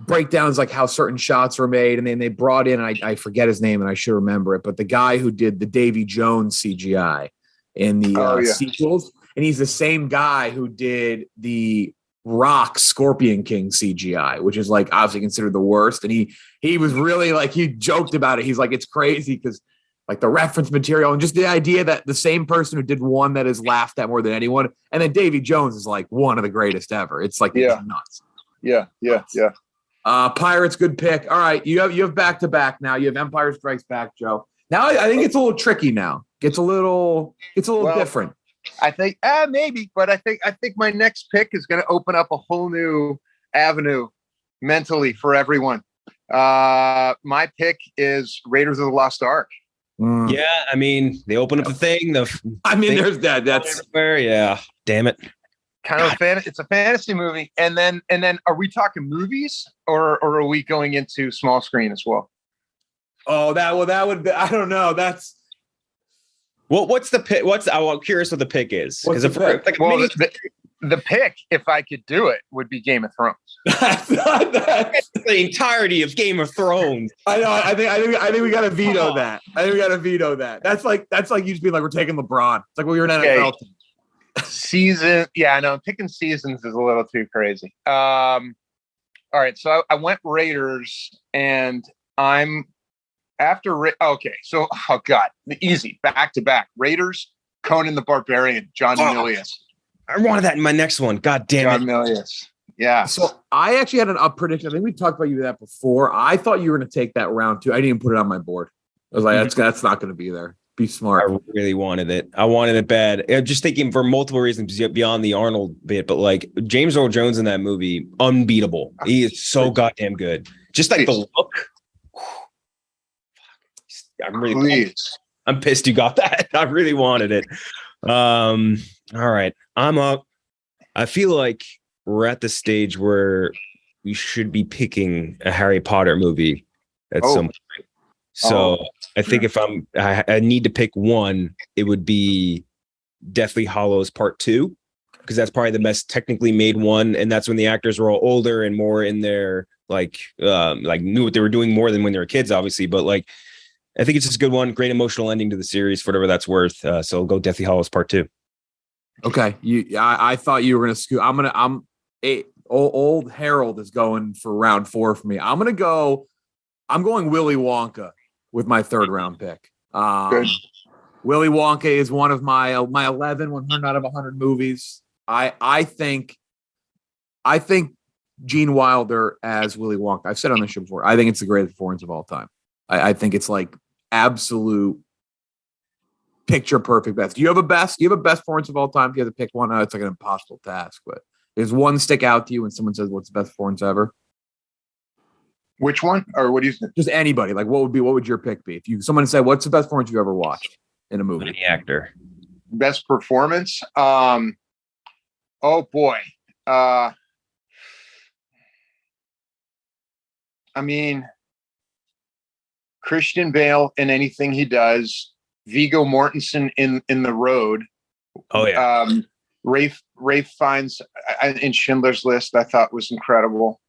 breakdowns, like how certain shots were made. And then they brought in, I forget his name and I should remember it, but the guy who did the Davy Jones CGI in the sequels. And he's the same guy who did the Rock Scorpion King CGI, which is like obviously considered the worst. And he was really like, he joked about it. He's like, it's crazy because like the reference material and just the idea that the same person who did one that is laughed at more than anyone. And then Davy Jones is like one of the greatest ever. It's like nuts. Yeah. Pirates, good pick. All right. You have back to back now. You have Empire Strikes Back, Joe. Now I think it's a little tricky now. It's a little different. I think maybe, but I think my next pick is going to open up a whole new avenue mentally for everyone. My pick is Raiders of the Lost Ark. Yeah, I mean, they open up the thing. There's that. That's everywhere. Yeah, damn it. Kind of it's a fantasy movie, and then are we talking movies or are we going into small screen as well? Oh, that would be, I don't know. That's what's the pick? I'm curious what the pick is. What's the pick? Like the pick, if I could do it, would be Game of Thrones. That's the entirety of Game of Thrones. I know. I think we got to veto that. I think we got to veto that. That's like you just being like, we're taking LeBron. It's like we were an NFL team. Season. Yeah, I know. Picking seasons is a little too crazy. All right. So I went Raiders and I'm after. Okay. So, oh God, easy back to back Raiders, Conan the Barbarian, John Milius. I wanted that in my next one. God damn it. John Milius. Yeah. So I actually had an up prediction. I think we talked about you that before. I thought you were going to take that round too. I didn't even put it on my board. I was like, that's not going to be there. Be smart. I really wanted it. I wanted it bad. I'm just thinking for multiple reasons beyond the Arnold bit, but like James Earl Jones in that movie, unbeatable. He is so goddamn good. Just like the look. I'm pissed you got that. I really wanted it. All right, I'm up. I feel like we're at the stage where we should be picking a Harry Potter movie at some point. So I think if I need to pick one, it would be Deathly Hallows Part 2, because that's probably the best technically made one, and that's when the actors were all older and more in their like knew what they were doing more than when they were kids, obviously. But like, I think it's just a good one. Great emotional ending to the series, for whatever that's worth. So I'll go Deathly Hallows Part 2. Okay, I thought you were gonna scoot. Old Harold is going for round 4 for me. I'm going Willy Wonka with my third round pick. Willy Wonka is one of my 11 100 out of 100 movies. I think Gene Wilder as Willy Wonka. I've said on this show before. I think it's the greatest performance of all time. I think it's like absolute picture perfect best. Do you have a best performance of all time? If you have to pick one, it's like an impossible task, but there's one stick out to you when someone says what's the best performance ever? Which one? Or what do you think? Just anybody. Like what would your pick be? If someone said, what's the best performance you ever watched in a movie? Any actor. Best performance? Oh boy. I mean, Christian Bale in anything he does, Viggo Mortensen in The Road. Oh yeah. Ralph Fiennes in Schindler's List, I thought was incredible.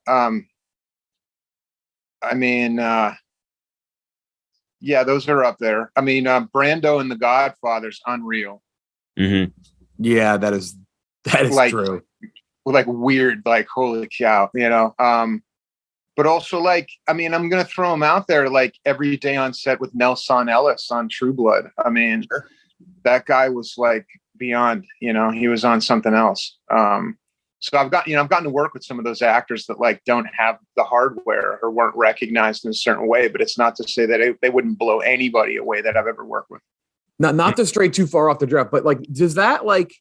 I mean, yeah, those are up there. I mean, Brando in The Godfather's unreal. Mm-hmm. Yeah, that is like, true. like weird, like holy cow, you know. But also like, I mean, I'm gonna throw him out there like every day on set with Nelson Ellis on True Blood. I mean, that guy was like beyond, you know, he was on something else. So I've gotten to work with some of those actors that like don't have the hardware or weren't recognized in a certain way, but it's not to say that they wouldn't blow anybody away that I've ever worked with. Not to stray too far off the draft, but like, does that like,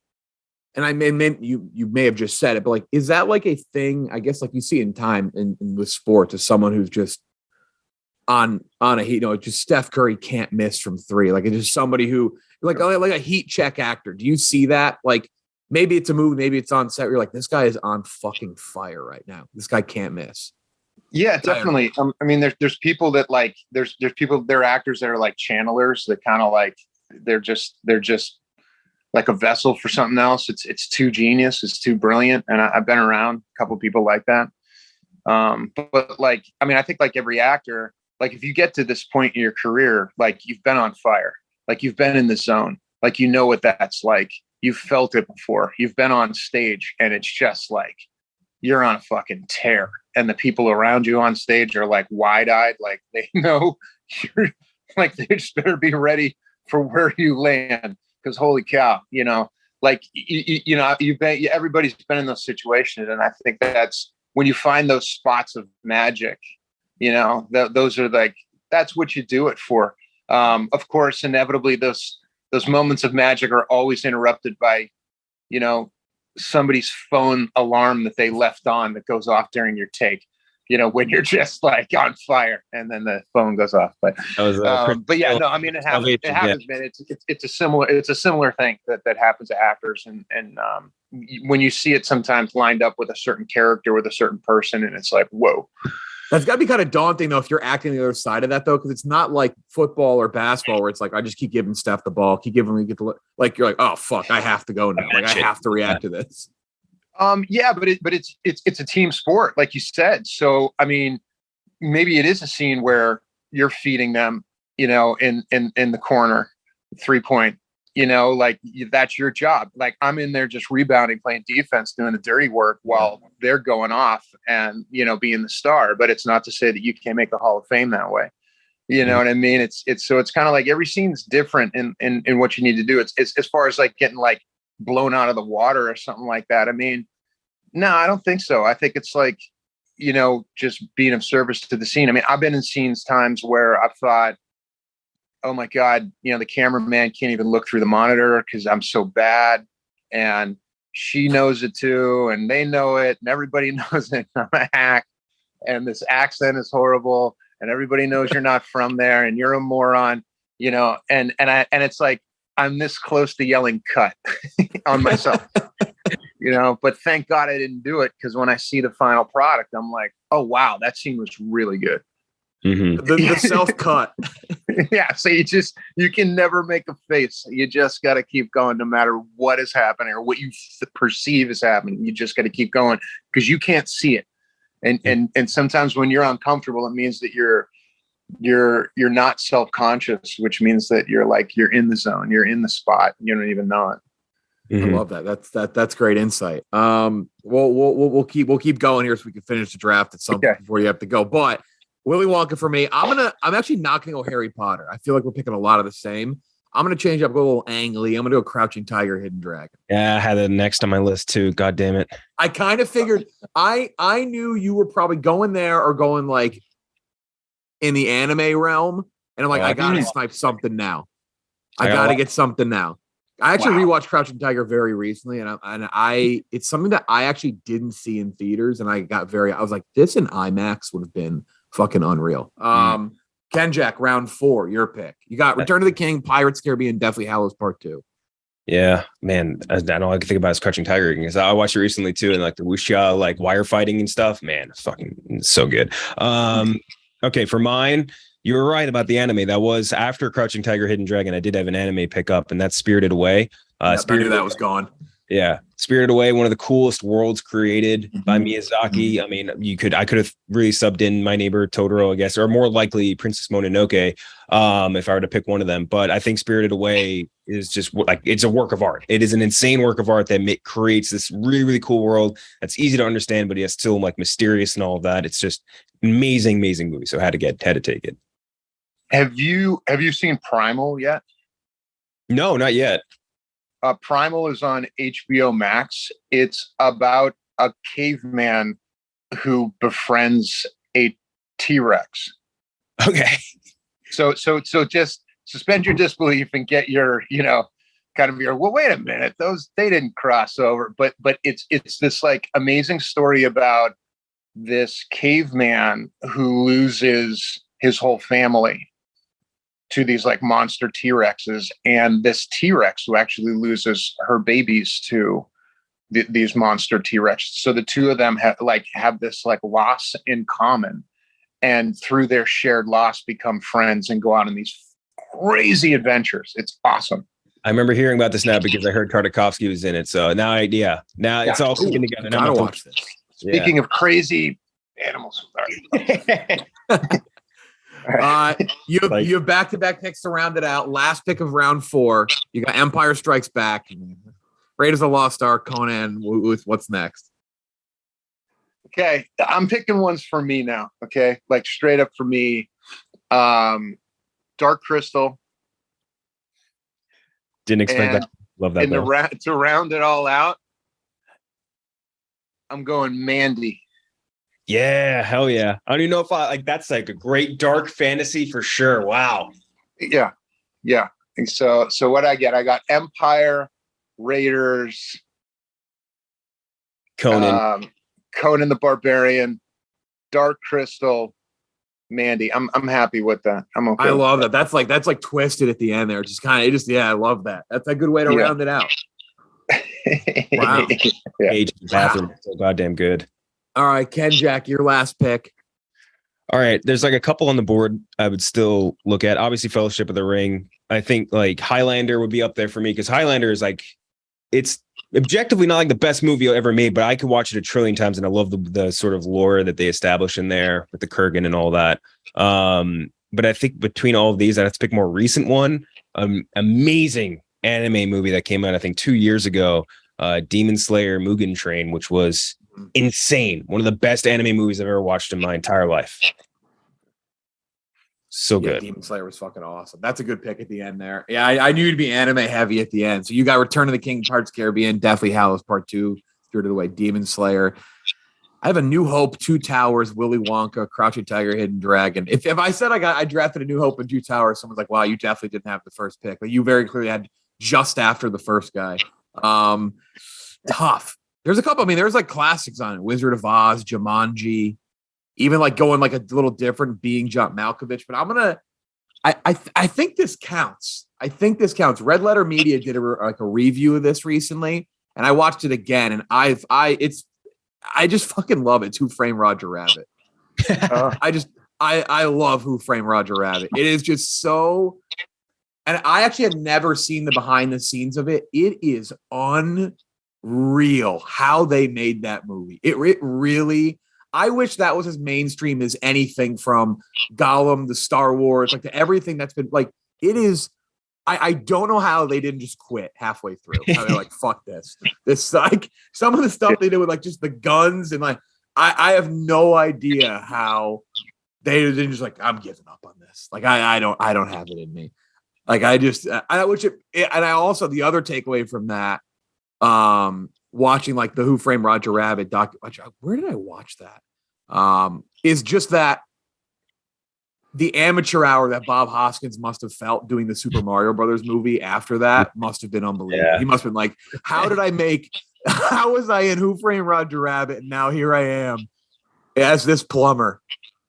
and I meant you may have just said it, but like, is that like a thing? I guess like you see in time in with sports, as someone who's just on a heat, you know, just Steph Curry can't miss from three. Like it's just somebody who like a heat check actor. Do you see that? Like maybe it's a movie, maybe it's on set. You're like, this guy is on fucking fire right now. This guy can't miss. Yeah, definitely. I mean, there's people that like there's people, they're actors that are like channelers that kind of like they're just like a vessel for something else. It's too genius. It's too brilliant. And I've been around a couple of people like that. But like, I mean, I think like every actor, like if you get to this point in your career, like you've been on fire, like you've been in the zone, like, you know what that's like. You've felt it before. You've been on stage and it's just like, you're on a fucking tear. And the people around you on stage are like wide-eyed, like they know you're like, they just better be ready for where you land. Because holy cow, you know, like, you know, everybody's been in those situations. And I think that's when you find those spots of magic, you know, those are like, that's what you do it for. Of course, inevitably those moments of magic are always interrupted by, you know, somebody's phone alarm that they left on that goes off during your take, you know, when you're just like on fire and then the phone goes off. But yeah, no, I mean, it happens, man. It's a similar thing that happens to actors. And when you see it sometimes lined up with a certain character, with a certain person, and it's like, whoa. That's got to be kind of daunting, though, if you're acting the other side of that, though, because it's not like football or basketball where it's like, I just keep giving Steph the ball, keep giving him, get the look. Like, you're like, oh, fuck, I have to go now. Like, I have to react to this. Yeah, but it's a team sport, like you said. So, I mean, maybe it is a scene where you're feeding them, you know, in the corner, 3-point, you know, like that's your job. Like I'm in there just rebounding, playing defense, doing the dirty work while they're going off and, you know, being the star. But it's not to say that you can't make the Hall of Fame that way. You know what I mean? It's kind of like every scene's different in what you need to do. It's as far as like getting like blown out of the water or something like that. I mean, no, I don't think so. I think it's like, you know, just being of service to the scene. I mean, I've been in scenes times where I've thought, oh my God, you know, the cameraman can't even look through the monitor because I'm so bad. And she knows it too. And they know it. And everybody knows it. I'm a hack. And this accent is horrible. And everybody knows you're not from there. And you're a moron, you know, and it's like, I'm this close to yelling cut on myself, you know, but thank God I didn't do it. Because when I see the final product, I'm like, oh, wow, that scene was really good. Mm-hmm. The self-cut. Yeah. So you can never make a face. You just got to keep going no matter what is happening or what you perceive is happening. You just got to keep going because you can't see it. And sometimes when you're uncomfortable, it means that you're not self-conscious, which means that you're in the zone, you're in the spot, you don't even know it. Mm-hmm. I love that. That's great insight. We'll keep going here so we can finish the draft at some point before you have to go. But Willy Wonka for me, I'm actually not going to go Harry Potter. I feel like we're picking a lot of the same. I'm going to change up, go a little Ang Lee. I'm going to do a Crouching Tiger, Hidden Dragon. Yeah, I had it next on my list too. God damn it. I kind of figured I knew you were probably going there or going like in the anime realm. And I'm like, I got to snipe something now. I got to get something now. I actually rewatched Crouching Tiger very recently. And it's something that I actually didn't see in theaters. And I was like, this in IMAX would have been fucking unreal. Ken Jack, round 4, your pick. You got Return of the King, Pirates Caribbean, Deathly Hallows Part 2. Yeah, man. I don't know. I can think about is Crouching Tiger because I watched it recently too, and like the wuxia, like wire fighting and stuff. Man, fucking so good. Okay, for mine, you were right about the anime. That was after Crouching Tiger, Hidden Dragon. I did have an anime pick up, and that's Spirited Away. I knew that was gone. Yeah, Spirited Away, one of the coolest worlds created by Miyazaki. I mean, I could have really subbed in My Neighbor Totoro, I guess, or more likely Princess Mononoke, if I were to pick one of them. But I think Spirited Away is just like, it's a work of art. It is an insane work of art that creates this really, really cool world that's easy to understand, but yet still like mysterious and all of that. It's just an amazing movie. So I had to take it. Have you seen Primal yet? No, not yet. Primal is on HBO Max. It's about a caveman who befriends a T-Rex. Okay. So just suspend your disbelief and get your, kind of your, well, wait a minute, they didn't cross over. But it's this like amazing story about this caveman who loses his whole family to these like monster T-Rexes, and this T-Rex who actually loses her babies to these monster T-Rexes. So the two of them have this like loss in common, and through their shared loss become friends and go out on these crazy adventures. It's awesome. I remember hearing about this now because I heard Tartakovsky was in it. So now it's all coming together. Gotta watch this. Speaking of crazy animals. You have back-to-back picks to round it out. Last pick of round 4. You got Empire Strikes Back, Raiders of the Lost Ark, Conan. With what's next? Okay, I'm picking ones for me now. Okay, like straight up for me. Dark Crystal. Didn't expect that. Love that. And to round it all out, I'm going Mandy. Yeah, hell yeah. I don't even know if that's like a great dark fantasy for sure. Wow. Yeah. And so what I got Empire, Raiders, Conan the Barbarian, Dark Crystal, Mandy. I'm happy with that. I'm okay. I love that. That's like twisted at the end there. I love that. That's a good way to round it out. Wow. Age in the bathroom. So goddamn good. All right, Ken, Jack, your last pick. All right, there's like a couple on the board I would still look at. Obviously, Fellowship of the Ring. I think like Highlander would be up there for me because Highlander is like, it's objectively not like the best movie ever made, but I could watch it a trillion times and I love the sort of lore that they establish in there with the Kurgan and all that. But I think between all of these, I have to pick a more recent one. Amazing anime movie that came out, I think 2 years ago, Demon Slayer Mugen Train, which was insane. One of the best anime movies I've ever watched in my entire life. So good. Demon Slayer was fucking awesome. That's a good pick at the end there. Yeah, I knew you'd be anime heavy at the end. So you got Return of the King, Pirates of the Caribbean, Deathly Hallows Part 2, Spirited Away, Demon Slayer. I have A New Hope, Two Towers, Willy Wonka, Crouching Tiger, Hidden Dragon. If I said I drafted A New Hope and Two Towers, someone's like, wow, you definitely didn't have the first pick. But you very clearly had just after the first guy. Tough. There's a couple. I mean, there's like classics on it. Wizard of Oz, Jumanji, even like going like a little different, Being John Malkovich. But I think this counts. Red Letter Media did a review of this recently, and I watched it again, and I just fucking love it. Who Framed Roger Rabbit? I love Who Framed Roger Rabbit. It is just so, and I actually have never seen the behind the scenes of it. It is unreal how they made that movie. It really. I wish that was as mainstream as anything from Gollum, the Star Wars, like everything that's been like. It is. I don't know how they didn't just quit halfway through. How they're like, fuck this. This like some of the stuff they did with like just the guns and like I have no idea how they didn't just like, I'm giving up on this. Like I don't have it in me. Like I also the other takeaway from that, watching like the Who Framed Roger Rabbit where did I watch that? Is just that the amateur hour that Bob Hoskins must have felt doing the Super Mario Brothers movie after that must have been unbelievable. Yeah. He must have been like, how was I in Who Framed Roger Rabbit? And now here I am as this plumber.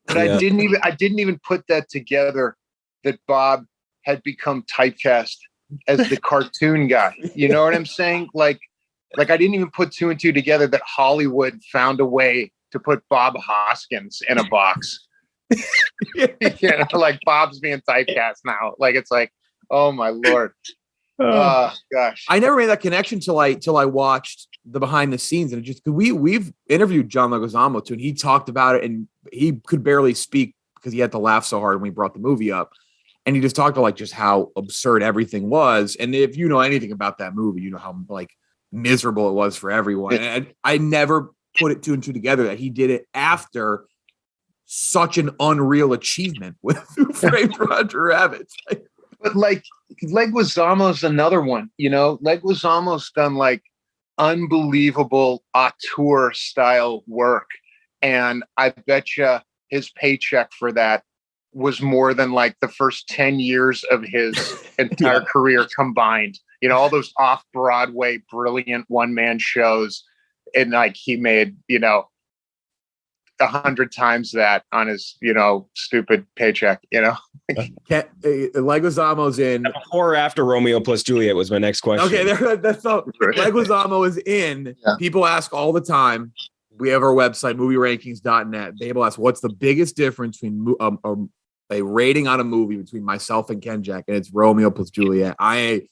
But I didn't even put that together that Bob had become typecast as the cartoon guy. You know what I'm saying? Like I didn't even put two and two together that Hollywood found a way to put Bob Hoskins in a box. You know, like Bob's being typecast now. Like it's like, oh my Lord. Oh gosh. I never made that connection till I watched the behind the scenes, and it just we've interviewed John Leguizamo too, and he talked about it, and he could barely speak because he had to laugh so hard when we brought the movie up, and he just talked about like just how absurd everything was. And if you know anything about that movie, you know how like miserable it was for everyone. And I never put it two and two together that he did it after such an unreal achievement with Who Framed Roger Rabbit. But like Leguizamo's another one, you know. Leguizamo's done like unbelievable auteur style work, and I bet you his paycheck for that was more than like the first 10 years of his entire career combined. You know, all those off Broadway brilliant one man shows, and like he made, you know, 100 times that on his, you know, stupid paycheck, you know. Leguizamo's in before or after Romeo plus Juliet was my next question. Okay, that's so Leguizamo is in. Yeah. People ask all the time. We have our website, movierankings.net. People ask, what's the biggest difference between a rating on a movie between myself and Ken Jack? And it's Romeo plus Juliet. I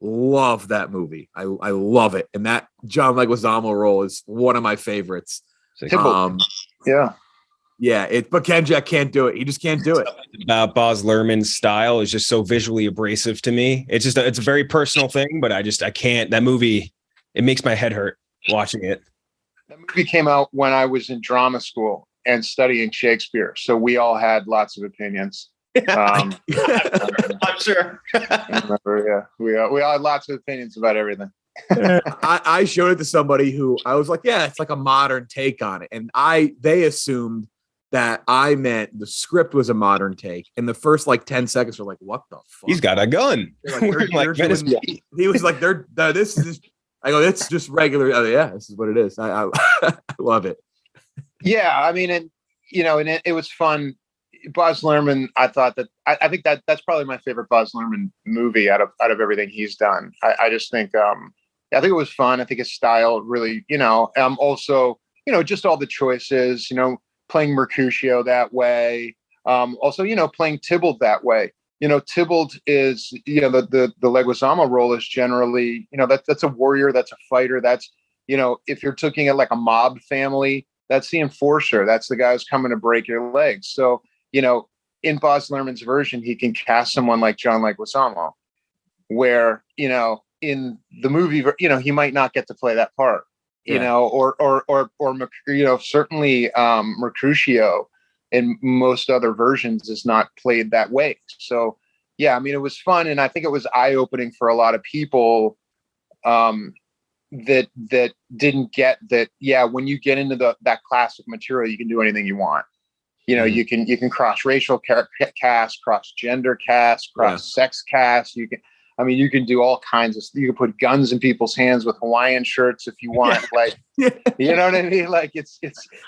love that movie. I love it. And that John Leguizamo role is one of my favorites. But Ken Jack can't do it. He just can't do it. About Baz Luhrmann's style is just so visually abrasive to me. It's a very personal thing, but I can't. That movie, it makes my head hurt watching it. That movie came out when I was in drama school and studying Shakespeare, so we all had lots of opinions. I'm sure. I remember, we all had lots of opinions about everything. I showed it to somebody who I was like, yeah, it's like a modern take on it. And they assumed that I meant the script was a modern take. And the first like 10 seconds were like, what the fuck? He's got a gun. He was like, this is just, I go, it's just regular. Oh, yeah, this is what it is. I love it. Yeah. I mean, and you know, and it was fun. Baz Luhrmann, I thought that I think that's probably my favorite Baz Luhrmann movie out of everything he's done. I just think I think it was fun. I think his style really, you know, also, you know, just all the choices, you know, playing Mercutio that way. Also, you know, playing Tybalt that way. You know, Tybalt is, you know, the Leguizamo role is generally, you know, that's a warrior, that's a fighter. That's, you know, if you're taking it like a mob family, that's the enforcer. That's the guy who's coming to break your legs. So, you know, in Baz Luhrmann's version, he can cast someone like John Leguizamo, where, you know, in the movie, you know, he might not get to play that part, you know, or you know, certainly Mercutio in most other versions is not played that way. So, yeah, I mean, it was fun, and I think it was eye-opening for a lot of people that didn't get that. Yeah, when you get into that classic material, you can do anything you want. You know, you can cross racial cast, cross gender cast, cross sex cast. You can do all kinds of. You can put guns in people's hands with Hawaiian shirts if you want. Like, you know what I mean? Like it's.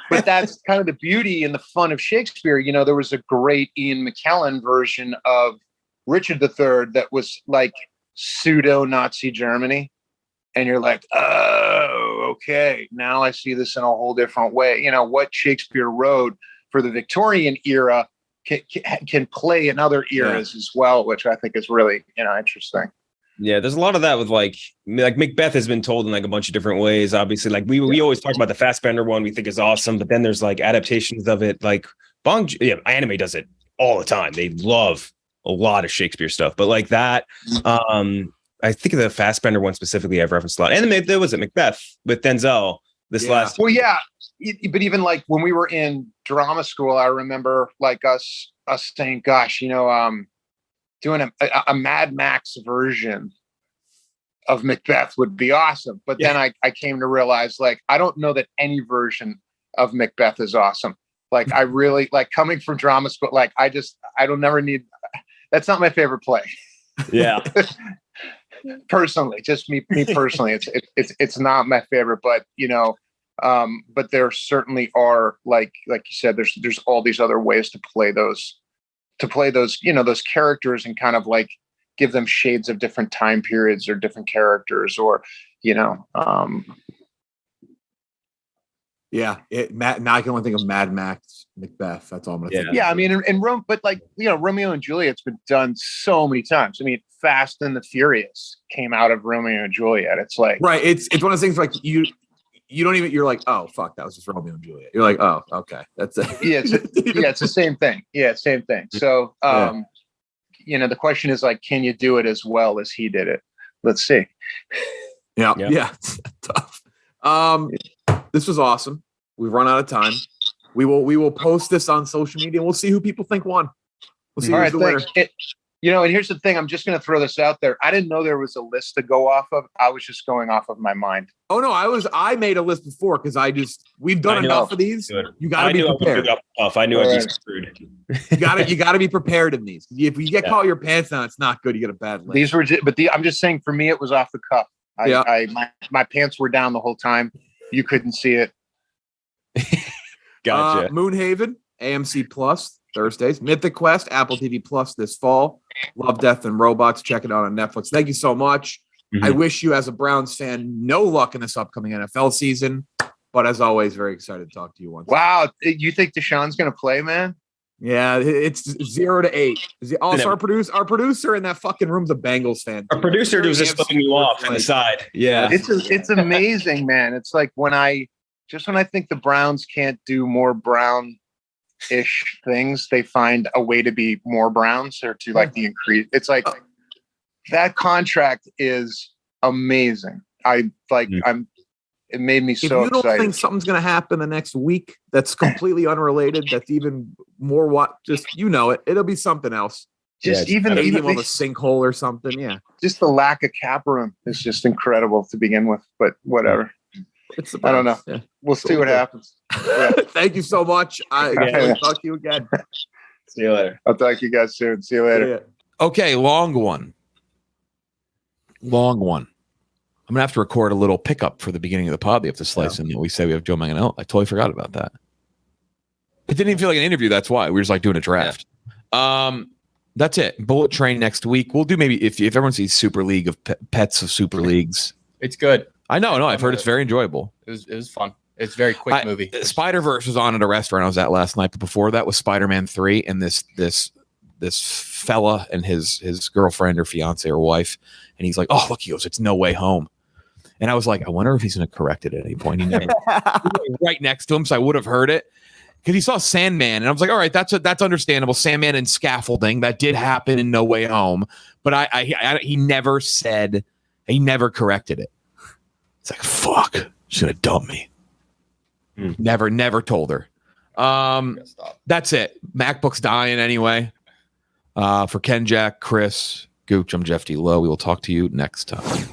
But that's kind of the beauty and the fun of Shakespeare. You know, there was a great Ian McKellen version of Richard III that was like pseudo Nazi Germany, and you're like, oh, okay, now I see this in a whole different way. You know what Shakespeare wrote for the Victorian era can play in other eras as well, which I think is really, you know, interesting. Yeah, there's a lot of that with like Macbeth has been told in like a bunch of different ways. Obviously, like we always talk about the Fassbender one we think is awesome, but then there's like adaptations of it. Like anime does it all the time. They love a lot of Shakespeare stuff, but like that, I think of the Fassbender one specifically I've referenced a lot. And there was Macbeth with Denzel last. Well, yeah. But even like when we were in drama school, I remember like us saying, gosh, you know, doing a Mad Max version of Macbeth would be awesome. But then I came to realize, like, I don't know that any version of Macbeth is awesome. Like, I really like coming from drama school. Like, I don't never need, that's not my favorite play. Yeah. Personally, just me personally, it's not my favorite, but you know, but there certainly are, like you said, there's all these other ways to play those, you know, those characters and kind of like give them shades of different time periods or different characters, or, you know, Yeah, now I can only think of Mad Max Macbeth. That's all I'm gonna think. Yeah, I mean, and Rome, but like Romeo and Juliet's been done so many times. I mean, Fast and the Furious came out of Romeo and Juliet. It's like right. It's one of those things like you don't even. You're like, oh fuck, that was just Romeo and Juliet. You're like, oh okay, that's it. Yeah, it's the same thing. Yeah, same thing. So, the question is like, can you do it as well as he did it? Let's see. Yeah. Tough. This was awesome. We've run out of time. We will post this on social media and we'll see who people think won. We'll see who's the winner. And here's the thing. I'm just going to throw this out there. I didn't know there was a list to go off of. I was just going off of my mind. Oh no, I made a list before because we've done enough of these. Good. You got to be prepared. I knew I'd be screwed. You got to be prepared in these. If you get caught your pants down, it's not good. You get a bad list. These were, I'm just saying. For me, it was off the cuff. My pants were down the whole time. You couldn't see it. Gotcha. Moonhaven, AMC Plus Thursdays. Mythic Quest, Apple TV Plus this fall. Love, Death, and Robots. Check it out on Netflix. Thank you so much. Mm-hmm. I wish you, as a Browns fan, no luck in this upcoming NFL season. But as always, very excited to talk to you once. Wow, you think Deshaun's going to play, man? Yeah, it's 0-8. Also, our producer in that fucking room's a Bengals fan. Our producer was just flipping you off on the side. Yeah, it's amazing, man. It's like when I think the Browns can't do more Brown-ish things, they find a way to be more Browns or to like the increase. It's like that contract is amazing. It made me so excited. If you don't think something's going to happen the next week that's completely unrelated, that's even more it'll be something else. Even on a sinkhole or something. Yeah. Just the lack of cap room is just incredible to begin with, but whatever. I don't know. Yeah. We'll see what happens. Yeah. Thank you so much. I'll talk to you again. See you later. I'll talk to you guys soon. See you later. Okay. Long one. I'm gonna have to record a little pickup for the beginning of the pod. They have to slice in. We say we have Joe Manganiello. I totally forgot about that. It didn't even feel like an interview. That's why we were just like doing a draft. Yeah. That's it. Bullet Train next week. We'll do maybe if everyone sees Super League of Pets of Super Leagues. It's good. I know. I've heard it's very enjoyable. It was fun. It's a very quick movie. Spider-Verse was on at a restaurant I was at last night, but before that was Spider-Man 3, and this fella and his girlfriend or fiance or wife, and he's like, "Oh, look," he goes, "It's No Way Home." And I was like, I wonder if he's going to correct it at any point. He never right next to him, so I would have heard it because he saw Sandman, and I was like, all right, that's understandable. Sandman and scaffolding, that did happen in No Way Home, but he never corrected it. It's like, fuck, she's gonna dump me. Never told her. That's it. MacBook's dying anyway. For Ken, Jack, Chris, Gooch, I'm Jeff D. Lowe. We will talk to you next time.